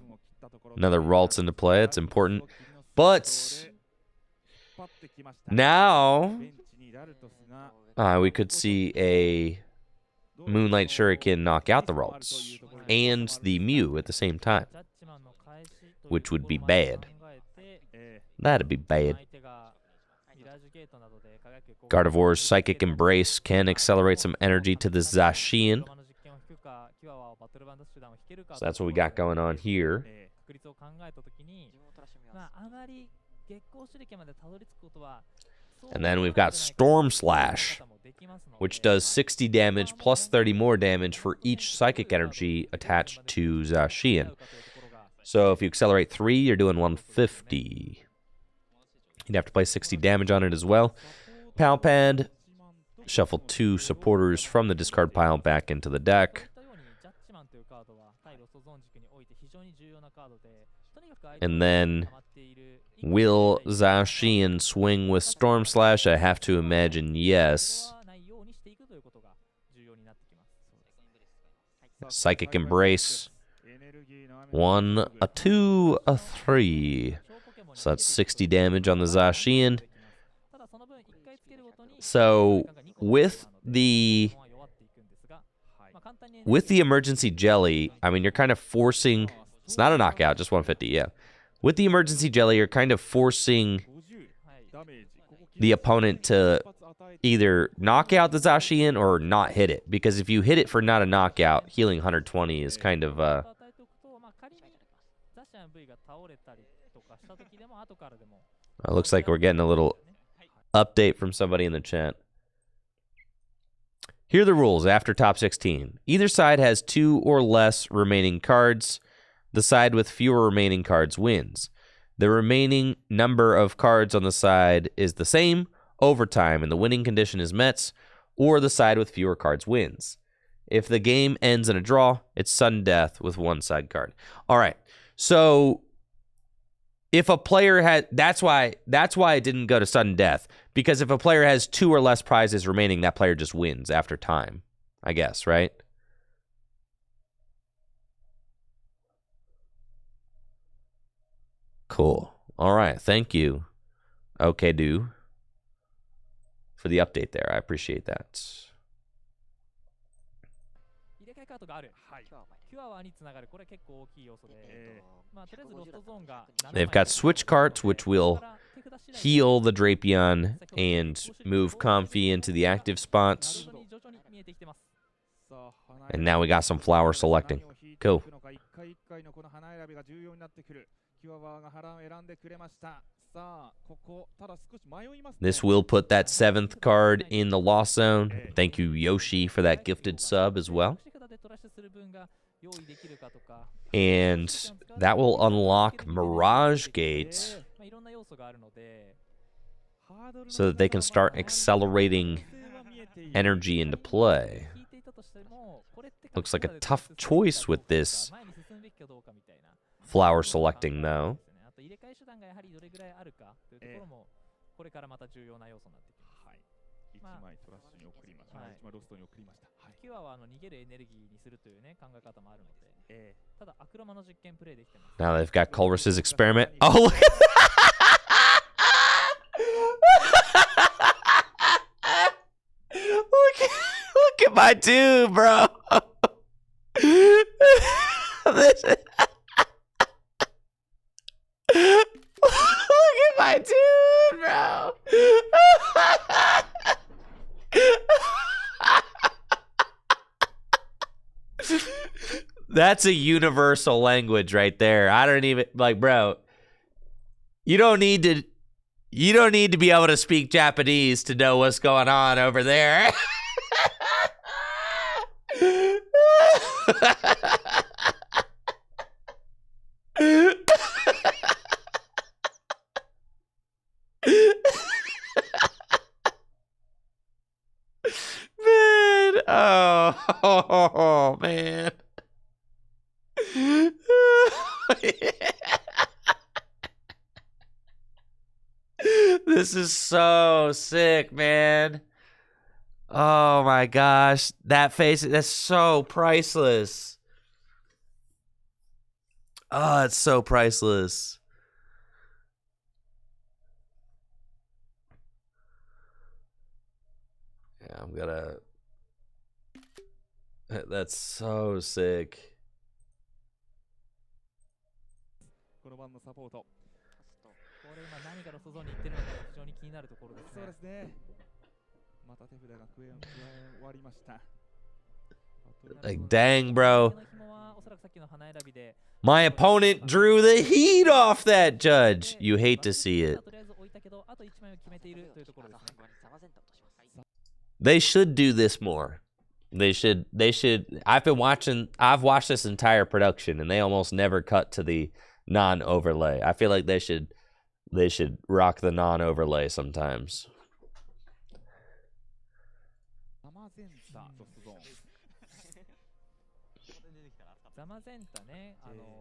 Another Ralts into play. It's important. But now we could see a Moonlight Shuriken knock out the Ralts and the Mew at the same time, ジャッジマンの返しという which would be ところまで bad. 考えて That'd be bad. 相手がミラージュゲートなどで輝く Gardevoir's Psychic Embrace can accelerate some energy to the Zacian. So that's what we got going on here. 確率を考えたときに、まああまり月光手裏剣までたどり着くことは And then we've got Storm Slash, which does 60 damage plus 30 more damage for each Psychic Energy attached to Zacian. So if you accelerate 3, you're doing 150. You'd have to play 60 damage on it as well. Pal Pad, shuffle 2 supporters from the discard pile back into the deck. And then, will Zacian swing with Storm Slash? I have to imagine yes. Psychic Embrace. 1, a 2, a 3. So that's 60 damage on the Zacian. So with the emergency jelly, I mean, you're kind of forcing... It's not a knockout, just 150, yeah. With the emergency jelly, you're kind of forcing the opponent to either knock out the Zacian or not hit it. Because if you hit it for not a knockout, healing 120 is kind of... It looks like we're getting a little update from somebody in the chat. Here are the rules after top 16. Either side has 2 or less remaining cards. The side with fewer remaining cards wins. The remaining number of cards on the side is the same, overtime, and the winning condition is met, or the side with fewer cards wins. If the game ends in a draw, it's sudden death with one side card. All right, so if a player had... That's why it didn't go to sudden death, because if a player has 2 or less prizes remaining, that player just wins after time, I guess, right? Cool. All right. Thank you, Okay, do for the update there. I appreciate that. They've got switch carts, which will heal the Drapion and move Comfy into the active spots. And now we got some flower selecting. Cool. This will put that 7th card in the loss zone. Thank you, Yoshi, for that gifted sub as well. And that will unlock Mirage Gates so that they can start accelerating energy into play. Looks like a tough choice with this flower selecting, though. Now they've got Culrus's experiment. Oh, look at look at my dude, bro. my dude, bro. That's a universal language right there. I don't even like, bro. You don't need to be able to speak Japanese to know what's going on over there. Man, oh man. This is so sick, man. Oh my gosh. That face, that's so priceless. Oh, it's so priceless. Yeah, I'm gonna. That's so sick. この番のサポート。これ今何がロストゾーンに行ってるのか非常に気になるところですね。そうですね。また手札が加え終わりました。 Like, dang, bro. My opponent drew the heat off that judge. You hate to see it. They should do this more. They should. I've watched this entire production and they almost never cut to the non-overlay. I feel like they should rock the non-overlay sometimes. ザマゼンタね、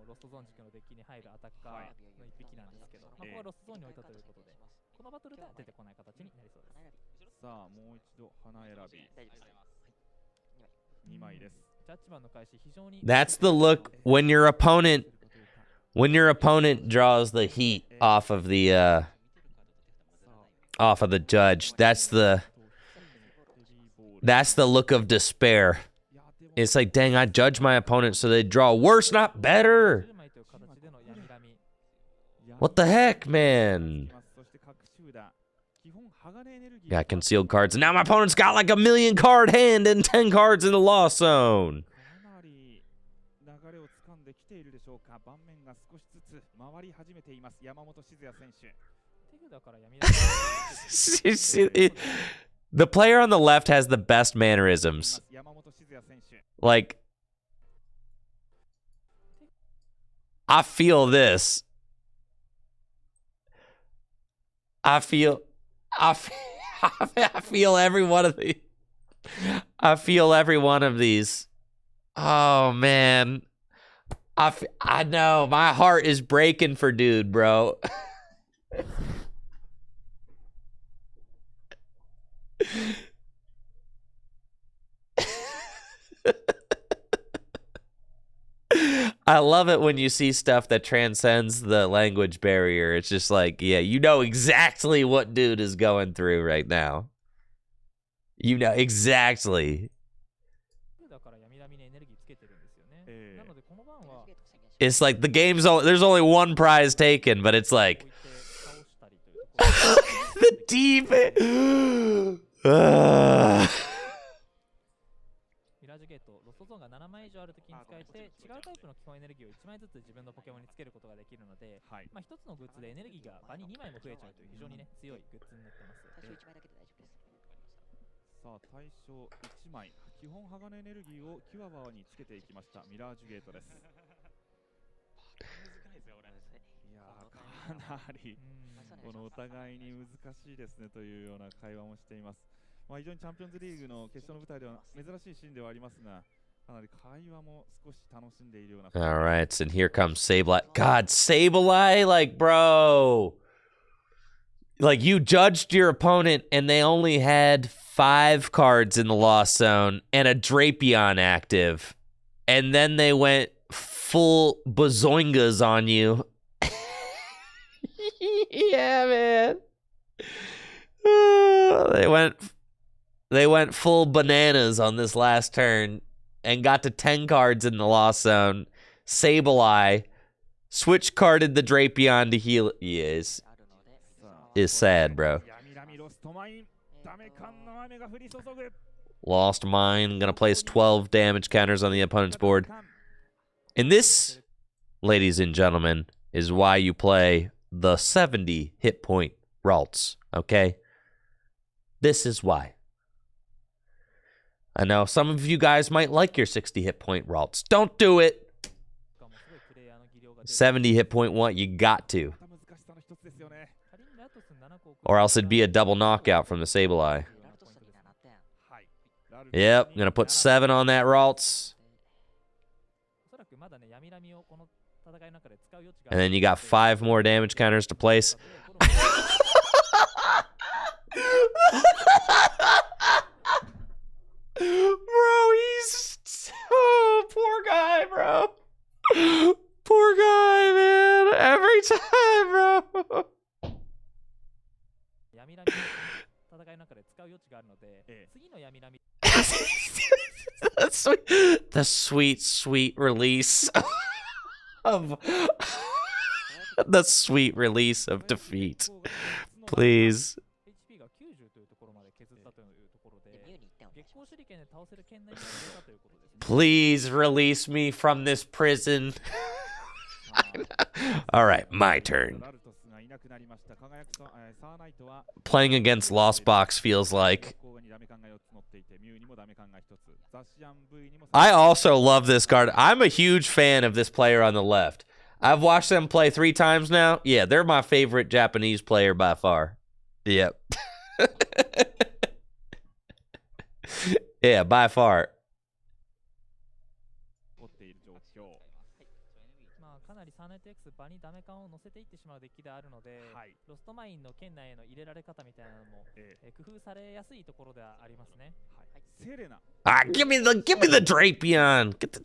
ロストゾーン軸のデッキに入るアタッカーの一匹なんですけど、ここはロストゾーンに置いたということで、このバトルでは出てこない形になりそうです。さあ、もう一度花選び。2枚です。ジャッジマンの開始非常に That's the look when your opponent draws the heat off of the judge. That's the look of despair. It's like, dang, I judge my opponent so they draw worse, not better. What the heck, man? Got concealed cards. And now my opponent's got like a 1,000,000 card hand and 10 cards in the lost zone. The player on the left has the best mannerisms. Like, I feel this. I feel every one of these. I feel every one of these. Oh man. I know my heart is breaking for dude, bro. I love it when you see stuff that transcends the language barrier. It's just like, yeah, you know exactly what dude is going through right now. You know exactly. It's like the game's there's only one prize taken, but it's like the deep. ミラージュゲート、ロストゾーンが7枚以上あるときに使えて、違うタイプの基本エネルギーを1枚ずつ自分のポケモンにつけることができるので、まあ1つのグッズでエネルギーが場に2枚も増えちゃうという非常にね強いグッズになってます。さあ、対象1枚、基本鋼エネルギーをキワバーにつけていきました。ミラージュゲートです。いやー、かなりこのお互いに難しいですねというような会話もしています。まあ非常にチャンピオンズリーグの決勝の舞台では珍しいシーンではありますが、かなり会話も少し楽しんでいるような。All right, and here comes Sableye. God, Sableye, like, bro. Like, you judged your opponent and they only had 5 cards in the lost zone and a Drapion active. And then they went full bazoingas on you. Yeah, man. They went full bananas on this last turn and got to 10 cards in the lost zone. Sableye switch carded the Drapion to heal. Yes. is sad, bro. Lost Mine, gonna place 12 damage counters on the opponent's board. And this, ladies and gentlemen, is why you play the 70 hit point Ralts, okay? This is why. I know some of you guys might like your 60 hit point Ralts. Don't do it. 70 hit point one, you got to. Or else it'd be a double knockout from the Sableye. Yep, I'm going to put 7 on that Ralts. And then you got 5 more damage counters to place. Bro, he's... Oh, poor guy, bro. Poor guy, man. Every time, bro. The sweet release of the sweet release of defeat. Please. Please release me from this prison. All right, my turn. Playing against Lost Box feels like... I also love this card. I'm a huge fan of this player on the left. I've watched them play 3 times now. Yeah, they're my favorite Japanese player by far. Yep. Yeah, by far. かなり 3NetX 場にダメ感を乗せていってしまうデッキであるので、ロストマインの圏内への入れられ方みたいなのも、工夫されやすいところではありますね。Ah, give me the Drapion. Get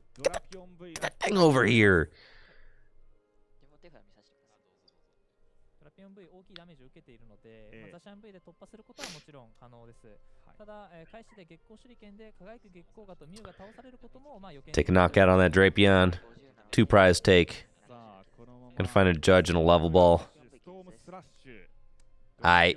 that thing over here. ドラピオン V 大きいダメージを受けているので、ザシャン V で突破することはもちろん可能です。ただ、開始で月光手裏剣で輝く月光河とミュウが倒されることも予見。 Take a knockout on that Drapion. 2 prize take. Gonna find a judge and a level ball. Aight.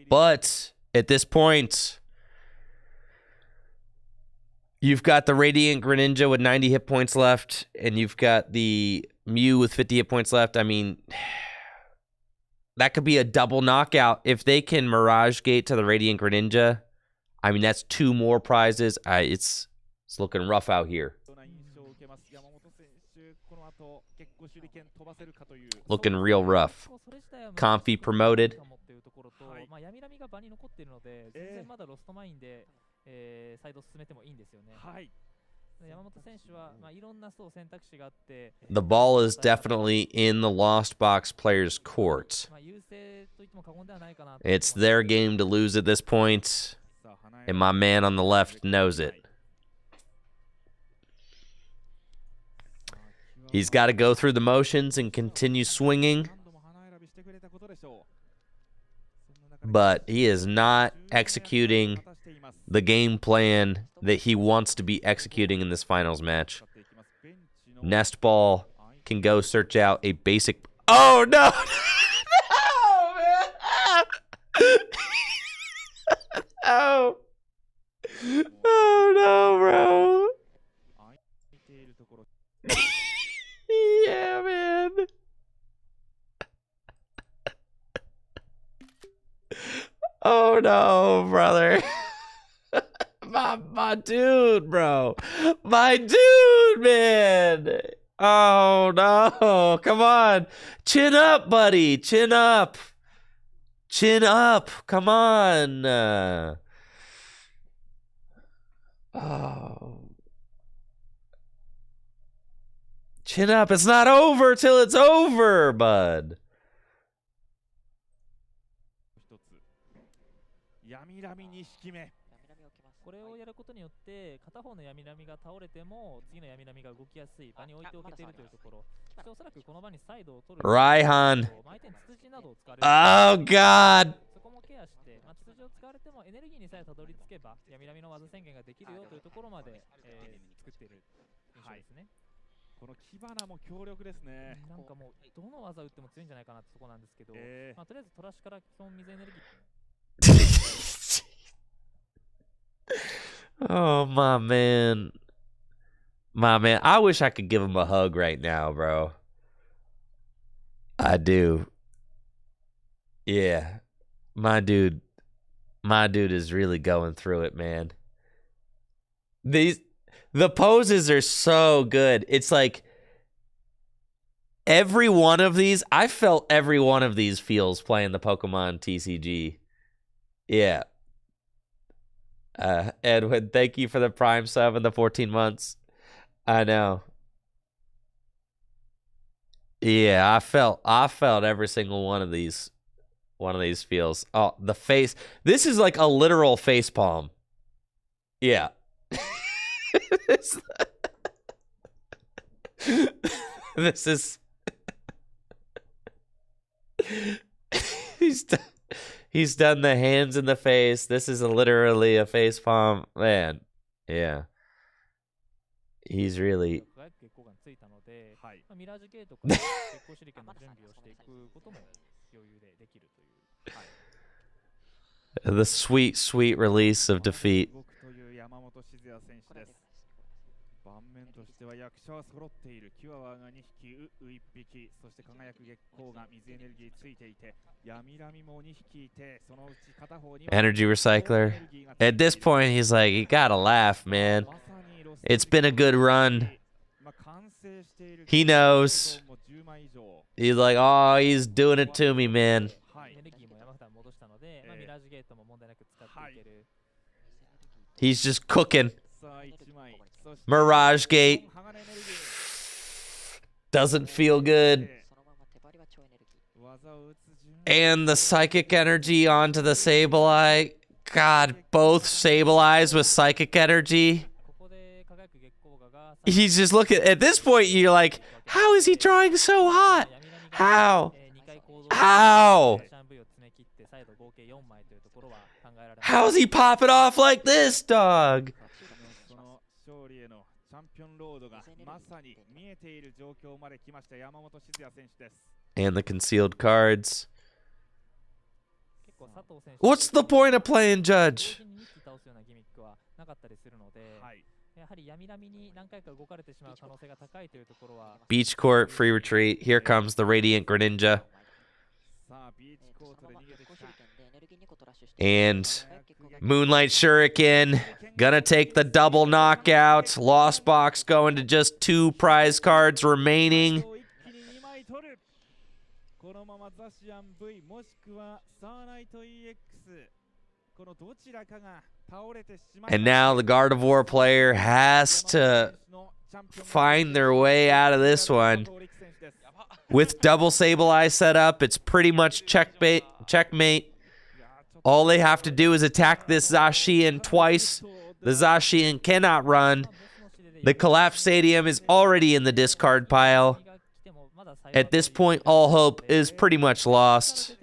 But at this point, you've got the Radiant Greninja with 90 hit points left, and you've got the Mew with 50 hit points left. I mean, that could be a double knockout. If they can Mirage Gate to the Radiant Greninja, I mean, that's 2 more prizes. It's looking rough out here. Looking real rough. Comfy promoted. The ball is definitely in the Lost Box players' court. It's their game to lose at this point, and my man on the left knows it. He's got to go through the motions and continue swinging, but he is not executing the game plan that he wants to be executing in this finals match. Nest Ball can go search out a basic... Oh, no! No, man! Oh! Oh, no, bro! Yeah, man. Oh no, brother. my dude, bro. My dude, man. Oh no. Come on. Chin up, buddy. Chin up. Chin up. Come on. Oh. Chin up. It's not over till it's over, bud. これをやることによって片方の闇波が倒れても次の闇波が動きやすい場に置いておけているというところ。そしておそらくこの場にサイドを取る。Raihan. 相手にツツジなどを使われる。Oh God. そこもケアして、ツツジを使われてもエネルギーにさえたどり着けば闇波の技宣言ができるよというところまで、作っている印象ですね。この火花も強力ですね。なんかもうどの技打っても強いんじゃないかなってとこなんですけど、まあ、とりあえずトラッシュから基本水エネルギー Oh, my man. My man. I wish I could give him a hug right now, bro. I do. Yeah. My dude is really going through it, man. The poses are so good. It's like every one of these, I felt every one of these feels playing the Pokemon TCG. Yeah. Edwin, thank you for the Prime sub and the 14 months. I know. Yeah, I felt every single one of these feels. Oh, the face. This is like a literal face palm. Yeah. This is he's done the hands in the face. This is literally a face palm. Man. Yeah. He's really 月光がついたので、まあ、ミラージュゲートから月光手裏剣の準備をしていくことも余裕でできるという。はい the sweet, sweet release of defeat. 盤面としては役者は揃っている。キュアワーが2匹、ウ1匹、そして輝く月光が水エネルギーついていて、闇ラミも2匹いて、そのうち片方に Energy recycler. At this point, he's like, you gotta laugh, man. It's been a good run. He knows. He's like, oh, he's doing it to me, man. He's just cooking. Mirage Gate. Doesn't feel good. And the psychic energy onto the Sableye. God, both Sableyes with psychic energy. He's just looking. At this point, you're like, how is he drawing so hot? How? How? How is he popping off like this, dog? And the concealed cards. What's the point of playing Judge? Beach Court, free retreat. Here comes the Radiant Greninja. And Moonlight Shuriken. Gonna take the double knockout. Lost Box going to just 2 prize cards remaining. And now the Gardevoir player has to find their way out of this one. With double Sableye set up, it's pretty much checkmate. All they have to do is attack this Zacian twice. The Zacian cannot run. The Collapse Stadium is already in the discard pile. At this point, all hope is pretty much lost.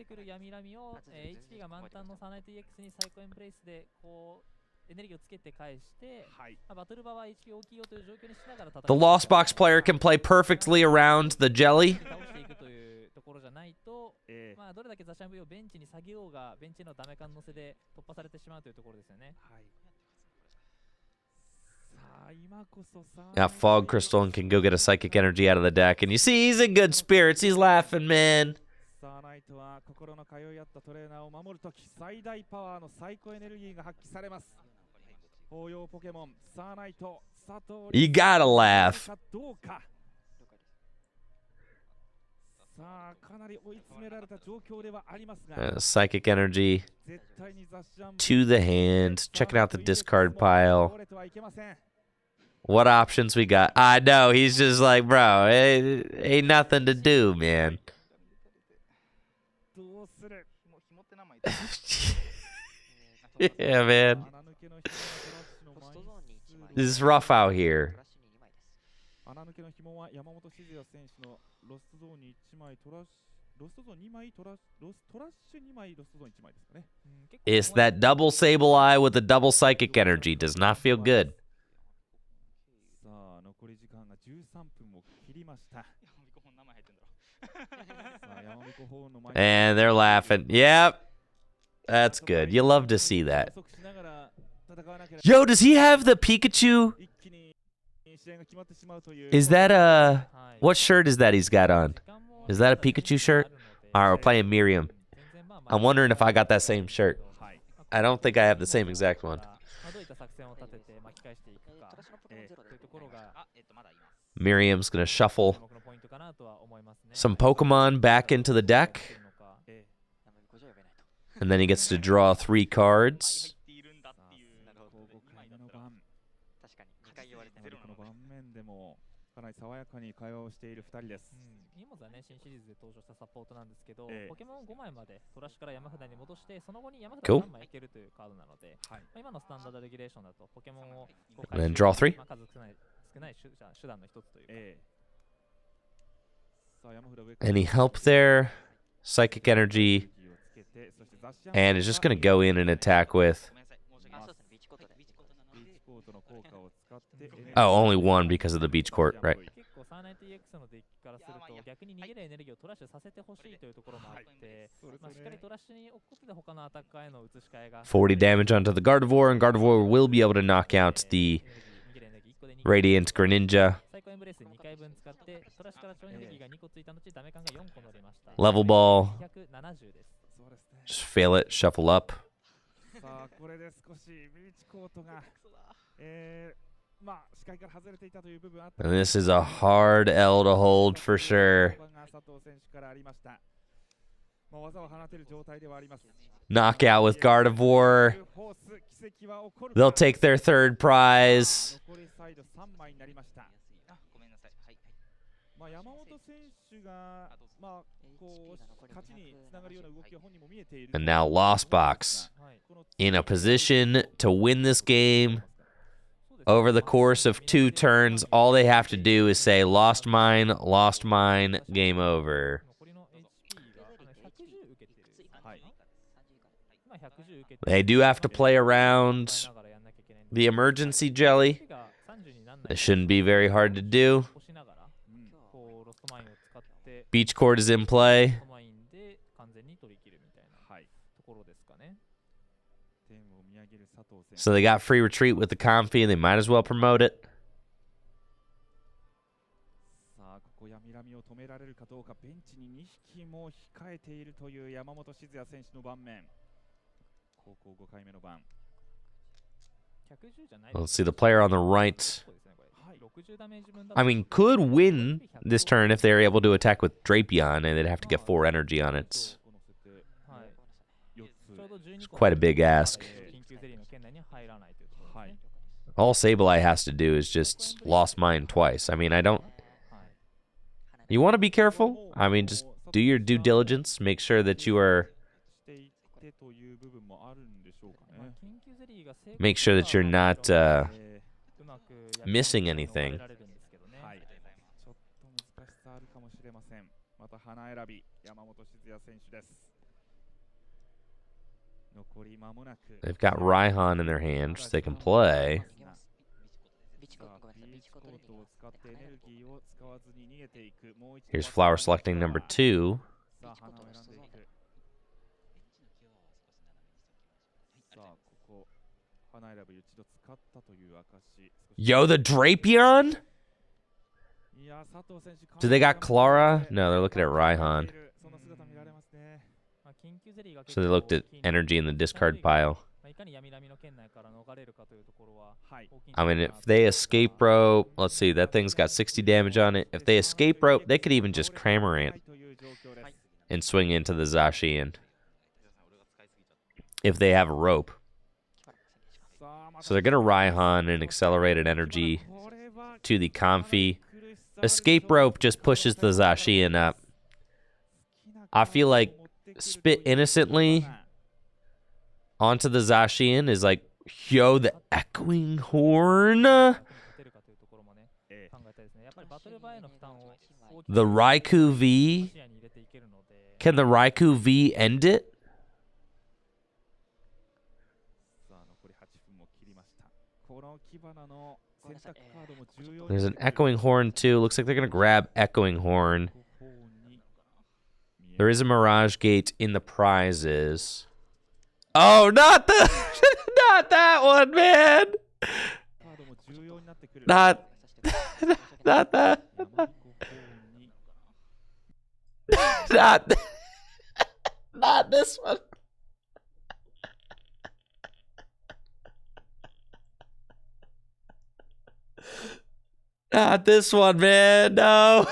The Lost Box player can play perfectly around the jelly. Now Fog Crystal and can go get a Psychic Energy out of the deck. And you see, he's in good spirits. He's laughing, man. You gotta laugh. Psychic Energy to the hand. Checking out the discard pile. What options we got? I know, he's just like, bro, ain't nothing to do, man. Yeah, man. This is rough out here. It's that double Sableye with the double Psychic Energy. Does not feel good. あ残り時間が13分を切りました。さあ山彦ホーンの前に And they're laughing. Yep. That's good. You love to see that. 加速しながら戦わなければ Yo, does he have the Pikachu? 一気に試合が決まってしまうという Is that what shirt is that he's got on? Is that a Pikachu shirt? Alright, we're playing Miriam. I'm wondering if I got that same shirt. I don't think I have the same exact one. どういった作戦を立てて巻き返していくかというところが Miriam's gonna shuffle 注目のポイントかなとは思いますね。 some Pokemon back into the deck. And then he gets to draw 3 cards. この盤面でもかなり爽やかに会話をしている2人です。イモズはね、新シリーズで登場したサポートなんですけど、ええポケモンを5枚までトラッシュから山札に戻して、その後に山札 Cool. を3枚いけるというカードなので、今のスタンダードレギュレーションだとポケモンをこう And then draw 3. 数少ない手段の一つというか、さあ山札上から Any help there? Psychic Energy. をつけてそして雑誌 And is just gonna go in and attack with. ビーチコートの効果を使って Oh, only 1 because of the beach court, right? 結構サーナイト EX のデッキからすると逆に逃げるエネルギーをトラッシュさせてほしいというところもあって、まあ、しっかりトラッシュに置くことで他のアタッカーへの移し替えが40 damage onto the Gardevoir, and Gardevoir will be able to knock out the 逃げるエネルギー1個で2 Radiant Greninja. サイコエンブレース2回分使ってトラッシュから超エネルギーが2個ついた後ダメ感が4個乗りました。 Level Ball. 270です。そうですね Just fail it, shuffle up. さあこれで少しビーチコートがまあ視界から外れていたという部分あった And this is a hard L to hold for sure. 佐藤選手からありました。まあ技を放てる状態ではあります。 Knockout with Gardevoir. フォース奇跡は起こる They'll take their third prize. 残りサイド3枚になりました。まあ山本選手がまあこう勝ちにつながるような動きが本人も見えている。 And now Lost Box in a position to win this game. Over the course of 2 turns, all they have to do is say, lost mine, game over. 残りの HP が110受けてる。はい。今110受けて They do have to play around the emergency jelly. が30になんない It shouldn't be very hard to do. 押しながら、こうロストマインを使って Beach court is in play. ロストマインで完全に取り切るみたいなところですかね。 点を見上げる佐藤選手。 So they got free retreat with the Comfy, and they might as well promote it. さあここ闇ラミを止められるかどうか。ベンチに2匹も控えているという山本静也選手の盤面。高校5回目の番。 110じゃない Let's see the player on the right. そうですねこれ。60ダメージ分だ I mean, could win this turn if they're able to attack with Drapion, and they'd have to get 4 energy on it. この設定はい。 4つ。ちょうど12個 Quite a big ask. 緊急ゼリーの圏内に入らないというところですね。 All Sableye has to do is just lost mine twice. I mean, I don't... はい You want to be careful? I mean, just do your due diligence. Make sure that you are... していってという部分もあるんでしょうかまあね。緊急ゼリーが成功 Make sure that you're not うまく missing anything. やれるんですけどね。はい。ちょっと難しさあるかもしれません。また花選び山本静也選手です。残り間もなく。 They've got Raihan in their hand, which they can play. さあビーチコートを使ってエネルギーを使わずに逃げていく。もう一度 Here's flower selecting number 2. さあ花を選んでいく。さあここ花選び一度使ったという証。 Yo, the Drapion? いや佐藤選手 Do they got Clara? No, they're looking at Raihan. その姿見られますね。まあ緊急ゼリーが So they looked at energy in the discard pile. まあいかに闇ラミの圏内から逃れるかというところは大きいんじゃ I ない mean, かな if と they escape rope, let's see, that thing's got 60 damage on it. If they escape rope, they could even just Cramorant という状況です。 and swing into the Zacian if they have a rope. さあまた So they're going to Raihan and accelerated energy これは to the Comfy. 苦しさある Escape rope just pushes the Zacian up. I feel like Spit Innocently onto the Zacian is like, yo, the Echoing Horn? 勝てるかというところもね考えたいですね。やっぱりバトルバーへの負担を大きく The Raikou V? 視野に入れていけるので Can the Raikou V end it? さあ残り8分も切りました。この火花の There's an echoing horn too. Looks like they're gonna grab echoing horn. There is a Mirage Gate in the prizes. Oh, not the, not that one, man. Not, not that. Not, not this one. Not this one, man. No.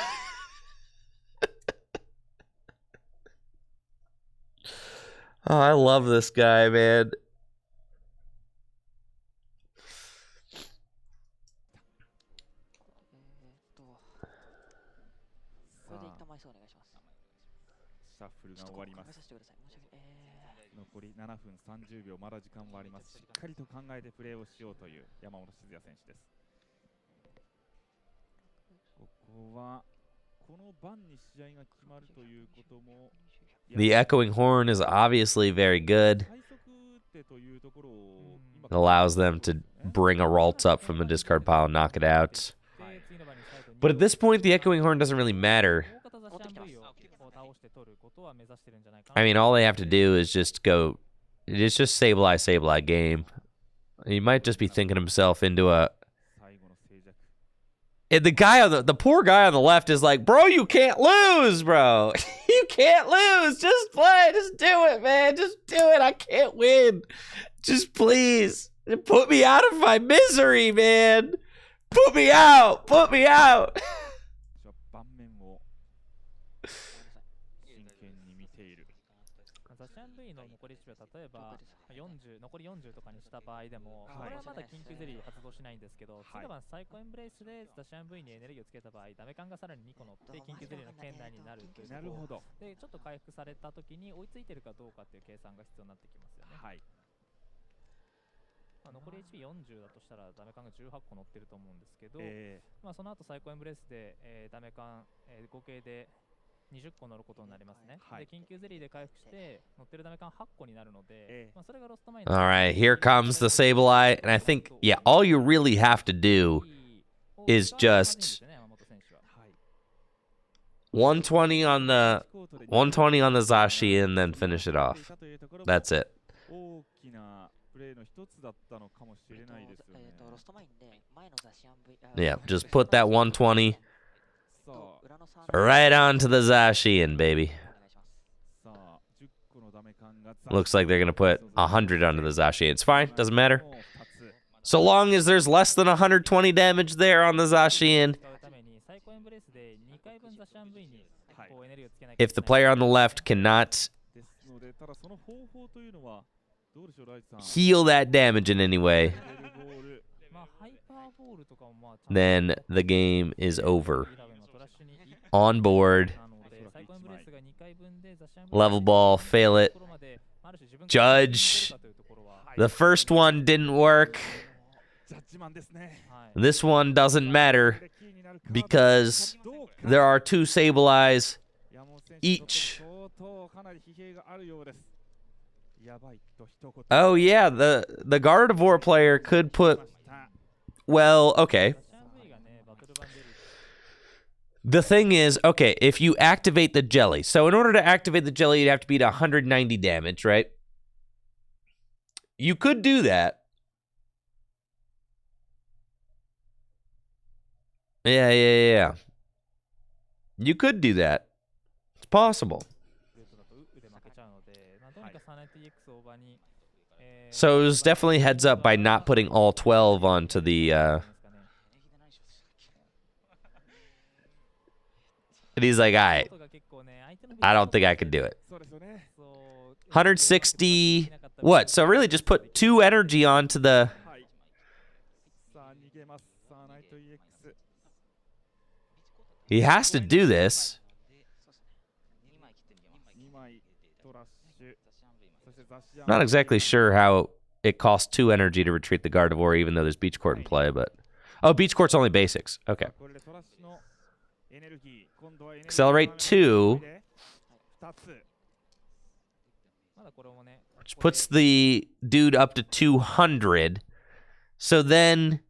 Oh, I love this guy, man. The echoing horn is obviously very good. Allows them to bring a Ralts up from the discard pile and knock it out. But at this point, the echoing horn doesn't really matter. I mean, all they have to do is just go... It's just Sableye game. He might just be thinking himself into a... And the guy on the poor guy on the left is like, bro, you can't lose, bro. You can't lose. Just play. Just do it, man. Just do it. I can't win. Just please. Put me out of my misery, man. Put me out. Put me out. 40残り40とかにした場合でも、これはまだ緊急ゼリー発動しないんですけど、次はサイコエンブレイスでザシャン V にエネルギーをつけた場合、ダメ感がさらに2個乗って緊急ゼリーの圏内になるということで、ちょっと回復された時に追いついてるかどうかっていう計算が必要になってきますよね。はい。残り HP40 だとしたらダメ感が18個乗ってると思うんですけど、その後サイコエンブレイスで、ダメ感、合計で20個乗ることになりますね。で、緊急ゼリーで回復して乗ってるダメ感8個になるので、それがロストマイン。All right, here comes the Sableye, and I think, yeah, all you really have to do is just 120 on the Zashi and then finish it off. That's it. Yeah, just put that 120 right onto the Zacian, baby. Looks like they're going to put 100 onto the Zacian. It's fine, doesn't matter. So long as there's less than 120 damage there on the Zacian. If the player on the left cannot heal that damage in any way, then the game is over. On board. Level ball, fail it. Judge. The first one didn't work. This one doesn't matter because there are two Sableyes each. Oh yeah, the Gardevoir player could put... Well, okay. The thing is, okay, if you activate the jelly. So in order to activate the jelly, you'd have to beat 190 damage, right? You could do that. Yeah. You could do that. It's possible. So it was definitely heads up by not putting all 12 onto the... And he's like, I don't think I could do it. 160... What? So really just put 2 energy onto the... He has to do this. Not exactly sure how it costs 2 energy to retreat the Gardevoir, even though there's Beach Court in play, but... Oh, Beach Court's only basics. Okay. Accelerate 2. Which puts the dude up to 200. So then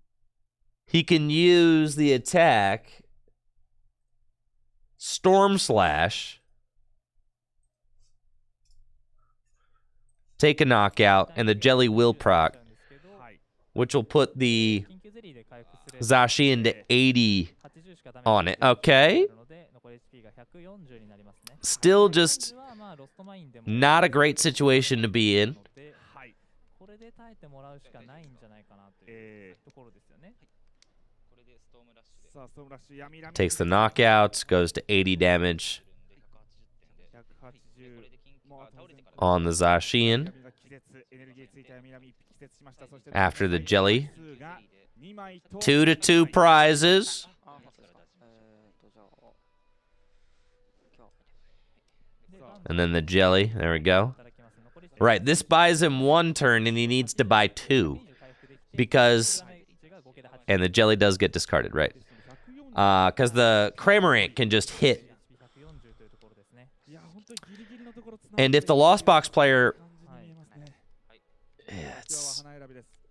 he can use the attack Storm Slash, take a knockout, and the jelly will proc, which will put the Zacian to 80 on it. Okay. Still just not a great situation to be in. Takes the knockout, goes to 80 damage on the Zacian. After the jelly. 2-2 prizes. And then the jelly. There we go. Right, this buys him 1 turn, and he needs to buy 2. Because... And the jelly does get discarded, right? Because the Cramorant can just hit. And if the Lost Box player...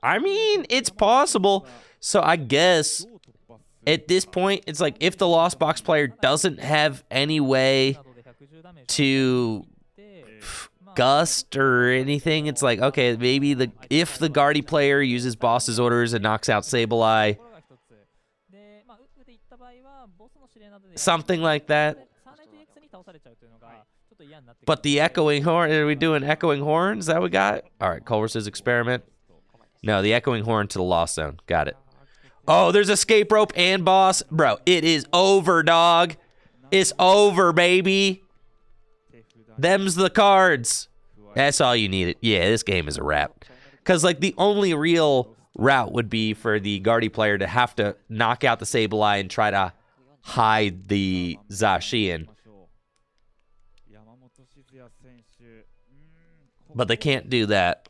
I mean, it's possible. So I guess at this point, it's like if the Lost Box player doesn't have any way to gust or anything, it's like, okay, maybe if the Guardy player uses Boss's Orders and knocks out Sableye, something like that. But the Echoing Horn, are we doing Echoing Horn? Is that what we got? All right, Culver's experiment. No, the Echoing Horn to the Lost Zone. Got it. Oh, there's Escape Rope and Boss. Bro, it is over, dog. It's over, baby. Them's the cards. That's all you needed. Yeah, this game is a wrap. Because, like, the only real route would be for the Guardy player to have to knock out the Sableye and try to hide the Zacian. But they can't do that.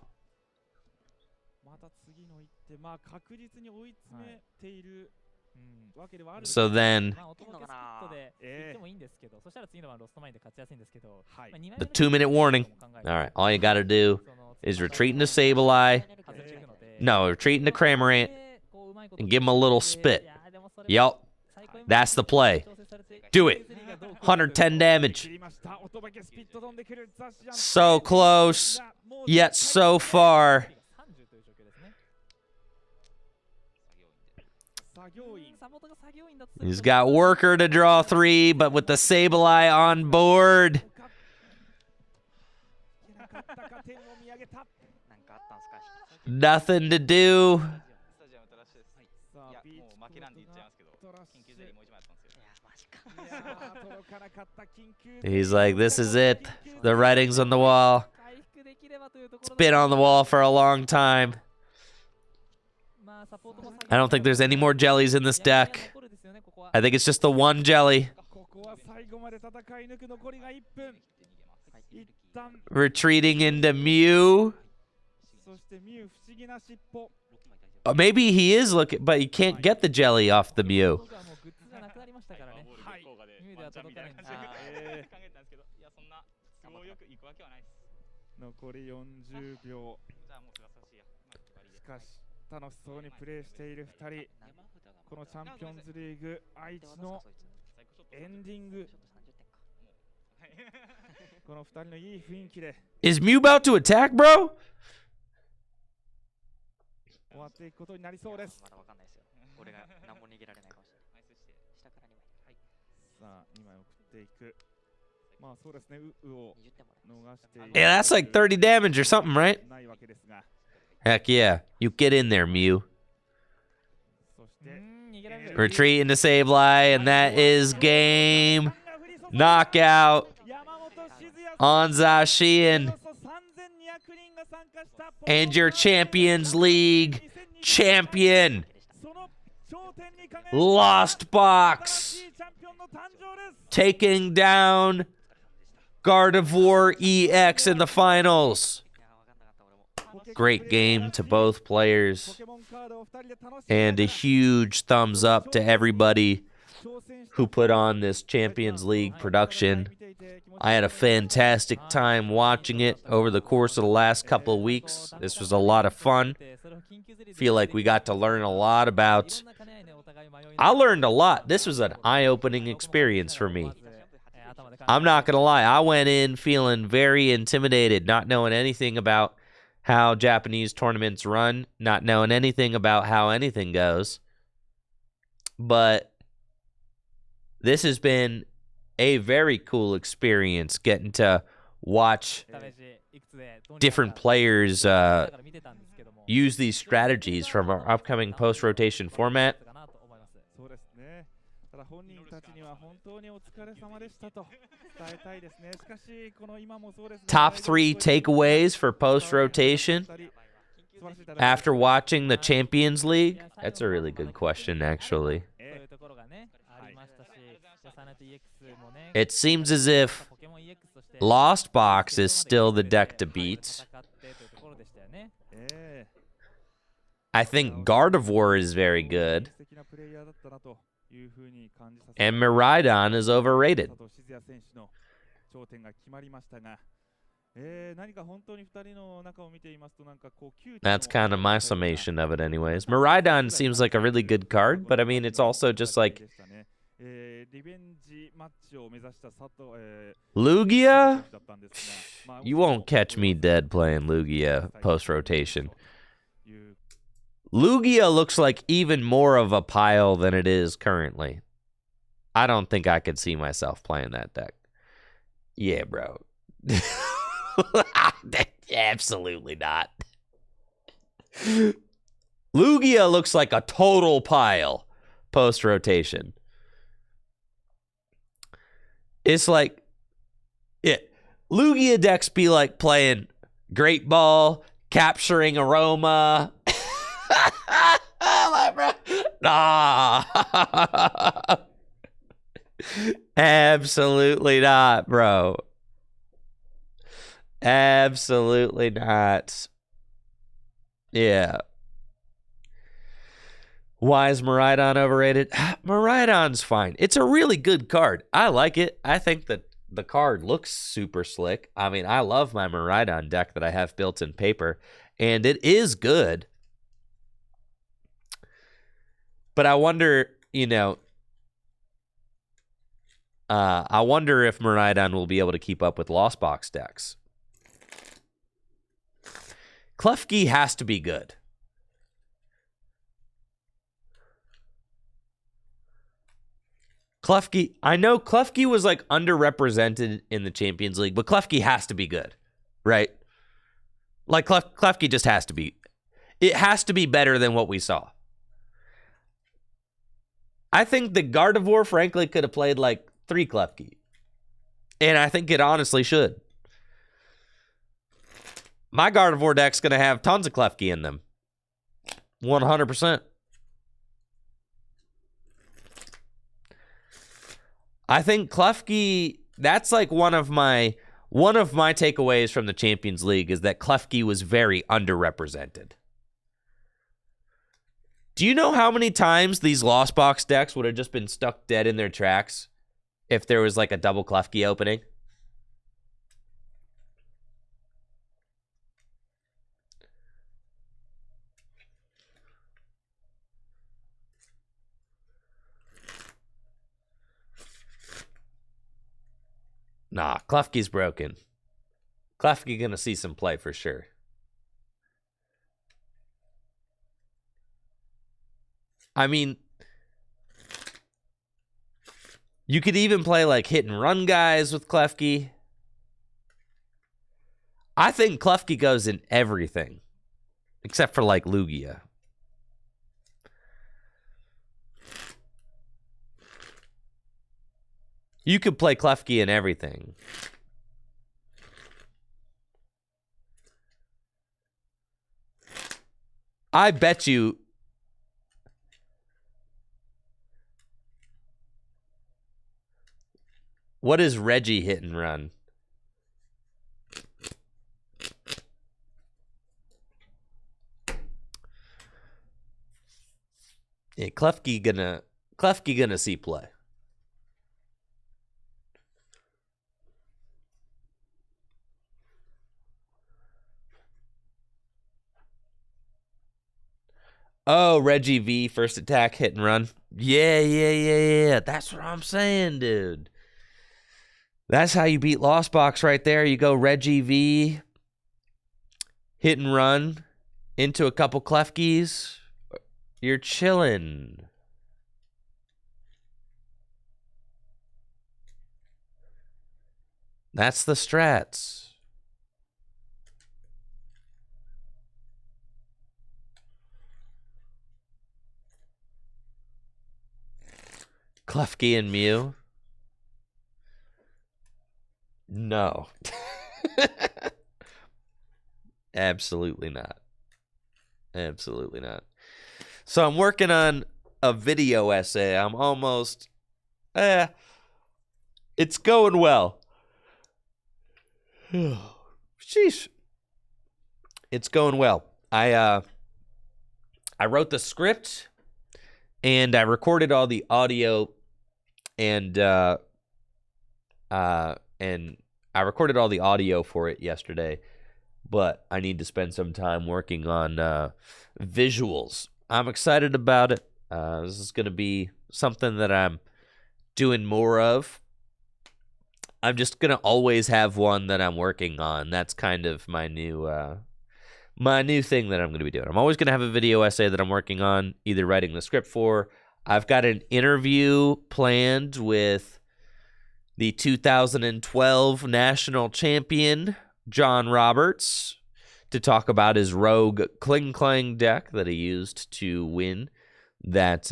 So then, the 2-minute warning. All right, all you got to do is retreat into Sableye. No, retreat into Cramorant and give him a little spit. Yup, that's the play. Do it. 110 damage. So close, yet so far. He's got Worker to draw 3, but with the Sableye on board. Nothing to do. He's like, this is it. The writing's on the wall. It's been on the wall for a long time. I don't think there's any more jellies in this deck. I think it's just the one jelly. Retreating into Mew. Oh, maybe he is looking, but he can't get the jelly off the Mew. Is Mew about to attack, bro? Yeah, that's like 30 damage or something, right? Heck yeah. You get in there, Mew. Retreat into Sableye, and that is game. Knockout on Zacian. And your Champions League champion, Lost Box, taking down Gardevoir EX in the finals. Great game to both players. And a huge thumbs up to everybody who put on this Champions League production. I had a fantastic time watching it over the course of the last couple of weeks. This was a lot of fun. Feel like we got to learn a lot about I learned a lot. This was an eye-opening experience for me. I'm not going to lie. I went in feeling very intimidated, not knowing anything about how Japanese tournaments run, not knowing anything about how anything goes. But this has been a very cool experience getting to watch different players use these strategies from our upcoming post-rotation format. そうですね。ただ本人たちには本当にお疲れ様でしたと伝えたいですね。しかしこの今もそうですが Top 3 takeaways for post-rotation after watching the Champions League? That's a really good question, actually. It seems as if Lost Box is still the deck to beat. I think Gardevoir is very good. And Miraidon is overrated. That's kind of my summation of it anyways. Miraidon seems like a really good card, but I mean, it's also just like... Lugia? You won't catch me dead playing Lugia post-rotation. Lugia looks like even more of a pile than it is currently. I don't think I could see myself playing that deck. Yeah, bro. Absolutely not. Lugia looks like a total pile post-rotation. It's like, yeah, Lugia decks be like playing Great Ball, capturing Aroma. Nah. Absolutely not, bro. Absolutely not. Yeah. Why is Miraidon overrated? Miraidon's fine. It's a really good card. I like it. I think that the card looks super slick. I mean, I love my Miraidon deck that I have built in paper, and it is good. But I wonder, you know, I wonder if Miraidon will be able to keep up with Lost Box decks. Klefki has to be good. Klefki, I know Klefki was like underrepresented in the Champions League, but Klefki has to be good, right? Like Klefki just has to be. It has to be better than what we saw. I think the Gardevoir, frankly, could have played like 3 Klefki. And I think it honestly should. My Gardevoir deck's going to have tons of Klefki in them. 100%. I think Klefki, that's like one of my takeaways from the Champions League is that Klefki was very underrepresented. Do you know how many times these Lost Box decks would have just been stuck dead in their tracks if there was like a double Klefki opening? Nah, Klefki's broken. Klefki gonna see some play for sure. I mean, you could even play like hit and run guys with Klefki. I think Klefki goes in everything, except for like Lugia. You could play Klefki in everything. I bet you... What is Reggie hit and run? Yeah, Klefki gonna see play. Oh, Reggie V, first attack, hit and run. Yeah. That's what I'm saying, dude. That's how you beat Lost Box right there. You go Reggie V, hit and run into a couple Klefkis. You're chilling. That's the strats. Klefki and Mew. No. Absolutely not. Absolutely not. So I'm working on a video essay. I'm almost... it's going well. Sheesh. It's going well. I wrote the script, and I recorded all the audio, and I recorded all the audio for it yesterday, but I need to spend some time working on visuals. I'm excited about it. This is going to be something that I'm doing more of. I'm just going to always have one that I'm working on. That's kind of my new thing that I'm going to be doing. I'm always going to have a video essay that I'm working on, either writing the script for. I've got an interview planned with the 2012 national champion, John Roberts, to talk about his rogue Kling Klang deck that he used to win that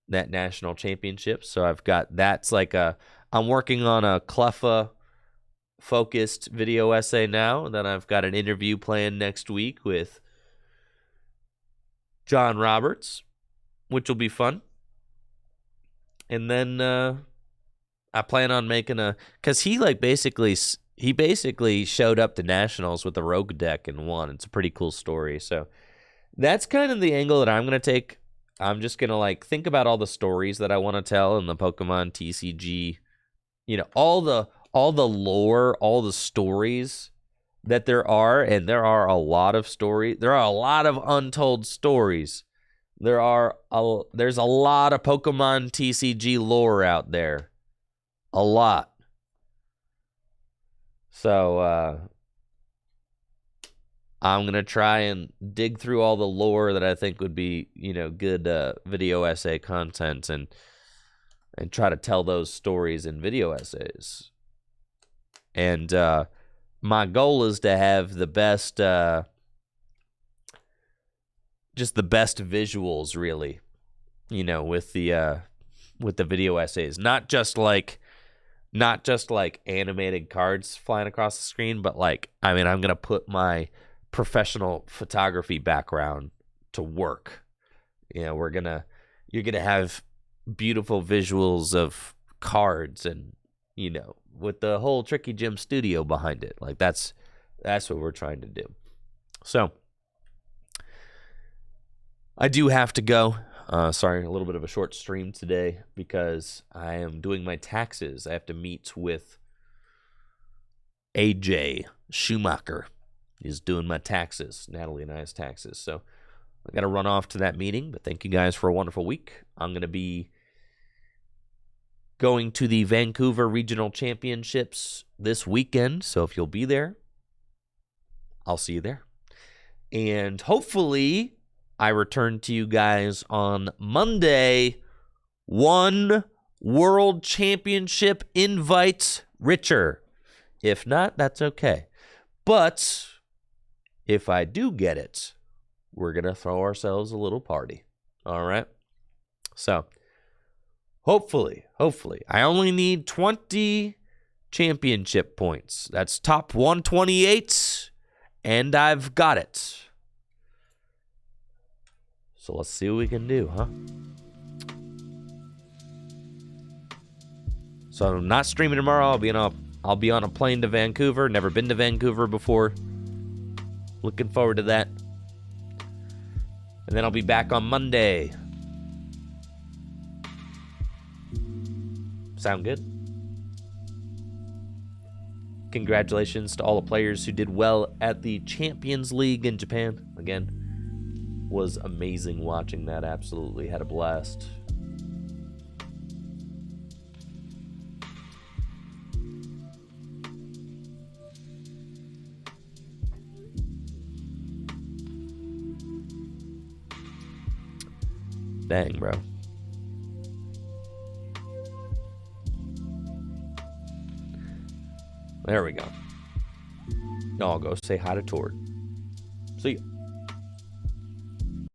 national championship. So I've got, I'm working on a Cleffa focused video essay now, and then I've got an interview planned next week with John Roberts, which will be fun. And then I plan on making because he basically showed up to nationals with a rogue deck and won. It's a pretty cool story. So that's kind of the angle that I'm going to take. I'm just going to think about all the stories that I want to tell in the Pokemon TCG, all the lore, all the stories that there are, and there are a lot of stories. There are a lot of untold stories. There's a lot of Pokemon TCG lore out there. A lot. So I'm going to try and dig through all the lore that I think would be, good video essay content and try to tell those stories in video essays. And my goal is to have the best, just the best visuals, really, with the video essays. Not just like animated cards flying across the screen, but I'm going to put my professional photography background to work. You're going to have beautiful visuals of cards and, with the whole Tricky Gym studio behind it. That's what we're trying to do. So I do have to go. Sorry, a little bit of a short stream today because I am doing my taxes. I have to meet with AJ Schumacher. He's doing my taxes, Natalie and I's taxes. So I got to run off to that meeting, but thank you guys for a wonderful week. I'm going to be going to the Vancouver Regional Championships this weekend, so if you'll be there, I'll see you there. And hopefully I return to you guys on Monday, one World Championship invite richer. If not, that's okay. But if I do get it, we're going to throw ourselves a little party. All right? So, hopefully, I only need 20 championship points. That's top 128, and I've got it. So let's see what we can do, huh? So I'm not streaming tomorrow. I'll be on a plane to Vancouver. Never been to Vancouver before. Looking forward to that. And then I'll be back on Monday. Sound good? Congratulations to all the players who did well at the Champions League in Japan. Again, was amazing watching that. Absolutely had a blast. Dang, bro. There we go. I'll go say hi to Tord. See ya.